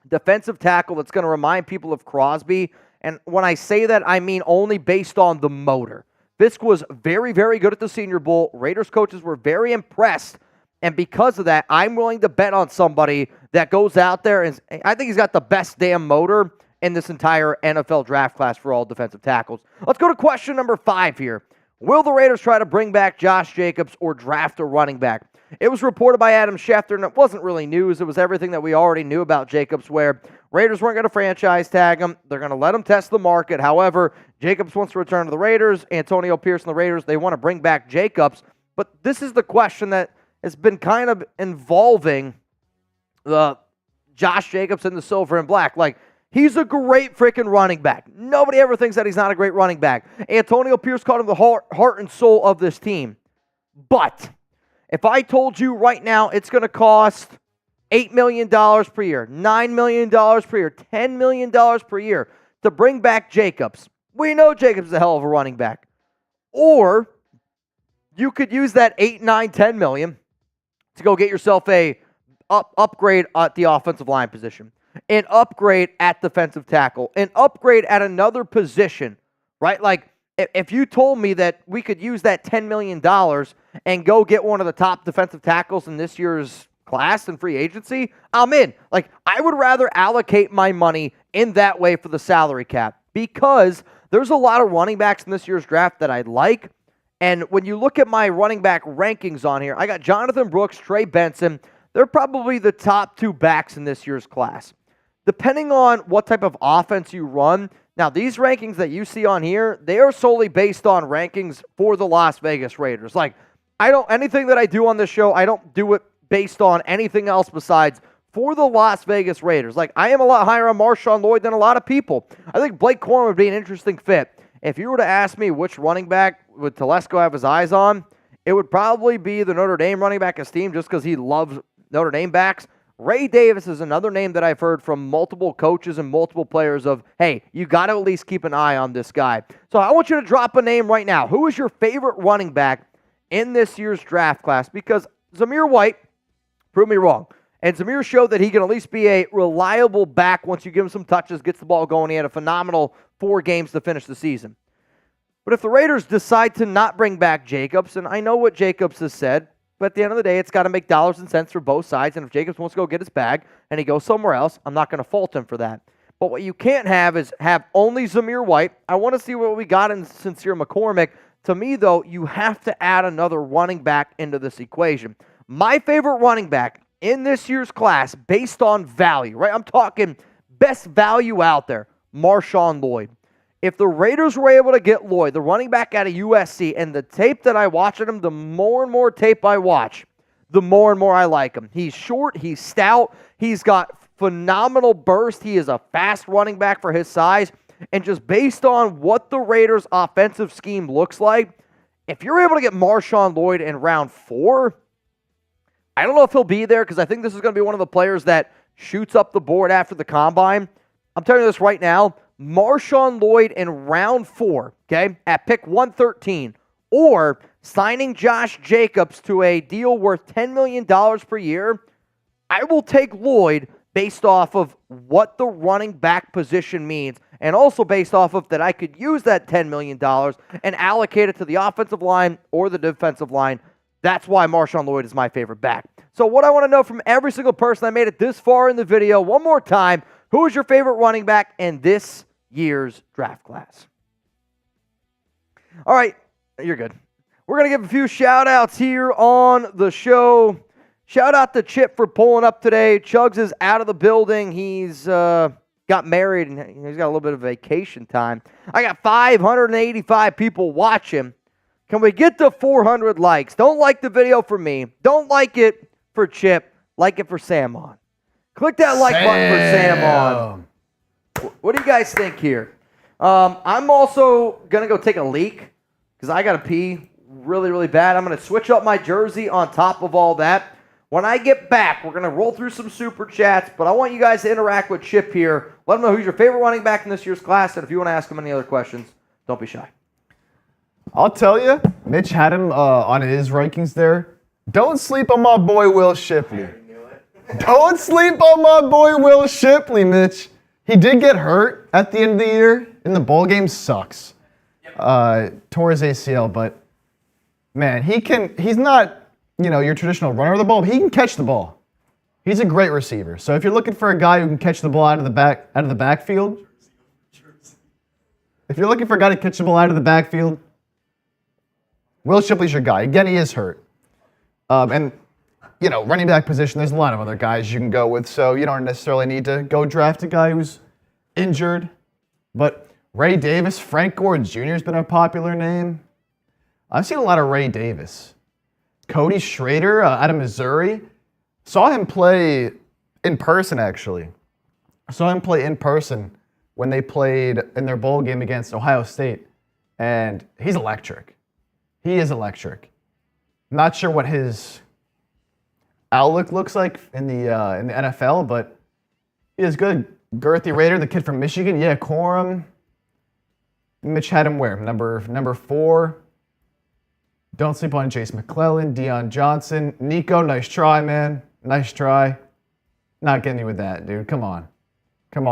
defensive tackle that's going to remind people of Crosby, and when I say that, I mean only based on the motor. Fisk was very, very good at the Senior Bowl. Raiders coaches were very impressed, and because of that, I'm willing to bet on somebody that goes out there, and I think he's got the best damn motor in this entire NFL draft class for all defensive tackles. Let's go to question number 5 here. Will the Raiders try to bring back Josh Jacobs or draft a running back? It was reported by Adam Schefter, and it wasn't really news. It was everything that we already knew about Jacobs, where Raiders weren't going to franchise tag him. They're going to let him test the market. However, Jacobs wants to return to the Raiders. Antonio Pierce and the Raiders, they want to bring back Jacobs. But this is the question that has been kind of involving the Josh Jacobs and the silver and black. Like, he's a great freaking running back. Nobody ever thinks that he's not a great running back. Antonio Pierce called him the heart and soul of this team. But if I told you right now it's going to cost $8 million per year, $9 million per year, $10 million per year to bring back Jacobs, we know Jacobs is a hell of a running back. Or you could use that 8, 9, 10 million to go get yourself a upgrade at the offensive line position, an upgrade at defensive tackle, an upgrade at another position, right? Like, if you told me that we could use that $10 million and go get one of the top defensive tackles in this year's class and free agency, I'm in. Like, I would rather allocate my money in that way for the salary cap, because there's a lot of running backs in this year's draft that I like. And when you look at my running back rankings on here, I got Jonathan Brooks, Trey Benson. They're probably the top 2 backs in this year's class. Depending on what type of offense you run, now these rankings that you see on here, they are solely based on rankings for the Las Vegas Raiders. Like, anything that I do on this show, I don't do it based on anything else besides for the Las Vegas Raiders. Like, I am a lot higher on Marshawn Lloyd than a lot of people. I think Blake Corum would be an interesting fit. If you were to ask me which running back would Telesco have his eyes on, it would probably be the Notre Dame running back Esteem, just because he loves Notre Dame backs. Ray Davis is another name that I've heard from multiple coaches and multiple players of, hey, you got to at least keep an eye on this guy. So I want you to drop a name right now. Who is your favorite running back in this year's draft class? Because Zamir White proved me wrong. And Zamir showed that he can at least be a reliable back once you give him some touches, gets the ball going. He had a phenomenal 4 games to finish the season. But if the Raiders decide to not bring back Jacobs, and I know what Jacobs has said, but at the end of the day, it's got to make dollars and cents for both sides. And if Jacobs wants to go get his bag and he goes somewhere else, I'm not going to fault him for that. But what you can't have is have only Zamir White. I want to see what we got in Sincere McCormick. To me, though, you have to add another running back into this equation. My favorite running back in this year's class, based on value, right? I'm talking best value out there, Marshawn Lloyd. If the Raiders were able to get Lloyd, the running back out of USC, and the tape that I watch at him, the more and more tape I watch, the more and more I like him. He's short, he's stout, he's got phenomenal burst, he is a fast running back for his size, and just based on what the Raiders' offensive scheme looks like, if you're able to get Marshawn Lloyd in round 4, I don't know if he'll be there because I think this is going to be one of the players that shoots up the board after the combine. I'm telling you this right now, Marshawn Lloyd in round 4, okay, at pick 113, or signing Josh Jacobs to a deal worth $10 million per year, I will take Lloyd based off of what the running back position means, and also based off of that I could use that $10 million and allocate it to the offensive line or the defensive line. That's why Marshawn Lloyd is my favorite back. So what I want to know from every single person that made it this far in the video, one more time, who is your favorite running back in this year's draft class? All right, you're good. We're going to give a few shout-outs here on the show. Shout out to Chip for pulling up today. Chugs is out of the building. He's got married, and he's got a little bit of vacation time. I got 585 people watching. Can we get to 400 likes? Don't like the video for me. Don't like it for Chip. Like it for Sam on. Click that like button for Sam on. What do you guys think here? I'm also going to go take a leak because I got to pee really, really bad. I'm going to switch up my jersey on top of all that. When I get back, we're going to roll through some super chats, but I want you guys to interact with Chip here. Let him know who's your favorite running back in this year's class, and if you want to ask him any other questions, don't be shy. I'll tell you, Mitch had him on his rankings there. Don't sleep on my boy Will Shipley. Don't sleep on my boy Will Shipley, Mitch. He did get hurt at the end of the year, and the bowl game sucks. Tore his ACL, but man, he's not, your traditional runner of the ball, but he can catch the ball. He's a great receiver. So if you're looking for a guy who can catch the ball out of the backfield, if you're looking for a guy to catch the ball out of the backfield, Will Shipley's your guy. Again, he is hurt. And running back position, there's a lot of other guys you can go with, so you don't necessarily need to go draft a guy who's injured. But Ray Davis, Frank Gore Jr. has been a popular name. I've seen a lot of Ray Davis. Cody Schrader out of Missouri. Saw him play in person, actually. I saw him play in person when they played in their bowl game against Ohio State. And he's electric. He is electric. Not sure what his outlook looks like in the NFL, but he is good. Girthy Raider, the kid from Michigan, yeah, Corum. Mitch had him where? Number 4. Don't sleep on Jace McClellan, Deion Johnson. Nico, nice try, man. Nice try. Not getting you with that, dude. Come on. Can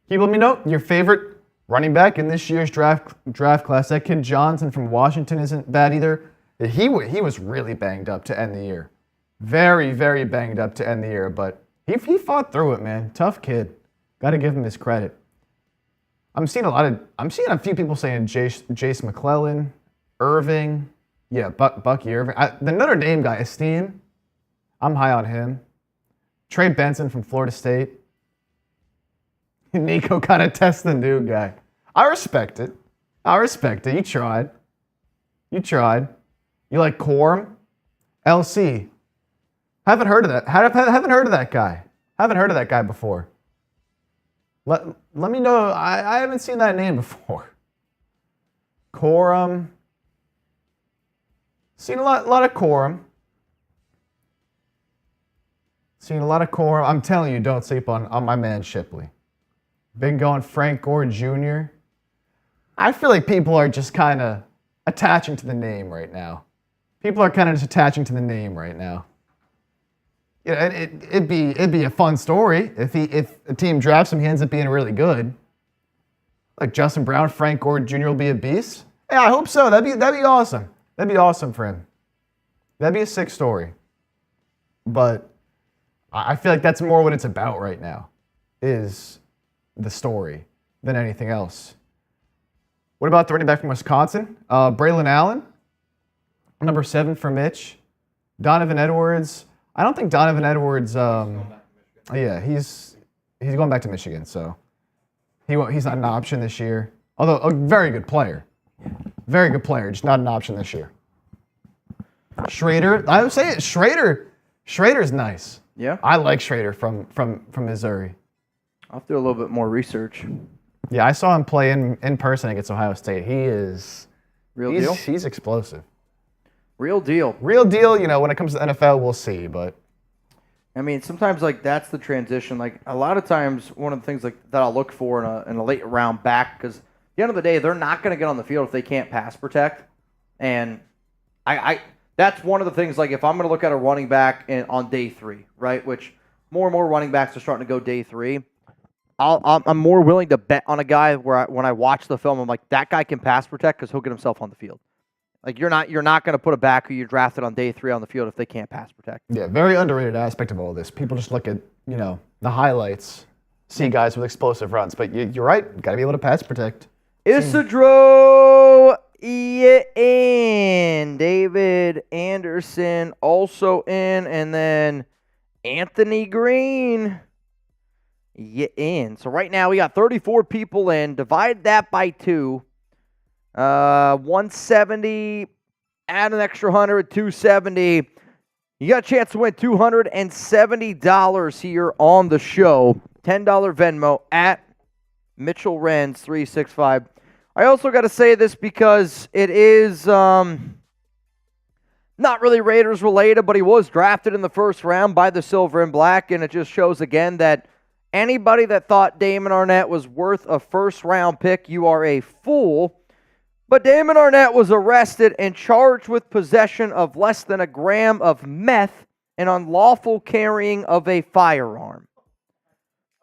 you let me know your favorite running back in this year's draft class? That kid Johnson from Washington isn't bad either. He was really banged up to end the year. Very, very banged up to end the year, but he fought through it, man. Tough kid. Got to give him his credit. I'm seeing a few people saying Jace McClellan, Irving, yeah, Bucky Irving. The Notre Dame guy, Esteem, I'm high on him. Trey Benson from Florida State. Nico kind of tests the new guy. I respect it. You tried. You like Corum? LC. Haven't heard of that. Haven't heard of that guy. Haven't heard of that guy before. Let me know. I haven't seen that name before. Corum. Seen a lot of Corum. Seen a lot of Corum. I'm telling you, don't sleep on my man Shipley. Been going Frank Gore Jr. I feel like people are just kind of attaching to the name right now. People are kind of just attaching to the name right now. You know, it'd be a fun story if a team drafts him, he ends up being really good. Like Justin Brown, Frank Gore Jr. will be a beast. Yeah, I hope so. That'd be awesome. That'd be awesome for him. That'd be a sick story. But I feel like that's more what it's about right now, is the story than anything else. What about the running back from Wisconsin? Braylon Allen, number 7 for Mitch. Donovan Edwards. I don't think Donovan Edwards. Yeah, he's going back to Michigan, so he's not an option this year. Although a very good player, just not an option this year. Schrader, I would say it. Schrader's nice. Yeah, I like Schrader from Missouri. I'll have to do a little bit more research. Yeah, I saw him play in person against Ohio State. He's deal. He's explosive. Real deal. Real deal. You know, when it comes to the NFL, we'll see. But I mean, sometimes like that's the transition. Like a lot of times, one of the things like that I'll look for in a late round back, because at the end of the day, they're not going to get on the field if they can't pass protect. And I that's one of the things. Like if I'm going to look at a running back on day 3, right? Which more and more running backs are starting to go day 3. I'm more willing to bet on a guy where when I watch the film, I'm like, that guy can pass protect because he'll get himself on the field. Like you're not going to put a back who you drafted on day 3 on the field if they can't pass protect. Yeah, very underrated aspect of all this. People just look at the highlights, see guys with explosive runs, but you're right. Got to be able to pass protect. Isidro in, David Anderson also in, and then Anthony Green. In. So right now we got 34 people in. Divide that by 2. 170, add an extra 100, 270. You got a chance to win $270 here on the show. $10 Venmo at Mitchell Renz 365. I also got to say this because it is not really Raiders related, but he was drafted in the first round by the Silver and Black, and it just shows again that anybody that thought Damon Arnett was worth a first-round pick, you are a fool. But Damon Arnett was arrested and charged with possession of less than a gram of meth and unlawful carrying of a firearm.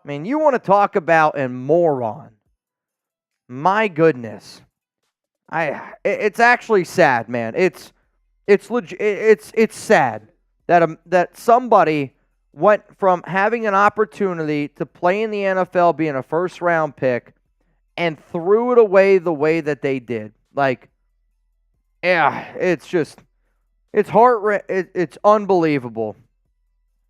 I mean, you want to talk about a moron. My goodness. It's actually sad, man. It's sad that somebody went from having an opportunity to play in the NFL, being a first-round pick, and threw it away the way that they did. Like, yeah, it's unbelievable.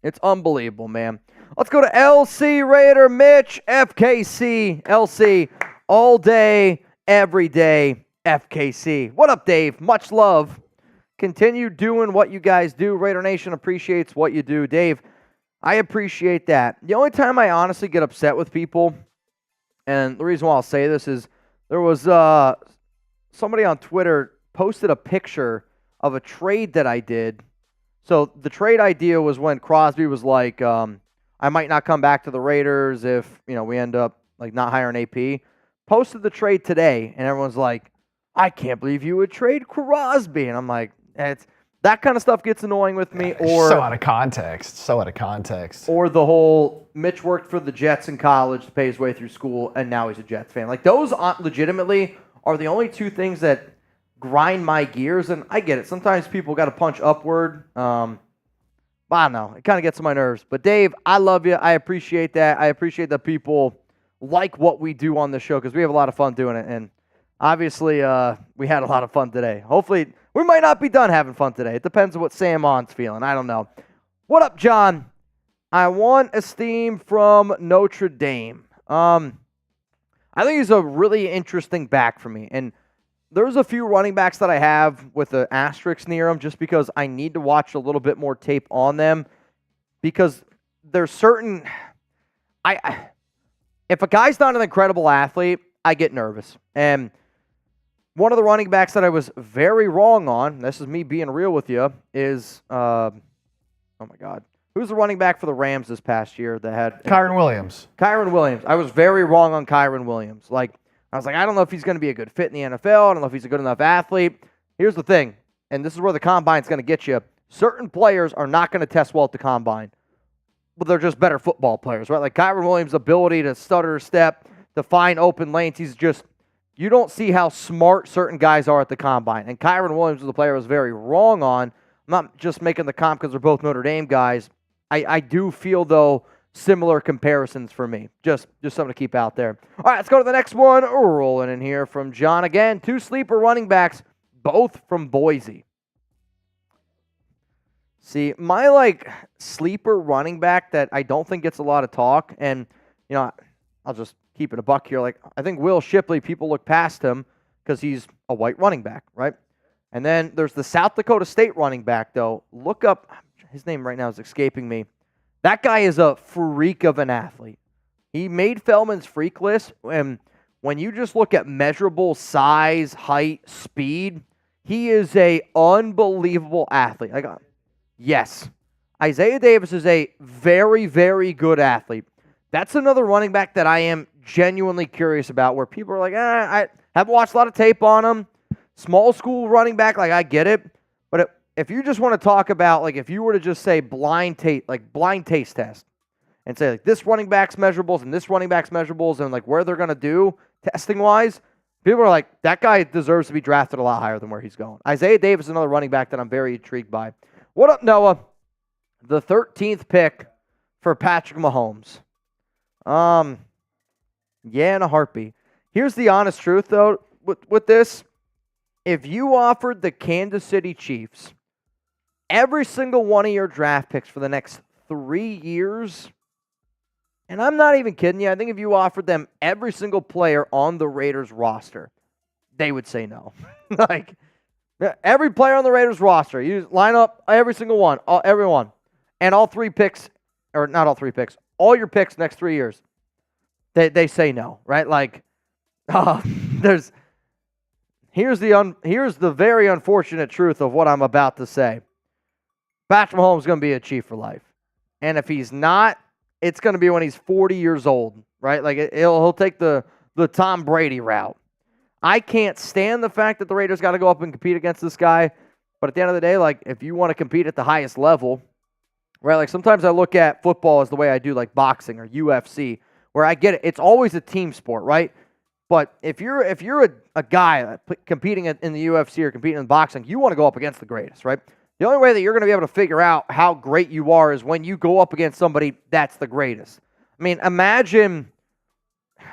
It's unbelievable, man. Let's go to LC Raider Mitch, FKC, LC, all day, every day, FKC. What up, Dave? Much love. Continue doing what you guys do. Raider Nation appreciates what you do. Dave, I appreciate that. The only time I honestly get upset with people, and the reason why I'll say this is there was somebody on Twitter posted a picture of a trade that I did. So the trade idea was when Crosby was like, I might not come back to the Raiders if we end up like not hiring AP. Posted the trade today, and everyone's like, I can't believe you would trade Crosby. And I'm like, that kind of stuff gets annoying with me. Or so out of context. Or the whole Mitch worked for the Jets in college to pay his way through school, and now he's a Jets fan. Like, those legitimately are the only two things that grind my gears. And I get it. Sometimes people got to punch upward. But I don't know. It kind of gets on my nerves. But, Dave, I love you. I appreciate that. I appreciate that people like what we do on the show because we have a lot of fun doing it. And obviously, we had a lot of fun today. Hopefully, we might not be done having fun today. It depends on what Sam On's feeling. I don't know. What up, John? I want Esteem from Notre Dame. I think he's a really interesting back for me. And there's a few running backs that I have with an asterisk near them just because I need to watch a little bit more tape on them because there's certain if a guy's not an incredible athlete, I get nervous. And one of the running backs that I was very wrong on, this is me being real with you, is oh my God. Who's the running back for the Rams this past year that had Kyren Williams. Kyren Williams. I was very wrong on Kyren Williams. I was like, I don't know if he's going to be a good fit in the NFL. I don't know if he's a good enough athlete. Here's the thing, and this is where the combine's going to get you. Certain players are not going to test well at the combine, but they're just better football players, right? Like Kyren Williams' ability to stutter step, to find open lanes, you don't see how smart certain guys are at the combine. And Kyren Williams was a player I was very wrong on. I'm not just making the comp because they're both Notre Dame guys. I do feel, though, similar comparisons for me. Just something to keep out there. All right, let's go to the next one. Rolling in here from John again. 2 sleeper running backs, both from Boise. See, my sleeper running back that I don't think gets a lot of talk, and I'll just keep it a buck here. I think Will Shipley, people look past him because he's a white running back, right? And then there's the South Dakota State running back, though. Look up, his name right now is escaping me. That guy is a freak of an athlete. He made Feldman's freak list, and when you just look at measurable size, height, speed, he is a unbelievable athlete. Yes, Isaiah Davis is a very, very good athlete. That's another running back that I am genuinely curious about, where people are like, I haven't watched a lot of tape on him. Small school running back, I get it. But if you just want to talk about, if you were to just say blind taste test, and say, this running back's measurables and this running back's measurables and, where they're going to do testing-wise, people are like, that guy deserves to be drafted a lot higher than where he's going. Isaiah Davis is another running back that I'm very intrigued by. What up, Noah? The 13th pick for Patrick Mahomes. Yeah, in a heartbeat. Here's the honest truth, though, with this. If you offered the Kansas City Chiefs every single one of your draft picks for the next 3 years, and I'm not even kidding you, I think if you offered them every single player on the Raiders roster, they would say no. Every player on the Raiders roster, you line up every single one, everyone, and all 3 picks, or not all 3 picks, all your picks next 3 years, they say no, right? Here's the very unfortunate truth of what I'm about to say. Patrick Mahomes is going to be a Chief for life. And if he's not, it's going to be when he's 40 years old, right? He'll take the Tom Brady route. I can't stand the fact that the Raiders got to go up and compete against this guy. But at the end of the day, if you want to compete at the highest level, right? Sometimes I look at football as the way I do boxing or UFC, where I get it. It's always a team sport, right? But if you're a guy competing in the UFC or competing in boxing, you want to go up against the greatest, right? The only way that you're going to be able to figure out how great you are is when you go up against somebody that's the greatest. I mean, imagine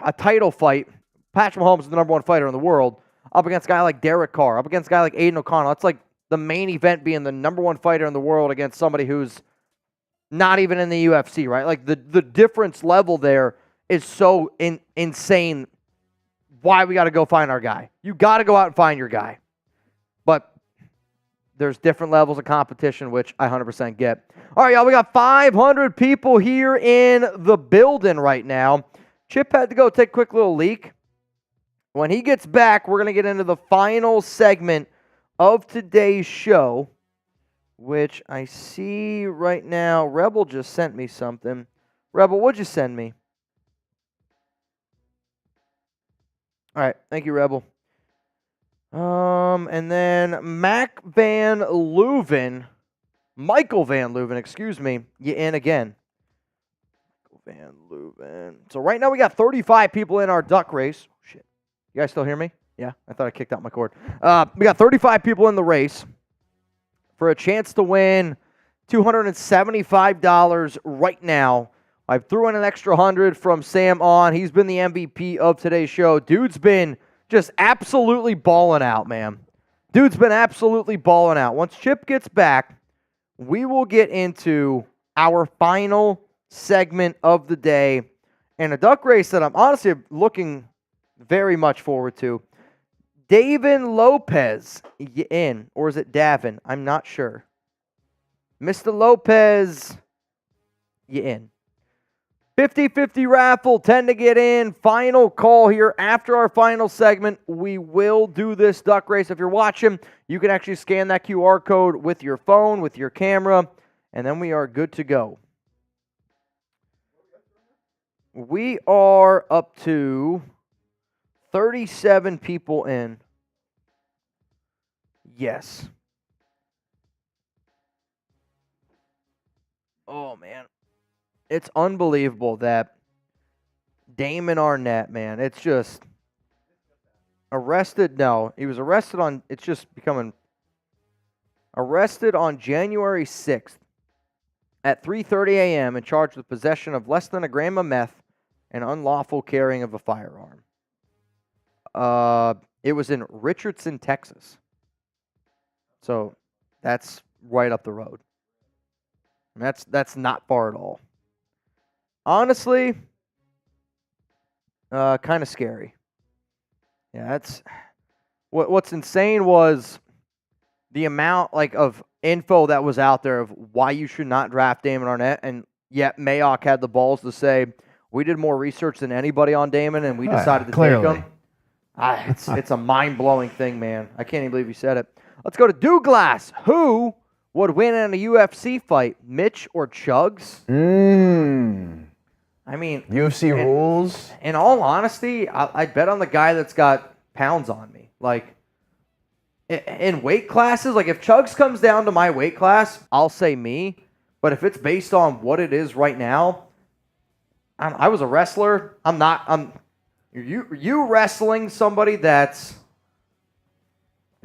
a title fight. Patrick Mahomes is the number 1 fighter in the world, up against a guy like Derek Carr, up against a guy like Aiden O'Connell. That's the main event being the number 1 fighter in the world against somebody who's not even in the UFC, right? The difference level there is so insane. Why we got to go find our guy? You got to go out and find your guy. But there's different levels of competition, which I 100% get. All right, y'all, we got 500 people here in the building right now. Chip had to go take a quick little leak. When he gets back, we're going to get into the final segment of today's show, which I see right now. Rebel just sent me something. Rebel, what'd you send me? All right, thank you, Rebel. And then Michael Van Leuven, excuse me, you in again. Michael Van Leuven. So right now we got 35 people in our duck race. Oh, shit. You guys still hear me? Yeah, I thought I kicked out my cord. We got 35 people in the race for a chance to win $275 right now. I threw in an extra 100 from Sam on. He's been the MVP of today's show. Dude's been just absolutely balling out, man. Dude's been absolutely balling out. Once Chip gets back, we will get into our final segment of the day and a duck race that I'm honestly looking very much forward to. Davin Lopez, you in. Or is it Davin? I'm not sure. Mr. Lopez, you in. 50-50 raffle, 10 to get in. Final call here. After our final segment, we will do this duck race. If you're watching, you can actually scan that QR code with your phone, with your camera, and then we are good to go. We are up to 37 people in. Yes. Oh, man. It's unbelievable that Damon Arnett, man, it's just arrested. No, he was arrested on, it's just becoming arrested on January 6th at 3:30 a.m. and charged with possession of less than a gram of meth and unlawful carrying of a firearm. It was in Richardson, Texas. So that's right up the road. That's not far at all. Honestly, kind of scary. Yeah, that's what's insane was the amount of info that was out there of why you should not draft Damon Arnett, and yet Mayock had the balls to say we did more research than anybody on Damon, and we decided to take him. It's a mind-blowing thing, man. I can't even believe he said it. Let's go to Douglas. Who would win in a UFC fight, Mitch or Chugs? I mean, UFC rules. In all honesty, I'd bet on the guy that's got pounds on me. Like, in weight classes, like if Chugs comes down to my weight class, I'll say me. But if it's based on what it is right now, I was a wrestler. You wrestling somebody that's...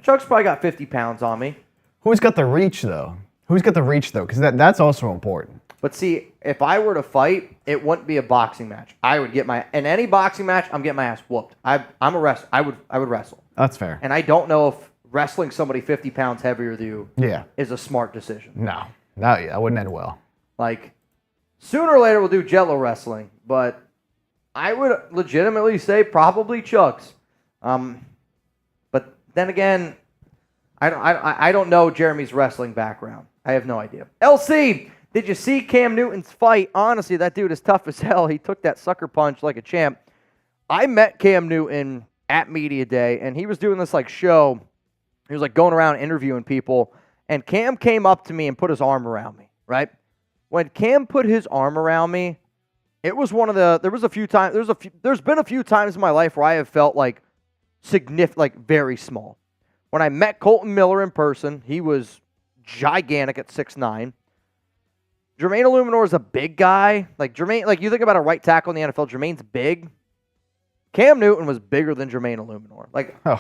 Chugs probably got 50 pounds on me. Who's got the reach, though? Because that's also important. But see, if I were to fight, it wouldn't be a boxing match. I would get in any boxing match, I'm getting my ass whooped. I'm a wrestler. I would wrestle. That's fair. And I don't know if wrestling somebody 50 pounds heavier than you is a smart decision. No, that wouldn't end well. Like, sooner or later we'll do Jello wrestling, but I would legitimately say probably Chugs. But then again, I don't know Jeremy's wrestling background. I have no idea. LC, did you see Cam Newton's fight? Honestly, that dude is tough as hell. He took that sucker punch like a champ. I met Cam Newton at Media Day, and he was doing this show. He was going around interviewing people, and Cam came up to me and put his arm around me, right? When Cam put his arm around me, it was there's been a few times in my life where I have felt very small. When I met Colton Miller in person, he was gigantic at 6'9". Jermaine Illuminor is a big guy. You think about a right tackle in the NFL, Jermaine's big. Cam Newton was bigger than Jermaine Illuminor.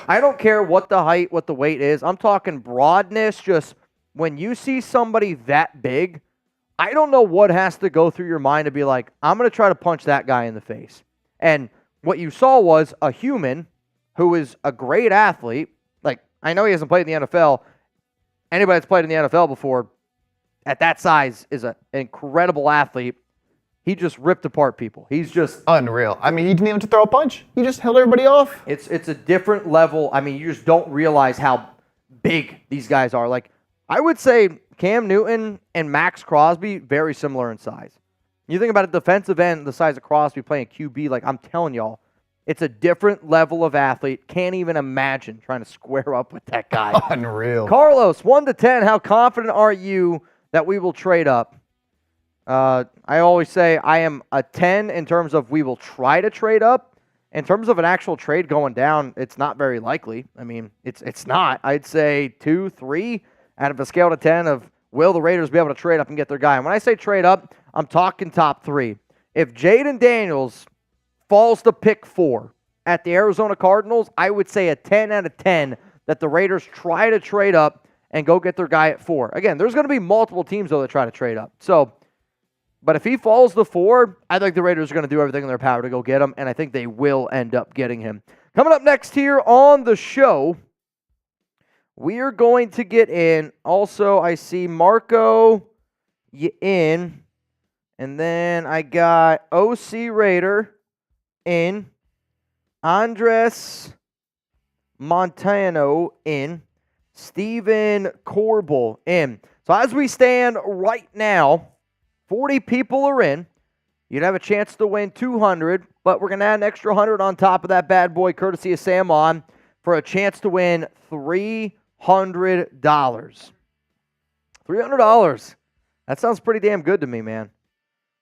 I don't care what the height, what the weight is. I'm talking broadness. Just when you see somebody that big, I don't know what has to go through your mind to be like, I'm going to try to punch that guy in the face. And what you saw was a human who is a great athlete. I know he hasn't played in the NFL. Anybody that's played in the NFL before at that size is an incredible athlete. He just ripped apart people. He's just unreal. I mean, he didn't even have to throw a punch. He just held everybody off. It's a different level. I mean, you just don't realize how big these guys are. I would say Cam Newton and Max Crosby, very similar in size. You think about a defensive end the size of Crosby playing QB, I'm telling y'all, it's a different level of athlete. Can't even imagine trying to square up with that guy. Unreal. Carlos, 1 to 10, how confident are you that we will trade up? I always say I am a 10 in terms of we will try to trade up. In terms of an actual trade going down, it's not very likely. I mean, it's not. I'd say 2, 3 out of a scale to 10 of will the Raiders be able to trade up and get their guy. And when I say trade up, I'm talking top 3. If Jaden Daniels falls to pick 4 at the Arizona Cardinals, I would say a 10 out of 10 that the Raiders try to trade up and go get their guy at 4. Again, there's going to be multiple teams, though, that try to trade up. But if he falls to 4, I think the Raiders are going to do everything in their power to go get him, and I think they will end up getting him. Coming up next here on the show, we are going to get in. Also, I see Marco in, and then I got OC Raider in, Andres Montano in. Steven Corbel in. So as we stand right now, 40 people are in. You'd have a chance to win 200, but we're going to add an extra 100 on top of that bad boy, courtesy of Sam on, for a chance to win $300. $300. That sounds pretty damn good to me, man.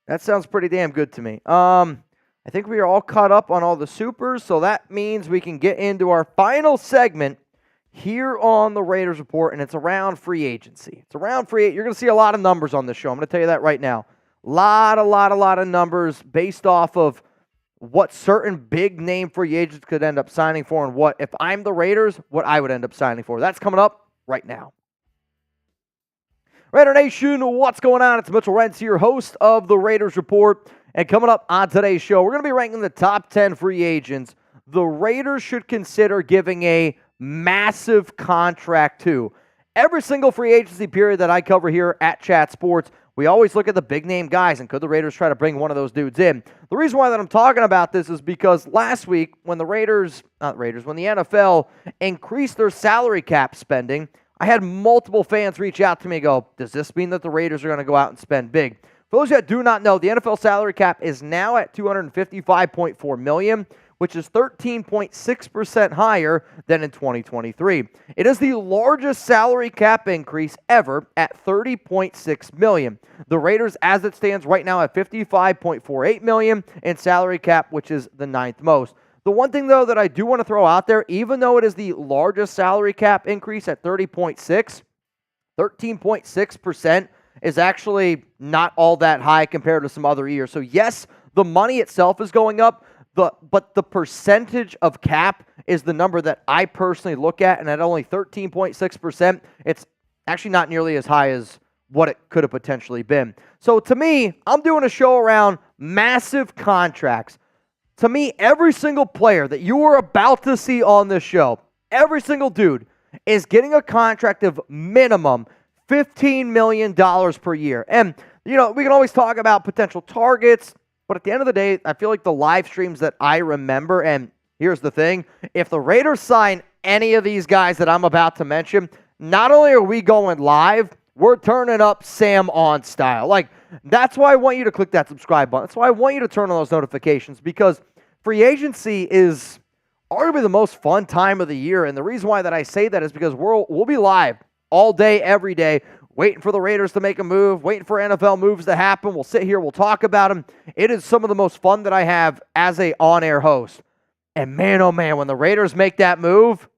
That sounds pretty damn good to me. I think we are all caught up on all the supers, so that means we can get into our final segment here on the Raiders Report, and it's around free agency. It's around free. You're going to see a lot of numbers on this show. I'm going to tell you that right now. A lot of numbers based off of what certain big name free agents could end up signing for, and what, if I'm the Raiders, what I would end up signing for. That's coming up right now. Raider Nation, what's going on? It's Mitchell Renz here, host of the Raiders Report. And coming up on today's show, we're going to be ranking the top 10 free agents the Raiders should consider giving a massive contract to. Every single free agency period that I cover here at Chat Sports, we always look at the big name guys, and could the Raiders try to bring one of those dudes in? The reason why that I'm talking about this is because last week when when the NFL increased their salary cap spending, I had multiple fans reach out to me and go, does this mean that the Raiders are going to go out and spend big? For those that do not know, the NFL salary cap is now at $255.4 million, which is 13.6% higher than in 2023. It is the largest salary cap increase ever at $30.6 million. The Raiders, as it stands right now, at $55.48 million in salary cap, which is the ninth most. The one thing, though, that I do want to throw out there, even though it is the largest salary cap increase at 13.6% is actually not all that high compared to some other years. So, yes, the money itself is going up, but the percentage of cap is the number that I personally look at, and at only 13.6%, it's actually not nearly as high as what it could have potentially been. So, to me, I'm doing a show around massive contracts. To me, every single player that you are about to see on this show, every single dude is getting a contract of minimum $15 million per year. And, we can always talk about potential targets, but at the end of the day, I feel like the live streams that I remember, and here's the thing, if the Raiders sign any of these guys that I'm about to mention, not only are we going live, we're turning up Sam on style. Like, that's why I want you to click that subscribe button. That's why I want you to turn on those notifications, because free agency is arguably the most fun time of the year. And the reason why that I say that is because we'll be live all day, every day, waiting for the Raiders to make a move, waiting for NFL moves to happen. We'll sit here, we'll talk about them. It is some of the most fun that I have as a on-air host. And man, oh man, when the Raiders make that move,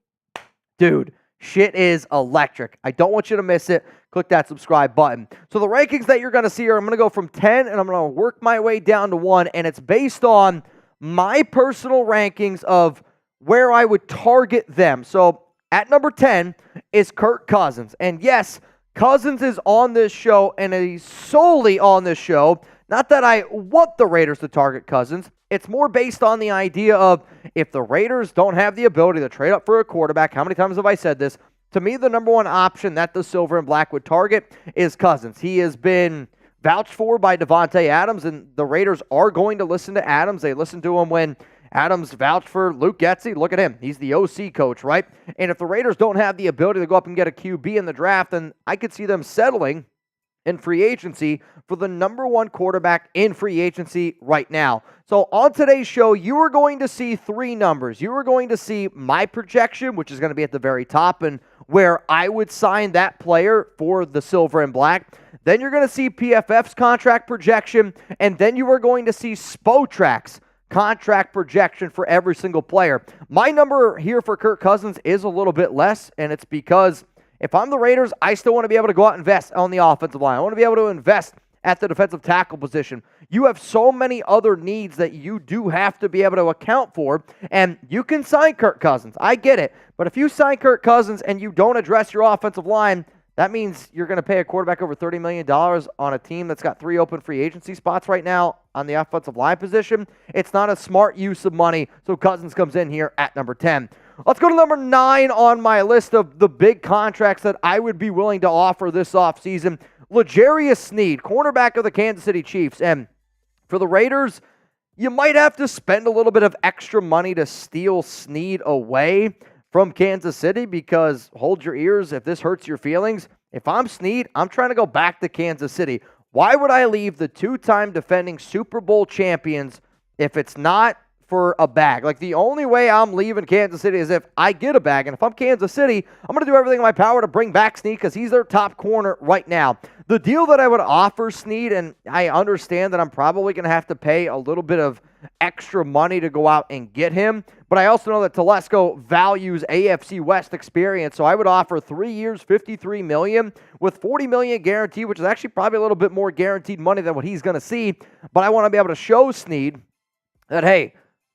dude, shit is electric. I don't want you to miss it. Click that subscribe button. So the rankings that you're going to see are, I'm going to go from 10 and I'm going to work my way down to 1, and it's based on my personal rankings of where I would target them. So at number 10 is Kirk Cousins. And yes, Cousins is on this show, and he's solely on this show. Not that I want the Raiders to target Cousins. It's more based on the idea of, if the Raiders don't have the ability to trade up for a quarterback, how many times have I said this? To me, the number one option that the Silver and Black would target is Cousins. He has been vouched for by Davante Adams, and the Raiders are going to listen to Adams. They listened to him when Adams vouched for Luke Getsy. Look at him. He's the OC coach, right? And if the Raiders don't have the ability to go up and get a QB in the draft, then I could see them settling in free agency for the number one quarterback in free agency right now. So on today's show, you are going to see three numbers. You are going to see my projection, which is going to be at the very top, and where I would sign that player for the Silver and Black. Then you're going to see PFF's contract projection, and then you are going to see Spotrac's contract projection for every single player. My number here for Kirk Cousins is a little bit less, and it's because if I'm the Raiders, I still want to be able to go out and invest on the offensive line. I want to be able to invest at the defensive tackle position. You have so many other needs that you do have to be able to account for, and you can sign Kirk Cousins. I get it. But if you sign Kirk Cousins and you don't address your offensive line, that means you're going to pay a quarterback over $30 million on a team that's got 3 open free agency spots right now on the offensive line position. It's not a smart use of money, so Cousins comes in here at number 10. Let's go to number 9 on my list of the big contracts that I would be willing to offer this offseason. L'Jarius Sneed, cornerback of the Kansas City Chiefs. And for the Raiders, you might have to spend a little bit of extra money to steal Sneed away from Kansas City because, hold your ears if this hurts your feelings, if I'm Snead, I'm trying to go back to Kansas City. Why would I leave the two-time defending Super Bowl champions if it's not for a bag? Like, the only way I'm leaving Kansas City is if I get a bag. And if I'm Kansas City, I'm going to do everything in my power to bring back Snead because he's their top corner right now. The deal that I would offer Snead, and I understand that I'm probably going to have to pay a little bit of extra money to go out and get him, but I also know that Telesco values AFC West experience, so I would offer 3 years, $53 million with $40 million guaranteed, which is actually probably a little bit more guaranteed money than what he's going to see, but I want to be able to show Snead that, hey,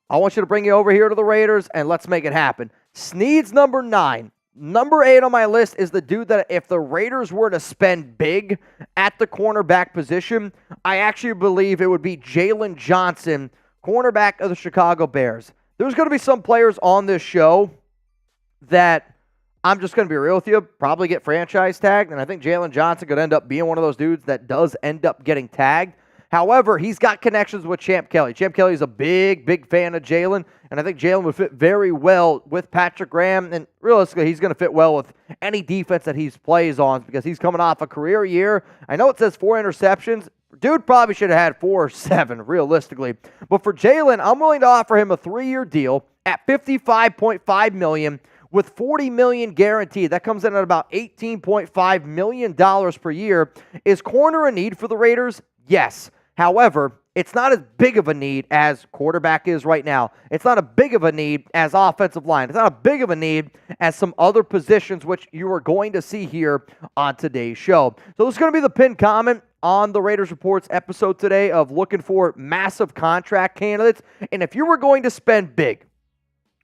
I want you to bring you over here to the Raiders, and let's make it happen. Snead's number 9. Number 8 on my list is the dude that if the Raiders were to spend big at the cornerback position, I actually believe it would be Jalen Johnson, cornerback of the Chicago Bears. There's going to be some players on this show that I'm just going to be real with you, probably get franchise tagged, and I think Jalen Johnson could end up being one of those dudes that does end up getting tagged. However, he's got connections with Champ Kelly. Champ Kelly is a big fan of Jalen, and I think Jalen would fit very well with Patrick Graham, and realistically, he's going to fit well with any defense that he plays on because he's coming off a career year. I know it says 4 interceptions. Dude probably should have had 4 or 7, realistically. But for Jalen, I'm willing to offer him a 3-year deal at $55.5 million with $40 million guaranteed. That comes in at about $18.5 million per year. Is corner a need for the Raiders? Yes. However, it's not as big of a need as quarterback is right now. It's not as big of a need as offensive line. It's not as big of a need as some other positions, which you are going to see here on today's show. So this is going to be the pinned comment on the Raiders Reports episode today of looking for massive contract candidates. And if you were going to spend big,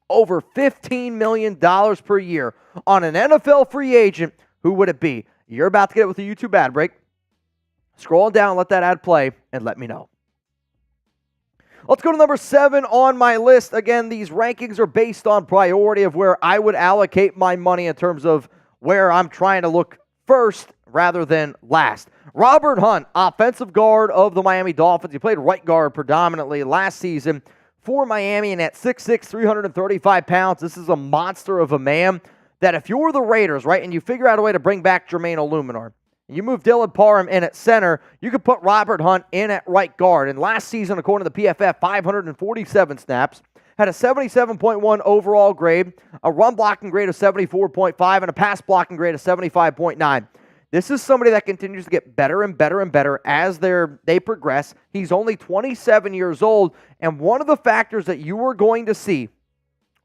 over $15 million per year on an NFL free agent, who would it be? You're about to get it with a YouTube ad break. Scroll down, let that ad play, and let me know. Let's go to number 7 on my list. Again, these rankings are based on priority of where I would allocate my money in terms of where I'm trying to look first rather than last. Robert Hunt, offensive guard of the Miami Dolphins. He played right guard predominantly last season for Miami, and at 6'6", 335 pounds, this is a monster of a man that if you're the Raiders, right, and you figure out a way to bring back Jermaine Illuminor, you move Dylan Parham in at center, you could put Robert Hunt in at right guard. And last season, according to the PFF, 547 snaps, had a 77.1 overall grade, a run blocking grade of 74.5, and a pass blocking grade of 75.9. This is somebody that continues to get better and better and better as they progress. He's only 27 years old, and one of the factors that you are going to see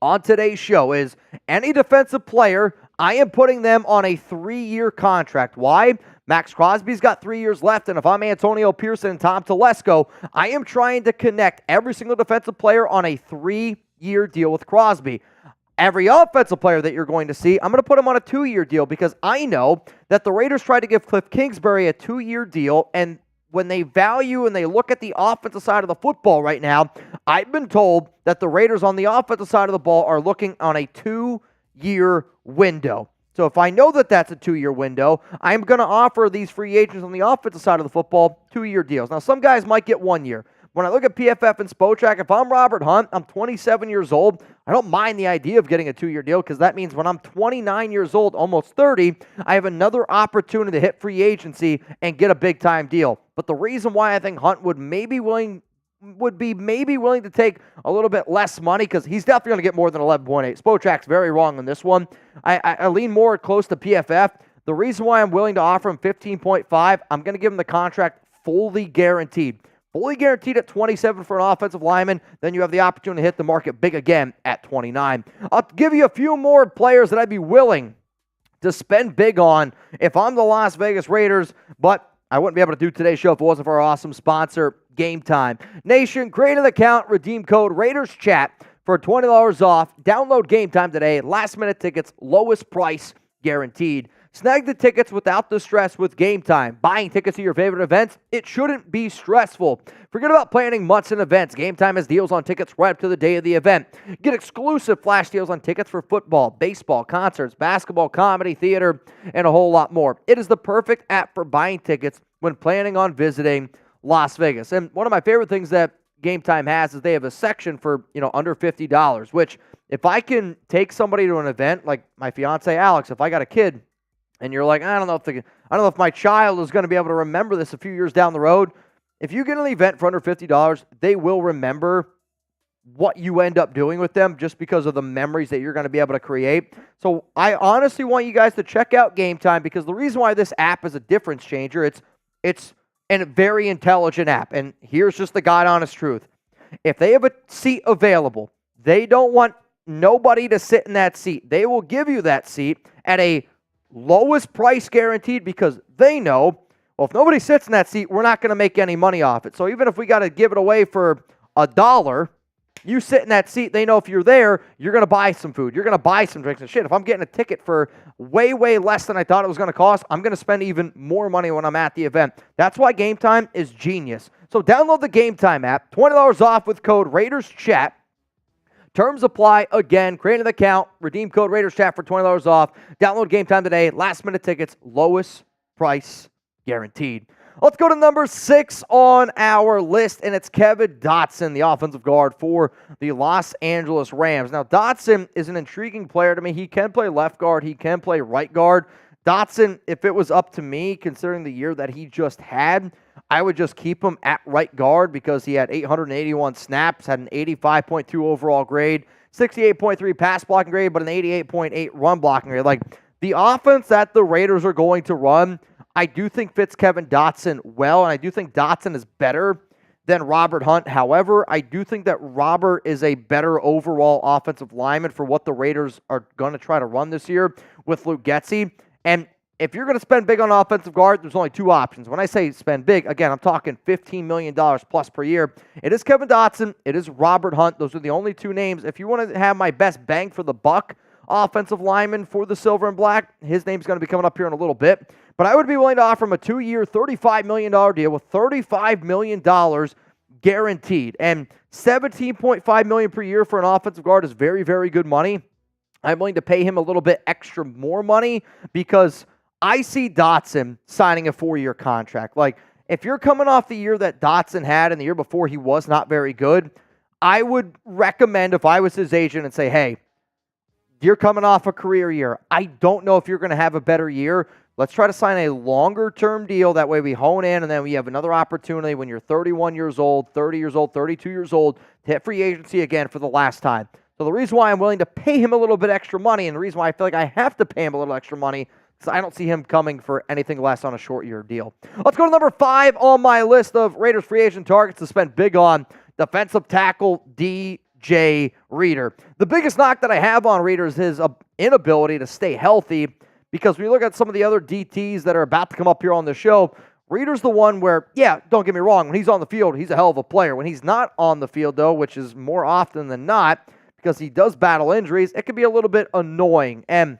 on today's show is any defensive player, I am putting them on a 3-year contract. Why? Max Crosby's got 3 years left, and if I'm Antonio Pearson and Tom Telesco, I am trying to connect every single defensive player on a 3-year deal with Crosby. Every offensive player that you're going to see, I'm going to put him on a 2-year deal because I know that the Raiders tried to give Cliff Kingsbury a 2-year deal, and when they value and they look at the offensive side of the football right now, I've been told that the Raiders on the offensive side of the ball are looking on a 2-year window. So if I know that that's a 2-year window, I'm going to offer these free agents on the offensive side of the football 2-year deals. Now, some guys might get 1 year. When I look at PFF and Spotrac, if I'm Robert Hunt, I'm 27 years old, I don't mind the idea of getting a 2-year deal because that means when I'm 29 years old, almost 30, I have another opportunity to hit free agency and get a big-time deal. But the reason why I think Hunt would be willing to take a little bit less money, because he's definitely going to get more than 11.8. Spotrac's very wrong on this one. I lean more close to PFF. The reason why I'm willing to offer him 15.5, I'm going to give him the contract fully guaranteed. Fully guaranteed at 27 for an offensive lineman. Then you have the opportunity to hit the market big again at 29. I'll give you a few more players that I'd be willing to spend big on if I'm the Las Vegas Raiders, but I wouldn't be able to do today's show if it wasn't for our awesome sponsor, Gametime. Nation, create an account, redeem code RaidersChat for $20 off. Download Gametime today. Last-minute tickets, lowest price guaranteed. Snag the tickets without the stress with Gametime. Buying tickets to your favorite events, it shouldn't be stressful. Forget about planning months in advance. Gametime has deals on tickets right up to the day of the event. Get exclusive flash deals on tickets for football, baseball, concerts, basketball, comedy, theater, and a whole lot more. It is the perfect app for buying tickets when planning on visiting Las Vegas. And one of my favorite things that Game Time has is they have a section for, under $50, which if I can take somebody to an event like my fiance Alex, if I got a kid and you're like, I don't know if my child is going to be able to remember this a few years down the road. If you get an event for under $50, they will remember what you end up doing with them just because of the memories that you're going to be able to create. So I honestly want you guys to check out Game Time, because the reason why this app is a difference changer, it's a very intelligent app. And here's just the God honest truth. If they have a seat available, they don't want nobody to sit in that seat. They will give you that seat at a lowest price guaranteed, because they know, well, if nobody sits in that seat, we're not going to make any money off it. So even if we got to give it away for $1, you sit in that seat, they know if you're there, you're going to buy some food. You're going to buy some drinks and shit. If I'm getting a ticket for way, way less than I thought it was going to cost, I'm going to spend even more money when I'm at the event. That's why Game Time is genius. So download the Game Time app, $20 off with code RaidersChat. Terms apply. Again, create an account, redeem code RaidersChat for $20 off. Download Game Time today. Last-minute tickets, lowest price guaranteed. Let's go to number 6 on our list, and it's Kevin Dotson, the offensive guard for the Los Angeles Rams. Now, Dotson is an intriguing player to me. He can play left guard. He can play right guard. Dotson, if it was up to me, considering the year that he just had, I would just keep him at right guard, because he had 881 snaps, had an 85.2 overall grade, 68.3 pass blocking grade, but an 88.8 run blocking grade. Like, the offense that the Raiders are going to run, I do think fits Kevin Dotson well, and I do think Dotson is better than Robert Hunt. However, I do think that Robert is a better overall offensive lineman for what the Raiders are going to try to run this year with Luke Getsy. And if you're going to spend big on offensive guard, there's only 2 options. When I say spend big, again, I'm talking $15 million plus per year. It is Kevin Dotson. It is Robert Hunt. Those are the only 2 names. If you want to have my best bang for the buck offensive lineman for the Silver and Black, his name's going to be coming up here in a little bit. But I would be willing to offer him a 2-year, $35 million deal with $35 million guaranteed. And $17.5 million per year for an offensive guard is very, very good money. I'm willing to pay him a little bit extra more money, because I see Dotson signing a 4-year contract. Like, if you're coming off the year that Dotson had and the year before he was not very good, I would recommend, if I was his agent, and say, hey, you're coming off a career year. I don't know if you're going to have a better year. Let's try to sign a longer-term deal. That way we hone in, and then we have another opportunity when you're 31 years old, 30 years old, 32 years old, to hit free agency again for the last time. So the reason why I'm willing to pay him a little bit extra money, and the reason why I feel like I have to pay him a little extra money, because I don't see him coming for anything less on a short-year deal. Let's go to number 5 on my list of Raiders free agent targets to spend big on, defensive tackle DJ Reader. The biggest knock that I have on Reader is his inability to stay healthy, because when you look at some of the other DTs that are about to come up here on the show, Reader's the one where, yeah, don't get me wrong, when he's on the field, he's a hell of a player. When he's not on the field, though, which is more often than not, because he does battle injuries, it can be a little bit annoying. And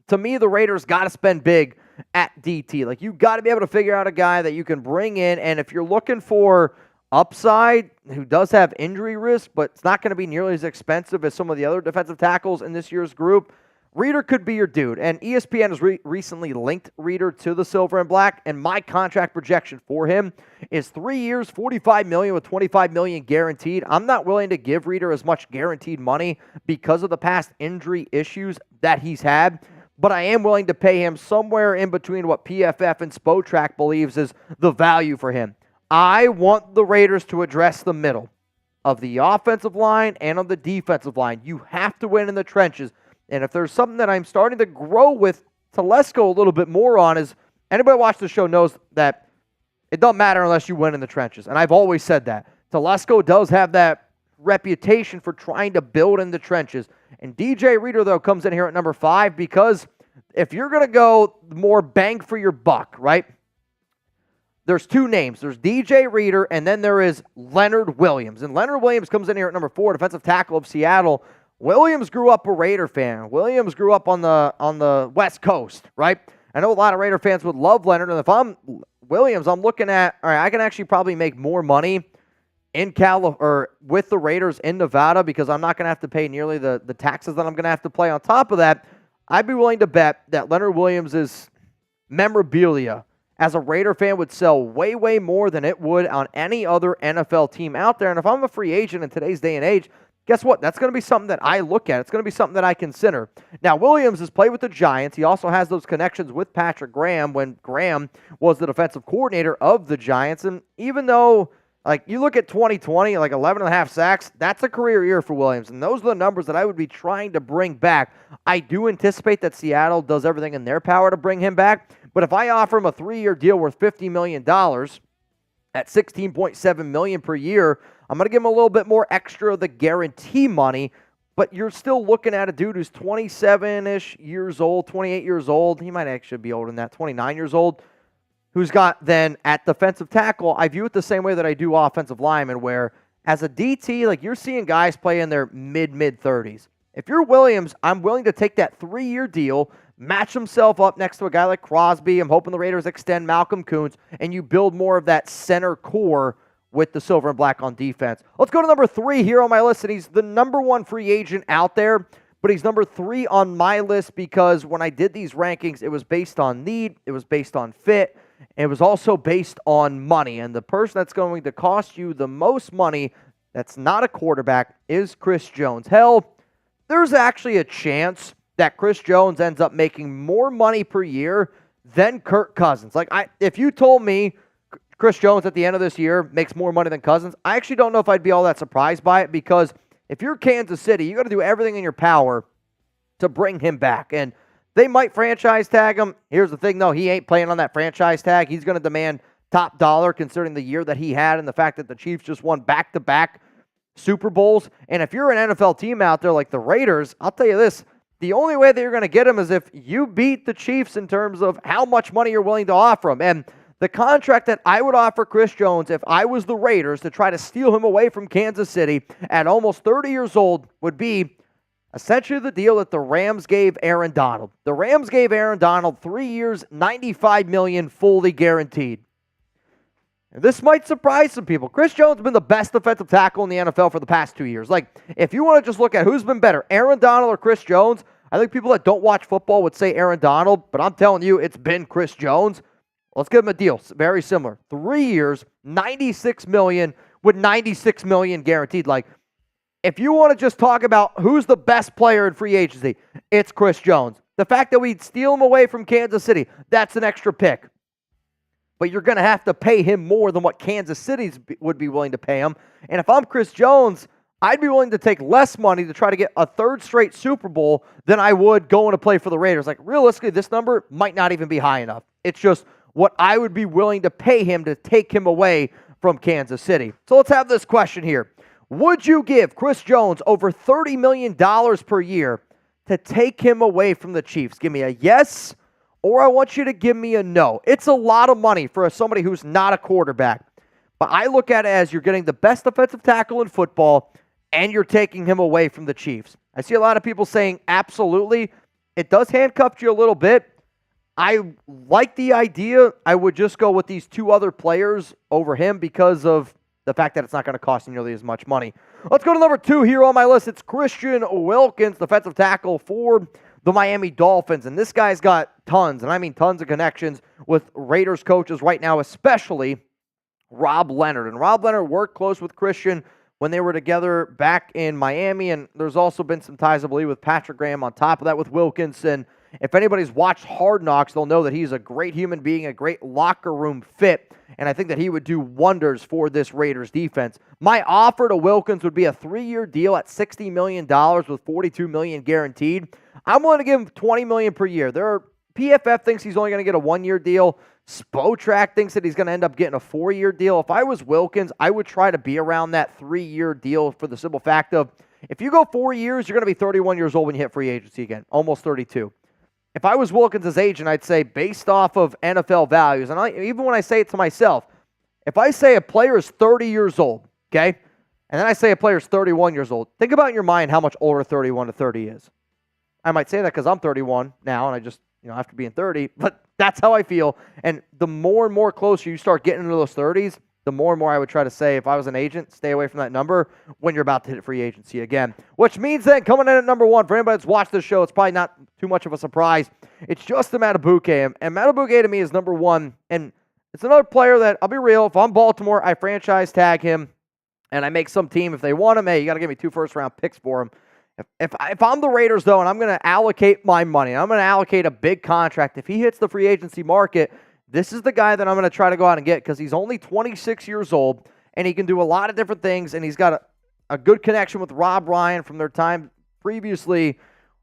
to me, the Raiders got to spend big at DT. Like, you got to be able to figure out a guy that you can bring in, and if you're looking for upside, who does have injury risk, but it's not going to be nearly as expensive as some of the other defensive tackles in this year's group, Reader could be your dude. And ESPN has recently linked Reader to the Silver and Black, and my contract projection for him is 3 years, $45 million with $25 million guaranteed. I'm not willing to give Reader as much guaranteed money because of the past injury issues that he's had, but I am willing to pay him somewhere in between what PFF and Spotrac believes is the value for him. I want the Raiders to address the middle of the offensive line and of the defensive line. You have to win in the trenches. And if there's something that I'm starting to grow with Telesco a little bit more on, is anybody watch the show knows that it doesn't matter unless you win in the trenches. And I've always said that. Telesco does have that reputation for trying to build in the trenches. And DJ Reader, though, comes in here at number 5, because if you're going to go more bang for your buck, right? There's 2 names. There's DJ Reader, and then there is Leonard Williams. And Leonard Williams comes in here at number 4, defensive tackle of Seattle. Williams grew up a Raider fan. Williams grew up on the West Coast, right? I know a lot of Raider fans would love Leonard, and if I'm Williams, I'm looking at, all right, I can actually probably make more money in with the Raiders in Nevada, because I'm not going to have to pay nearly the taxes that I'm going to have to pay. On top of that, I'd be willing to bet that Leonard Williams' memorabilia as a Raider fan, would sell way, way more than it would on any other NFL team out there. And if I'm a free agent in today's day and age, guess what? That's going to be something that I look at. It's going to be something that I consider. Now, Williams has played with the Giants. He also has those connections with Patrick Graham when Graham was the defensive coordinator of the Giants. And even though, like, you look at 2020, like 11 and a half sacks, that's a career year for Williams. And those are the numbers that I would be trying to bring back. I do anticipate that Seattle does everything in their power to bring him back. But if I offer him a 3-year deal worth $50 million at $16.7 million per year, I'm going to give him a little bit more extra of the guarantee money. But you're still looking at a dude who's 27-ish years old, 28 years old. He might actually be older than that, 29 years old. Who's got then at defensive tackle, I view it the same way that I do offensive lineman, where as a DT, like you're seeing guys play in their mid-30s. If you're Williams, I'm willing to take that 3-year deal, match himself up next to a guy like Crosby. I'm hoping the Raiders extend Malcolm Kuntz, and you build more of that center core with the silver and black on defense. Let's go to number 3 here on my list, and he's the number 1 free agent out there, but he's number 3 on my list because when I did these rankings, it was based on need, it was based on fit, and it was also based on money. And the person that's going to cost you the most money that's not a quarterback is Chris Jones. Hell, there's actually a chance that Chris Jones ends up making more money per year than Kirk Cousins. Like, if you told me Chris Jones at the end of this year makes more money than Cousins, I actually don't know if I'd be all that surprised by it, because if you're Kansas City, you got to do everything in your power to bring him back. And they might franchise tag him. Here's the thing, though. He ain't playing on that franchise tag. He's going to demand top dollar considering the year that he had and the fact that the Chiefs just won back-to-back Super Bowls. And if you're an NFL team out there like the Raiders, I'll tell you this, the only way that you're going to get him is if you beat the Chiefs in terms of how much money you're willing to offer him. And the contract that I would offer Chris Jones if I was the Raiders to try to steal him away from Kansas City at almost 30 years old would be essentially the deal that the Rams gave Aaron Donald. The Rams gave Aaron Donald 3 years, $95 million, fully guaranteed. And this might surprise some people. Chris Jones has been the best defensive tackle in the NFL for the past 2 years. Like, if you want to just look at who's been better, Aaron Donald or Chris Jones, I think people that don't watch football would say Aaron Donald, but I'm telling you, it's been Chris Jones. Let's give him a deal. Very similar. 3 years, $96 million with $96 million guaranteed. Like, if you want to just talk about who's the best player in free agency, it's Chris Jones. The fact that we'd steal him away from Kansas City, that's an extra pick. But you're going to have to pay him more than what Kansas City would be willing to pay him. And if I'm Chris Jones, I'd be willing to take less money to try to get a 3rd straight Super Bowl than I would going to play for the Raiders. Like, realistically, this number might not even be high enough. It's just what I would be willing to pay him to take him away from Kansas City. So let's have this question here. Would you give Chris Jones over $30 million per year to take him away from the Chiefs? Give me a yes, or I want you to give me a no. It's a lot of money for somebody who's not a quarterback. But I look at it as you're getting the best defensive tackle in football, and you're taking him away from the Chiefs. I see a lot of people saying absolutely. It does handcuff you a little bit. I like the idea. I would just go with these 2 other players over him because of the fact that it's not going to cost you nearly as much money. Let's go to number 2 here on my list. It's Christian Wilkins, defensive tackle for the Miami Dolphins. And this guy's got tons, and I mean tons of connections with Raiders coaches right now, especially Rob Leonard. And Rob Leonard worked close with Christian when they were together back in Miami. And there's also been some ties, I believe, with Patrick Graham on top of that with Wilkinson. If anybody's watched Hard Knocks, they'll know that he's a great human being, a great locker room fit, and I think that he would do wonders for this Raiders defense. My offer to Wilkins would be a 3-year deal at $60 million with $42 million guaranteed. I'm willing to give him $20 million per year. PFF thinks he's only going to get a 1-year deal. Spotrac thinks that he's going to end up getting a 4-year deal. If I was Wilkins, I would try to be around that 3-year deal for the simple fact of if you go 4 years, you're going to be 31 years old when you hit free agency again, almost 32. If I was Wilkins' agent, I'd say based off of NFL values, and even when I say it to myself, if I say a player is 30 years old, okay, and then I say a player is 31 years old, think about in your mind how much older 31 to 30 is. I might say that because I'm 31 now, and I just after being 30, but that's how I feel. And the more and more closer you start getting into those 30s, the more and more I would try to say, if I was an agent, stay away from that number when you're about to hit free agency again. Which means then, coming in at number 1, for anybody that's watched this show, it's probably not too much of a surprise. It's Justin Madubuike. And Madubuike to me is number 1. And it's another player that, I'll be real, if I'm Baltimore, I franchise tag him and I make some team. If they want him, hey, you got to give me 2 first-round picks for him. If I'm the Raiders, though, and I'm going to allocate my money, I'm going to allocate a big contract. If he hits the free agency market, this is the guy that I'm going to try to go out and get because he's only 26 years old, and he can do a lot of different things, and he's got a good connection with Rob Ryan from their time previously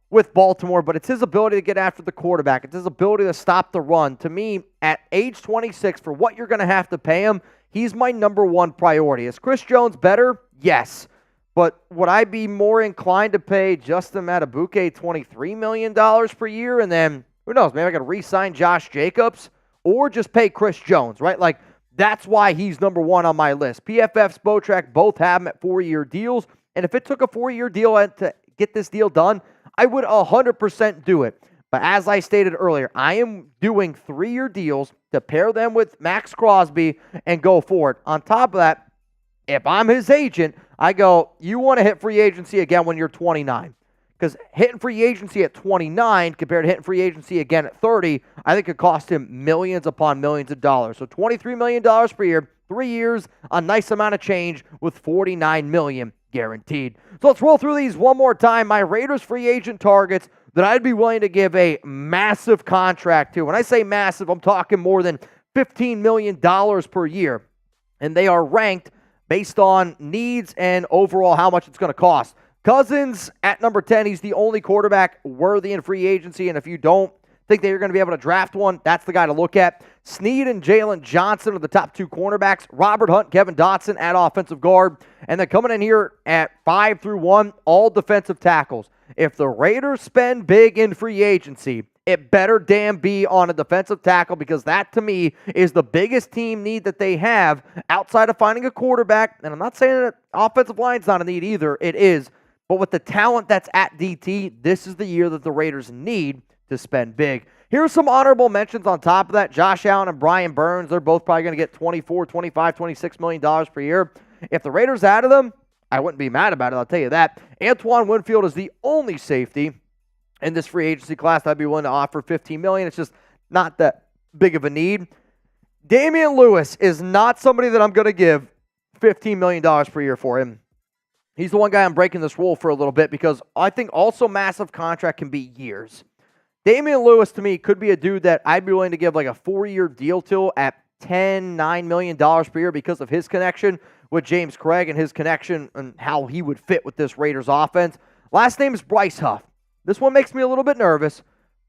with Baltimore, but it's his ability to get after the quarterback. It's his ability to stop the run. To me, at age 26, for what you're going to have to pay him, he's my number 1 priority. Is Chris Jones better? Yes. But would I be more inclined to pay Justin Madubuike $23 million per year, and then, who knows, maybe I could re-sign Josh Jacobs? Or just pay Chris Jones, right? Like, that's why he's number 1 on my list. PFF, Spotrac both have him at 4-year deals. And if it took a 4-year deal to get this deal done, I would 100% do it. But as I stated earlier, I am doing 3-year deals to pair them with Max Crosby and go forward. On top of that, if I'm his agent, I go, you want to hit free agency again when you're 29. Because hitting free agency at 29 compared to hitting free agency again at 30, I think it cost him millions upon millions of dollars. So $23 million per year, 3 years, a nice amount of change with $49 million guaranteed. So let's roll through these one more time. My Raiders free agent targets that I'd be willing to give a massive contract to. When I say massive, I'm talking more than $15 million per year. And they are ranked based on needs and overall how much it's going to cost. Cousins at number 10, he's the only quarterback worthy in free agency, and if you don't think that you're going to be able to draft one, that's the guy to look at. Snead and Jalen Johnson are the top 2 cornerbacks. Robert Hunt, Kevin Dotson at offensive guard. And then coming in here at 5 through 1, all defensive tackles. If the Raiders spend big in free agency, it better damn be on a defensive tackle because that, to me, is the biggest team need that they have outside of finding a quarterback. And I'm not saying that offensive line's not a need either. It is. But with the talent that's at DT, this is the year that the Raiders need to spend big. Here's some honorable mentions on top of that. Josh Allen and Brian Burns, they're both probably going to get $24, $25, $26 million per year. If the Raiders added them, I wouldn't be mad about it, I'll tell you that. Antoine Winfield is the only safety in this free agency class I'd be willing to offer $15 million. It's just not that big of a need. Damian Lewis is not somebody that I'm going to give $15 million per year for him. He's the one guy I'm breaking this rule for a little bit because I think also massive contract can be years. Damian Lewis, to me, could be a dude that I'd be willing to give like a 4-year deal to at $9 million per year because of his connection with James Craig and his connection and how he would fit with this Raiders offense. Last name is Bryce Huff. This one makes me a little bit nervous,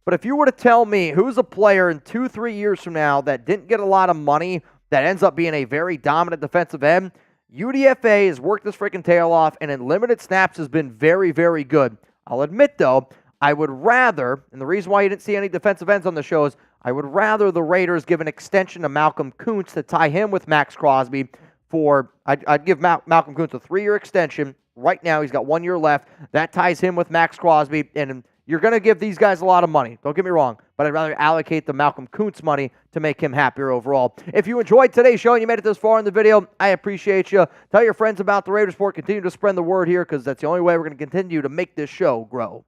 but if you were to tell me who's a player in 2-3 years from now that didn't get a lot of money that ends up being a very dominant defensive end, UDFA has worked his freaking tail off and in limited snaps has been very, very good. I'll admit, though, I would rather, and the reason why you didn't see any defensive ends on the show is I would rather the Raiders give an extension to Malcolm Kuntz to tie him with Max Crosby for, I'd give Malcolm Kuntz a 3-year extension. Right now, he's got 1 year left. That ties him with Max Crosby, and you're going to give these guys a lot of money. Don't get me wrong, but I'd rather allocate the Malcolm Kuntz money to make him happier overall. If you enjoyed today's show and you made it this far in the video, I appreciate you. Tell your friends about the Raiders Report. Continue to spread the word here because that's the only way we're going to continue to make this show grow.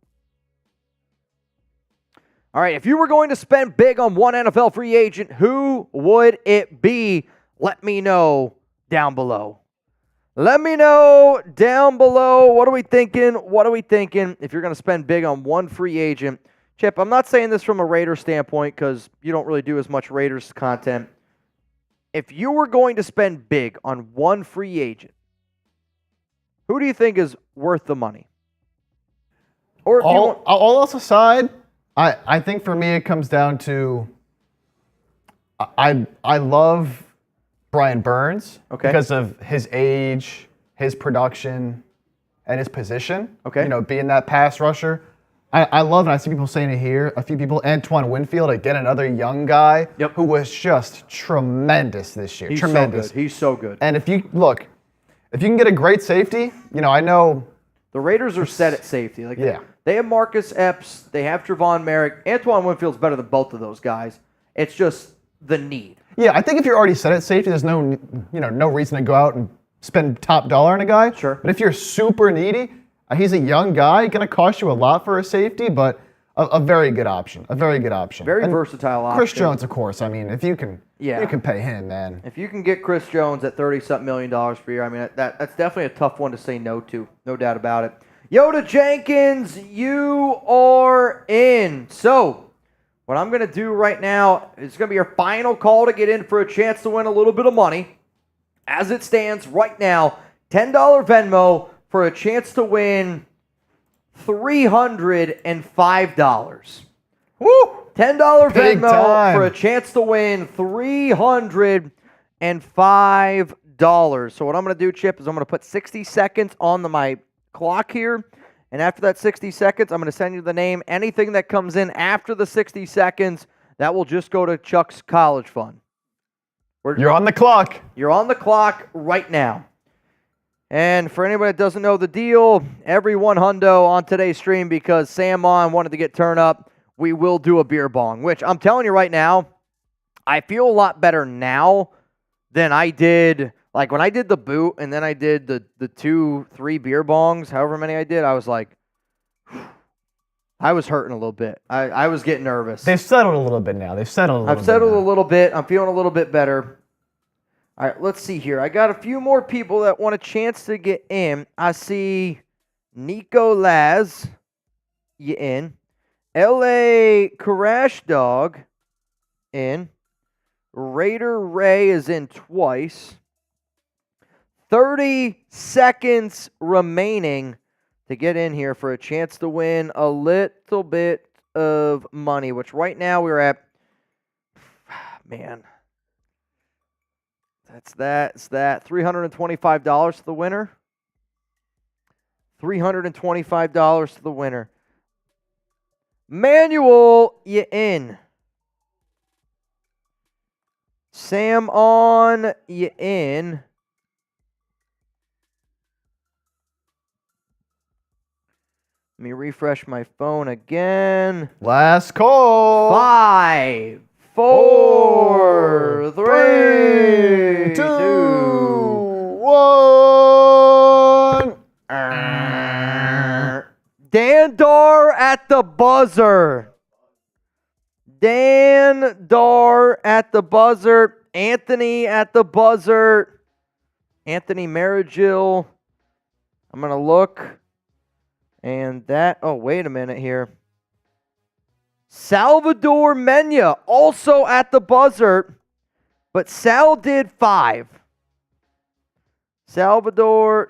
All right, if you were going to spend big on one NFL free agent, who would it be? Let me know down below. Let me know down below. What are we thinking? What are we thinking if you're going to spend big on one free agent? Chip, I'm not saying this from a Raiders standpoint because you don't really do as much Raiders content. If you were going to spend big on one free agent, who do you think is worth the money? Or all else aside, I think for me it comes down to I love Brian Burns because of his age, his production, and his position. Okay. You know, being that pass rusher. I love, and I see people saying it here, a few people, Antoine Winfield, again, another young guy who was just tremendous this year. Tremendous. So good. He's so good. And if you can get a great safety, you know, I know. The Raiders are set at safety. They have Marcus Epps. They have Trevon Merrick. Antoine Winfield's better than both of those guys. It's just the need. Yeah, I think if you're already set at safety, there's no reason to go out and spend top dollar on a guy. Sure. But if you're super needy, he's a young guy, going to cost you a lot for a safety, but a very good option. A very good option. Very versatile option. Chris Jones, of course. I mean, if you can pay him, man. If you can get Chris Jones at $30-something million per year, I mean, that's definitely a tough one to say no to. No doubt about it. Yoda Jenkins, you are in. So, what I'm going to do right now is going to be your final call to get in for a chance to win a little bit of money. As it stands right now, $10 Venmo for a chance to win $305. Woo! $10 Big Venmo time. for a chance to win $305. So what I'm going to do, Chip, is I'm going to put 60 seconds on my clock here. And after that 60 seconds, I'm going to send you the name. Anything that comes in after the 60 seconds, that will just go to Chuck's college fund. You're on the clock. You're on the clock right now. And for anybody that doesn't know the deal, every $100 on today's stream, because Sam On wanted to get turned up, we will do a beer bong, which I'm telling you right now, I feel a lot better now than I did. Like when I did the boot and then I did the 2-3 beer bongs, however many I did, I was like, I was hurting a little bit. I was getting nervous. They've settled a little bit now. I've settled a little bit. I'm feeling a little bit better. All right, let's see here. I got a few more people that want a chance to get in. I see Nico Laz, you in. L.A. Crash Dog, in. Raider Ray is in twice. 30 seconds remaining to get in here for a chance to win a little bit of money, which right now we're at, man, it's that. $325 to the winner. $325 to the winner. Manuel, you in. Sam On, you in. Let me refresh my phone again. Last call. 5, 4, 3, 2, 1. Dan Dar at the buzzer. Dan Dar at the buzzer. Anthony at the buzzer. Anthony Marigil. I'm going to look. And that, oh, wait a minute here. Salvador Mena also at the buzzer, but Sal did 5. Salvador.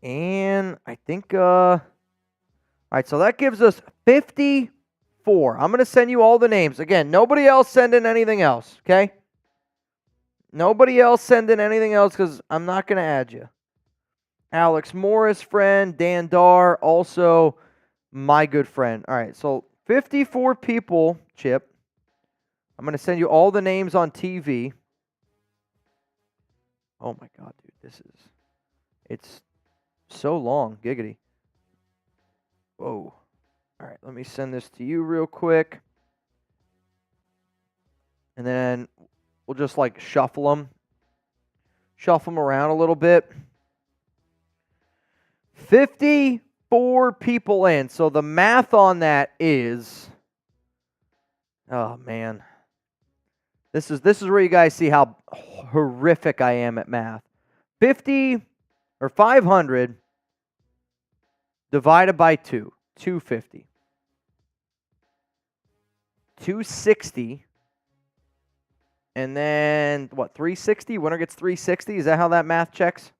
And I think, all right, so that gives us 54. I'm going to send you all the names. Again, nobody else send in anything else, okay? Nobody else send in anything else because I'm not going to add you. Alex Morris, friend. Dan Dar, also my good friend. All right, so 54 people, Chip. I'm going to send you all the names on TV. Oh, my God, dude. It's so long. Giggity. Whoa. All right, let me send this to you real quick. And then we'll just like shuffle them around a little bit. 54 people in. So the math on that is, oh man. This is where you guys see how horrific I am at math. 500 divided by 2, 250. 260. And then, what, 360? Winner gets 360? Is that how that math checks?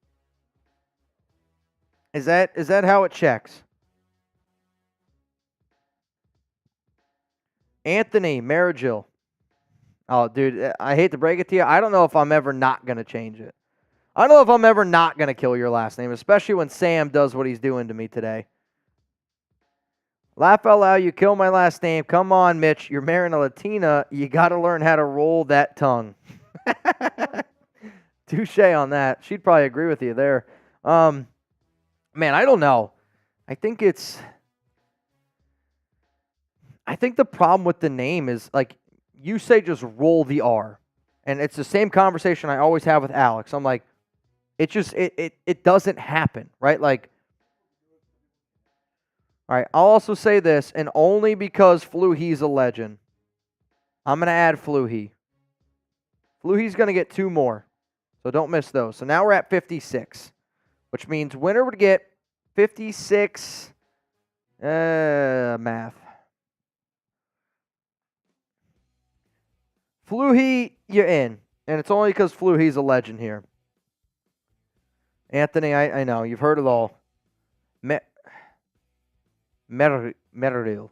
Is that how it checks? Anthony Marigil. Oh, dude, I hate to break it to you. I don't know if I'm ever not going to change it. I don't know if I'm ever not going to kill your last name, especially when Sam does what he's doing to me today. Laugh out loud, you kill my last name. Come on, Mitch. You're marrying a Latina. You got to learn how to roll that tongue. Touche on that. She'd probably agree with you there. Man, I don't know. I think it's I think the problem with the name is, like, you say just roll the R. And it's the same conversation I always have with Alex. I'm like, it doesn't happen, right? Like, all right, I'll also say this, and only because Fluhy's a legend, I'm going to add Fluhy. Fluhy's going to get 2 more, so don't miss those. So now we're at 56, which means winner would get 56, math. Fluhy, you're in, and it's only because Fluhy's a legend here. Anthony, I know, you've heard it all. Merrill.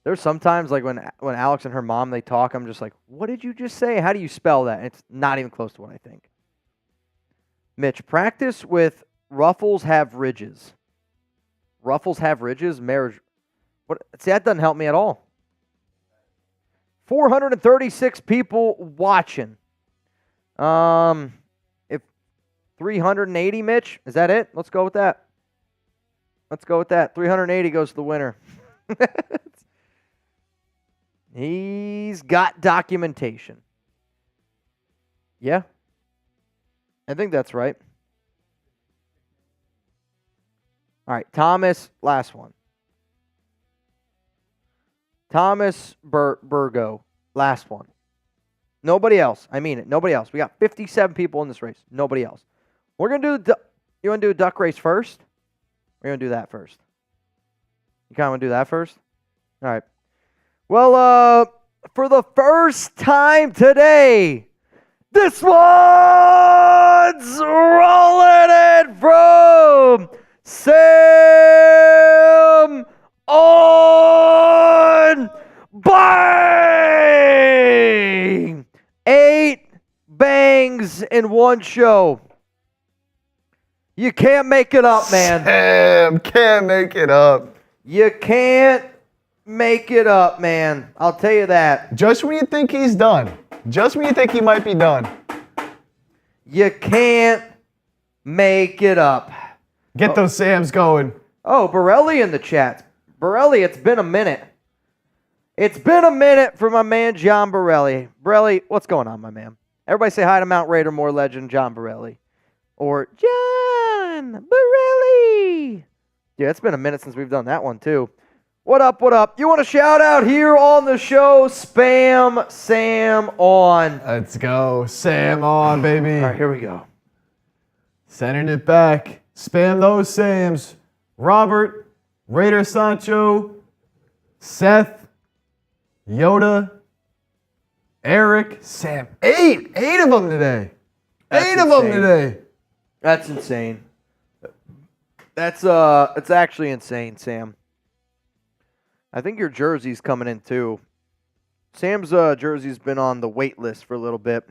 There's sometimes, like, when Alex and her mom, they talk, I'm just like, what did you just say? How do you spell that? It's not even close to what I think. Mitch, practice with ruffles have ridges. Ruffles have ridges? Marriage. What? See, that doesn't help me at all. 436 people watching. If 380, Mitch, is that it? Let's go with that. 380 goes to the winner. He's got documentation. Yeah. I think that's right. All right, Thomas, last one. Thomas Burgo, last one. Nobody else. I mean it. Nobody else. We got 57 people in this race. Nobody else. We're going to do you want to do a duck race first? We're going to do that first. You kind of want to do that first? All right. Well, for the first time today, this one's rolling it from Sam on Bang! 8 bangs in one show. You can't make it up, man. Sam can't make it up. You can't make it up, man. I'll tell you that. Just when you think he's done. Just when you think he might be done. You can't make it up. Get those Sams going. Oh, Borelli in the chat. Borelli, it's been a minute. It's been a minute for my man, John Borelli. Borelli, what's going on, my man? Everybody say hi to Mount Raidermore legend, John Borelli. Or John Borelli. Yeah, it's been a minute since we've done that one, too. What up, what up? You want a shout out here on the show? Spam Sam on. Let's go. Sam on, baby. All right, here we go. Sending it back. Spam those Sams. Robert, Raider Sancho, Seth, Yoda, Eric, Sam. 8 of them today. That's 8 of them today. That's insane. It's actually insane, Sam. I think your jersey's coming in too. Sam's jersey's been on the wait list for a little bit.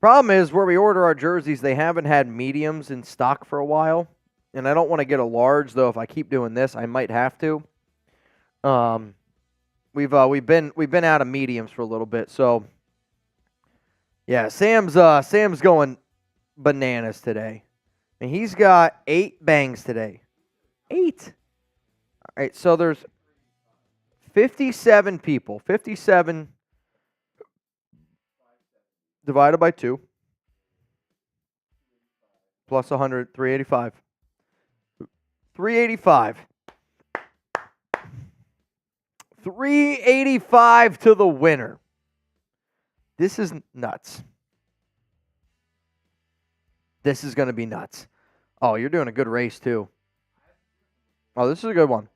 Problem is, where we order our jerseys, they haven't had mediums in stock for a while. And I don't want to get a large, though. If I keep doing this, I might have to. We've been out of mediums for a little bit, so yeah, Sam's going bananas today. And he's got 8 bangs today. 8. All right, so there's 57 people. 57 divided by 2 plus 100, 385. 385. 385 to the winner. This is nuts. This is going to be nuts. Oh, you're doing a good race, too. Oh, this is a good one.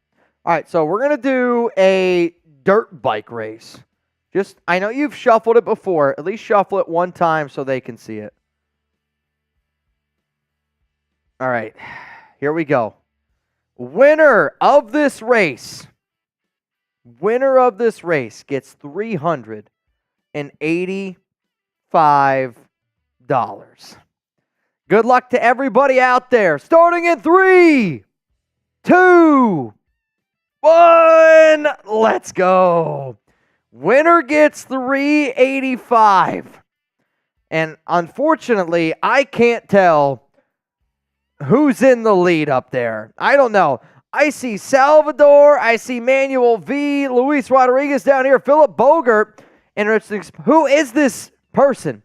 All right, so we're going to do a dirt bike race. I know you've shuffled it before. At least shuffle it one time so they can see it. All right, here we go. Winner of this race gets $385. Good luck to everybody out there. Starting in 3, 2, 1. Let's go. Winner gets $385. And unfortunately, I can't tell Who's in the lead up there? I don't know. I see Salvador. I see Manuel V. Luis Rodriguez down here. Philip Bogert. Interesting. Who is this person?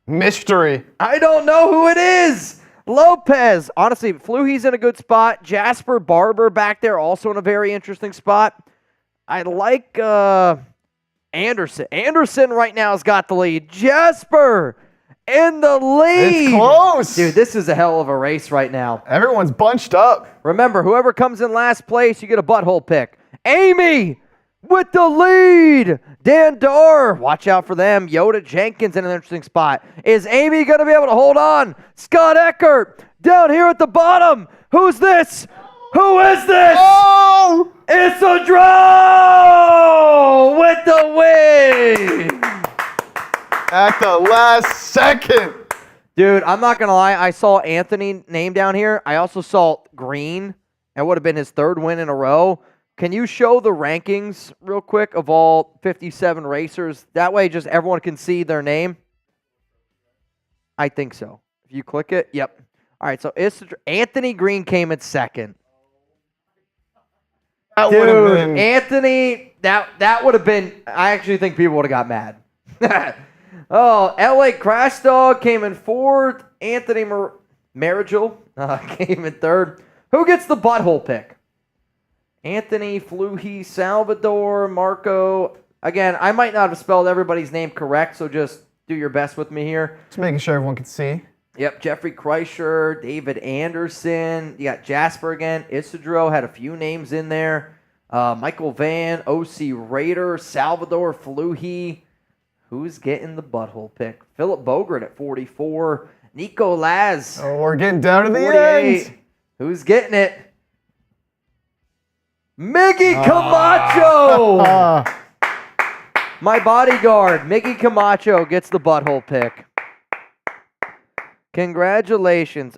Mystery. I don't know who it is. Lopez. Honestly, Fluhy's in a good spot. Jasper Barber back there also in a very interesting spot. I like Anderson. Anderson right now has got the lead. Jasper in the lead. It's close. Dude, this is a hell of a race right now. Everyone's bunched up. Remember, whoever comes in last place, you get a butthole pick. Amy with the lead. Dan Dorr, watch out for them. Yoda Jenkins in an interesting spot. Is Amy going to be able to hold on? Scott Eckert down here at the bottom. Who's this? Who is this? Oh! It's a draw with the win. At the last second. Dude, I'm not going to lie. I saw Anthony name down here. I also saw Green. That would have been his third win in a row. Can you show the rankings real quick of all 57 racers? That way just everyone can see their name. I think so. If you click it, yep. All right, so Anthony Green came in second. That Dude, would have been... Anthony, that would have been, I actually think people would have got mad. Oh, LA Crash Dog came in fourth. Anthony Marigel came in third. Who gets the butthole pick? Anthony, Fluhy, Salvador, Marco. Again, I might not have spelled everybody's name correct, so just do your best with me here. Just making sure everyone can see. Yep, Jeffrey Kreischer, David Anderson. You got Jasper again. Isidro had a few names in there. Michael Van, O.C. Rader, Salvador, Fluhy. Who's getting the butthole pick? Philip Bogert at 44. Nico Laz. Oh, we're getting down to the 48. end. Who's getting it? Miggy Camacho! My bodyguard, Miggy Camacho, gets the butthole pick. Congratulations.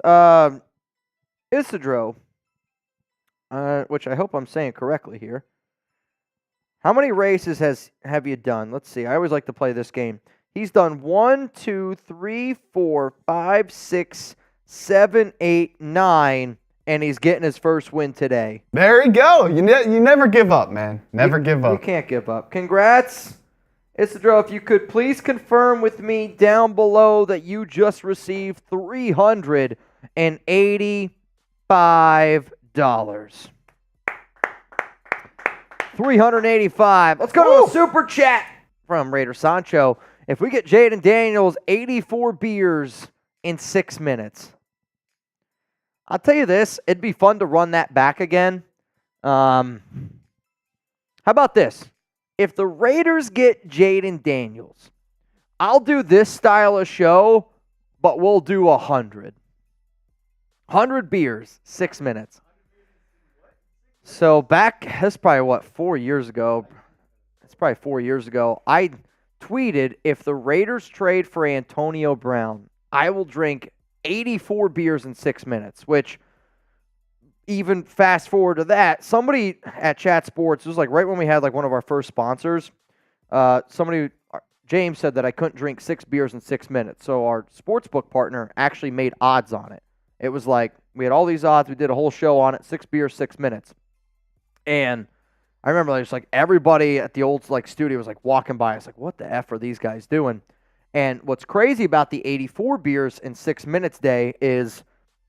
Isidro, which I hope I'm saying correctly here. How many races have you done? Let's see. I always like to play this game. He's done 1, 2, 3, 4, 5, 6, 7, 8, 9, and he's getting his first win today. There you go. You never give up, man. Never give up. You can't give up. Congrats. Isidro, if you could please confirm with me down below that you just received $385. $385. Let's go to a super chat from Raider Sancho. If we get Jaden Daniels 84 beers in 6 minutes, I'll tell you this, it'd be fun to run that back again. How about this? If the Raiders get Jaden Daniels, I'll do this style of show, but we'll do 100. 100 beers, 6 minutes. So back, that's probably 4 years ago. It's probably 4 years ago. I tweeted, if the Raiders trade for Antonio Brown, I will drink 84 beers in 6 minutes, which even fast forward to that, somebody at Chat Sports, it was like right when we had like one of our first sponsors, James said that I couldn't drink 6 beers in 6 minutes. So our sportsbook partner actually made odds on it. It was like, we had all these odds, we did a whole show on it, 6 beers, 6 minutes. And I remember just like everybody at the old like studio was like walking by. I was like, what the F are these guys doing? And what's crazy about the 84 beers in 6 minutes day is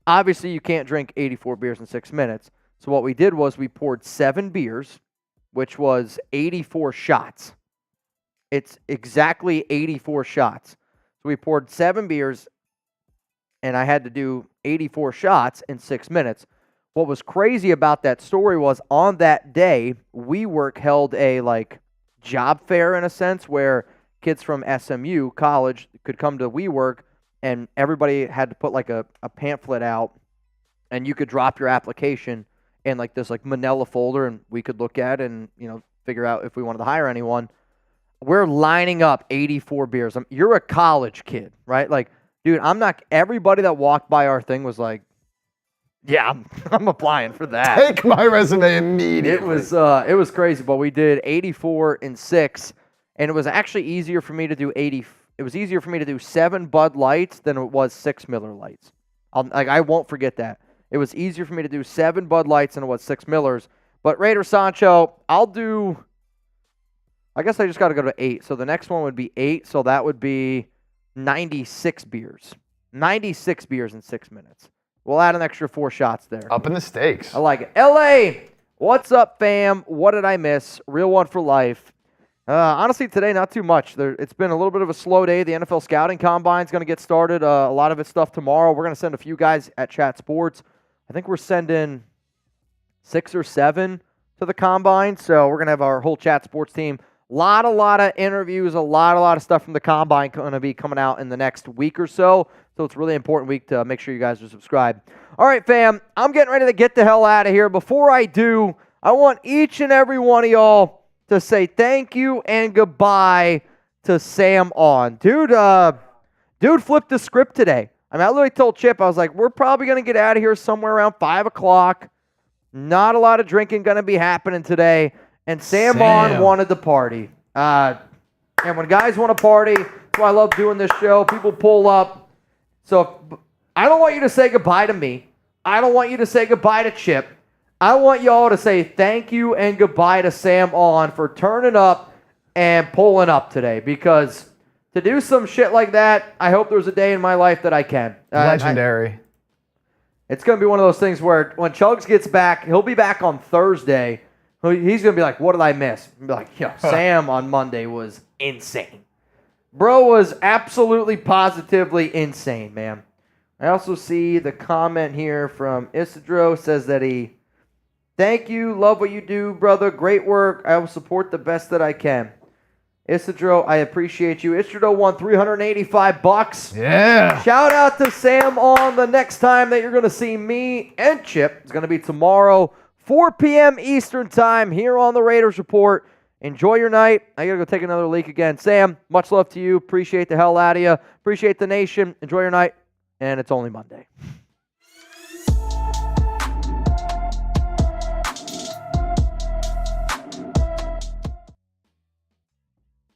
obviously you can't drink 84 beers in 6 minutes. So what we did was we poured 7 beers, which was 84 shots. It's exactly 84 shots. So we poured 7 beers and I had to do 84 shots in 6 minutes. What was crazy about that story was on that day, WeWork held a like job fair in a sense where kids from SMU college could come to WeWork and everybody had to put like a pamphlet out and you could drop your application in like this like manila folder and we could look at and, you know, figure out if we wanted to hire anyone. We're lining up 84 beers. You're a college kid, right? Like, dude, everybody that walked by our thing was like, yeah, I'm applying for that. Take my resume immediately. It was crazy, but we did 84 in 6, and it was actually easier for me to do 80. It was easier for me to do 7 Bud Lights than it was 6 Miller Lights. I won't forget that. It was easier for me to do 7 Bud Lights than it was 6 Millers. But Raider Sancho, I guess I just got to go to 8. So the next one would be 8. So that would be 96 beers. 96 beers in 6 minutes. We'll add an extra 4 shots there. Up in the stakes. I like it. LA, what's up, fam? What did I miss? Real one for life. Honestly, today, not too much. It's been a little bit of a slow day. The NFL Scouting Combine is going to get started. A lot of it's stuff tomorrow. We're going to send a few guys at Chat Sports. I think we're sending 6 or 7 to the Combine. So we're going to have our whole Chat Sports team. A lot of interviews, a lot of stuff from the Combine going to be coming out in the next week or so. So it's a really important week to make sure you guys are subscribed. All right, fam, I'm getting ready to get the hell out of here. Before I do, I want each and every one of y'all to say thank you and goodbye to Sam On. Dude flipped the script today. I literally told Chip, I was like, we're probably going to get out of here somewhere around 5 o'clock. Not a lot of drinking going to be happening today. And Sam On wanted to party. And when guys want to party, that's why I love doing this show. People pull up. So I don't want you to say goodbye to me. I don't want you to say goodbye to Chip. I want y'all to say thank you and goodbye to Sam On for turning up and pulling up today. Because to do some shit like that, I hope there's a day in my life that I can. Legendary. It's going to be one of those things where when Chugs gets back, he'll be back on Thursday. He's going to be like, what did I miss? I'll be like, Sam on Monday was insane. Bro was absolutely, positively insane, man. I also see the comment here from Isidro. Says that thank you, love what you do, brother. Great work. I will support the best that I can. Isidro, I appreciate you. Isidro won $385. Yeah. Shout out to Sam On. The next time that you're going to see me and Chip is going to be tomorrow, 4 p.m. Eastern time here on the Raiders Report. Enjoy your night. I got to go take another leak again. Sam, much love to you. Appreciate the hell out of you. Appreciate the nation. Enjoy your night. And it's only Monday.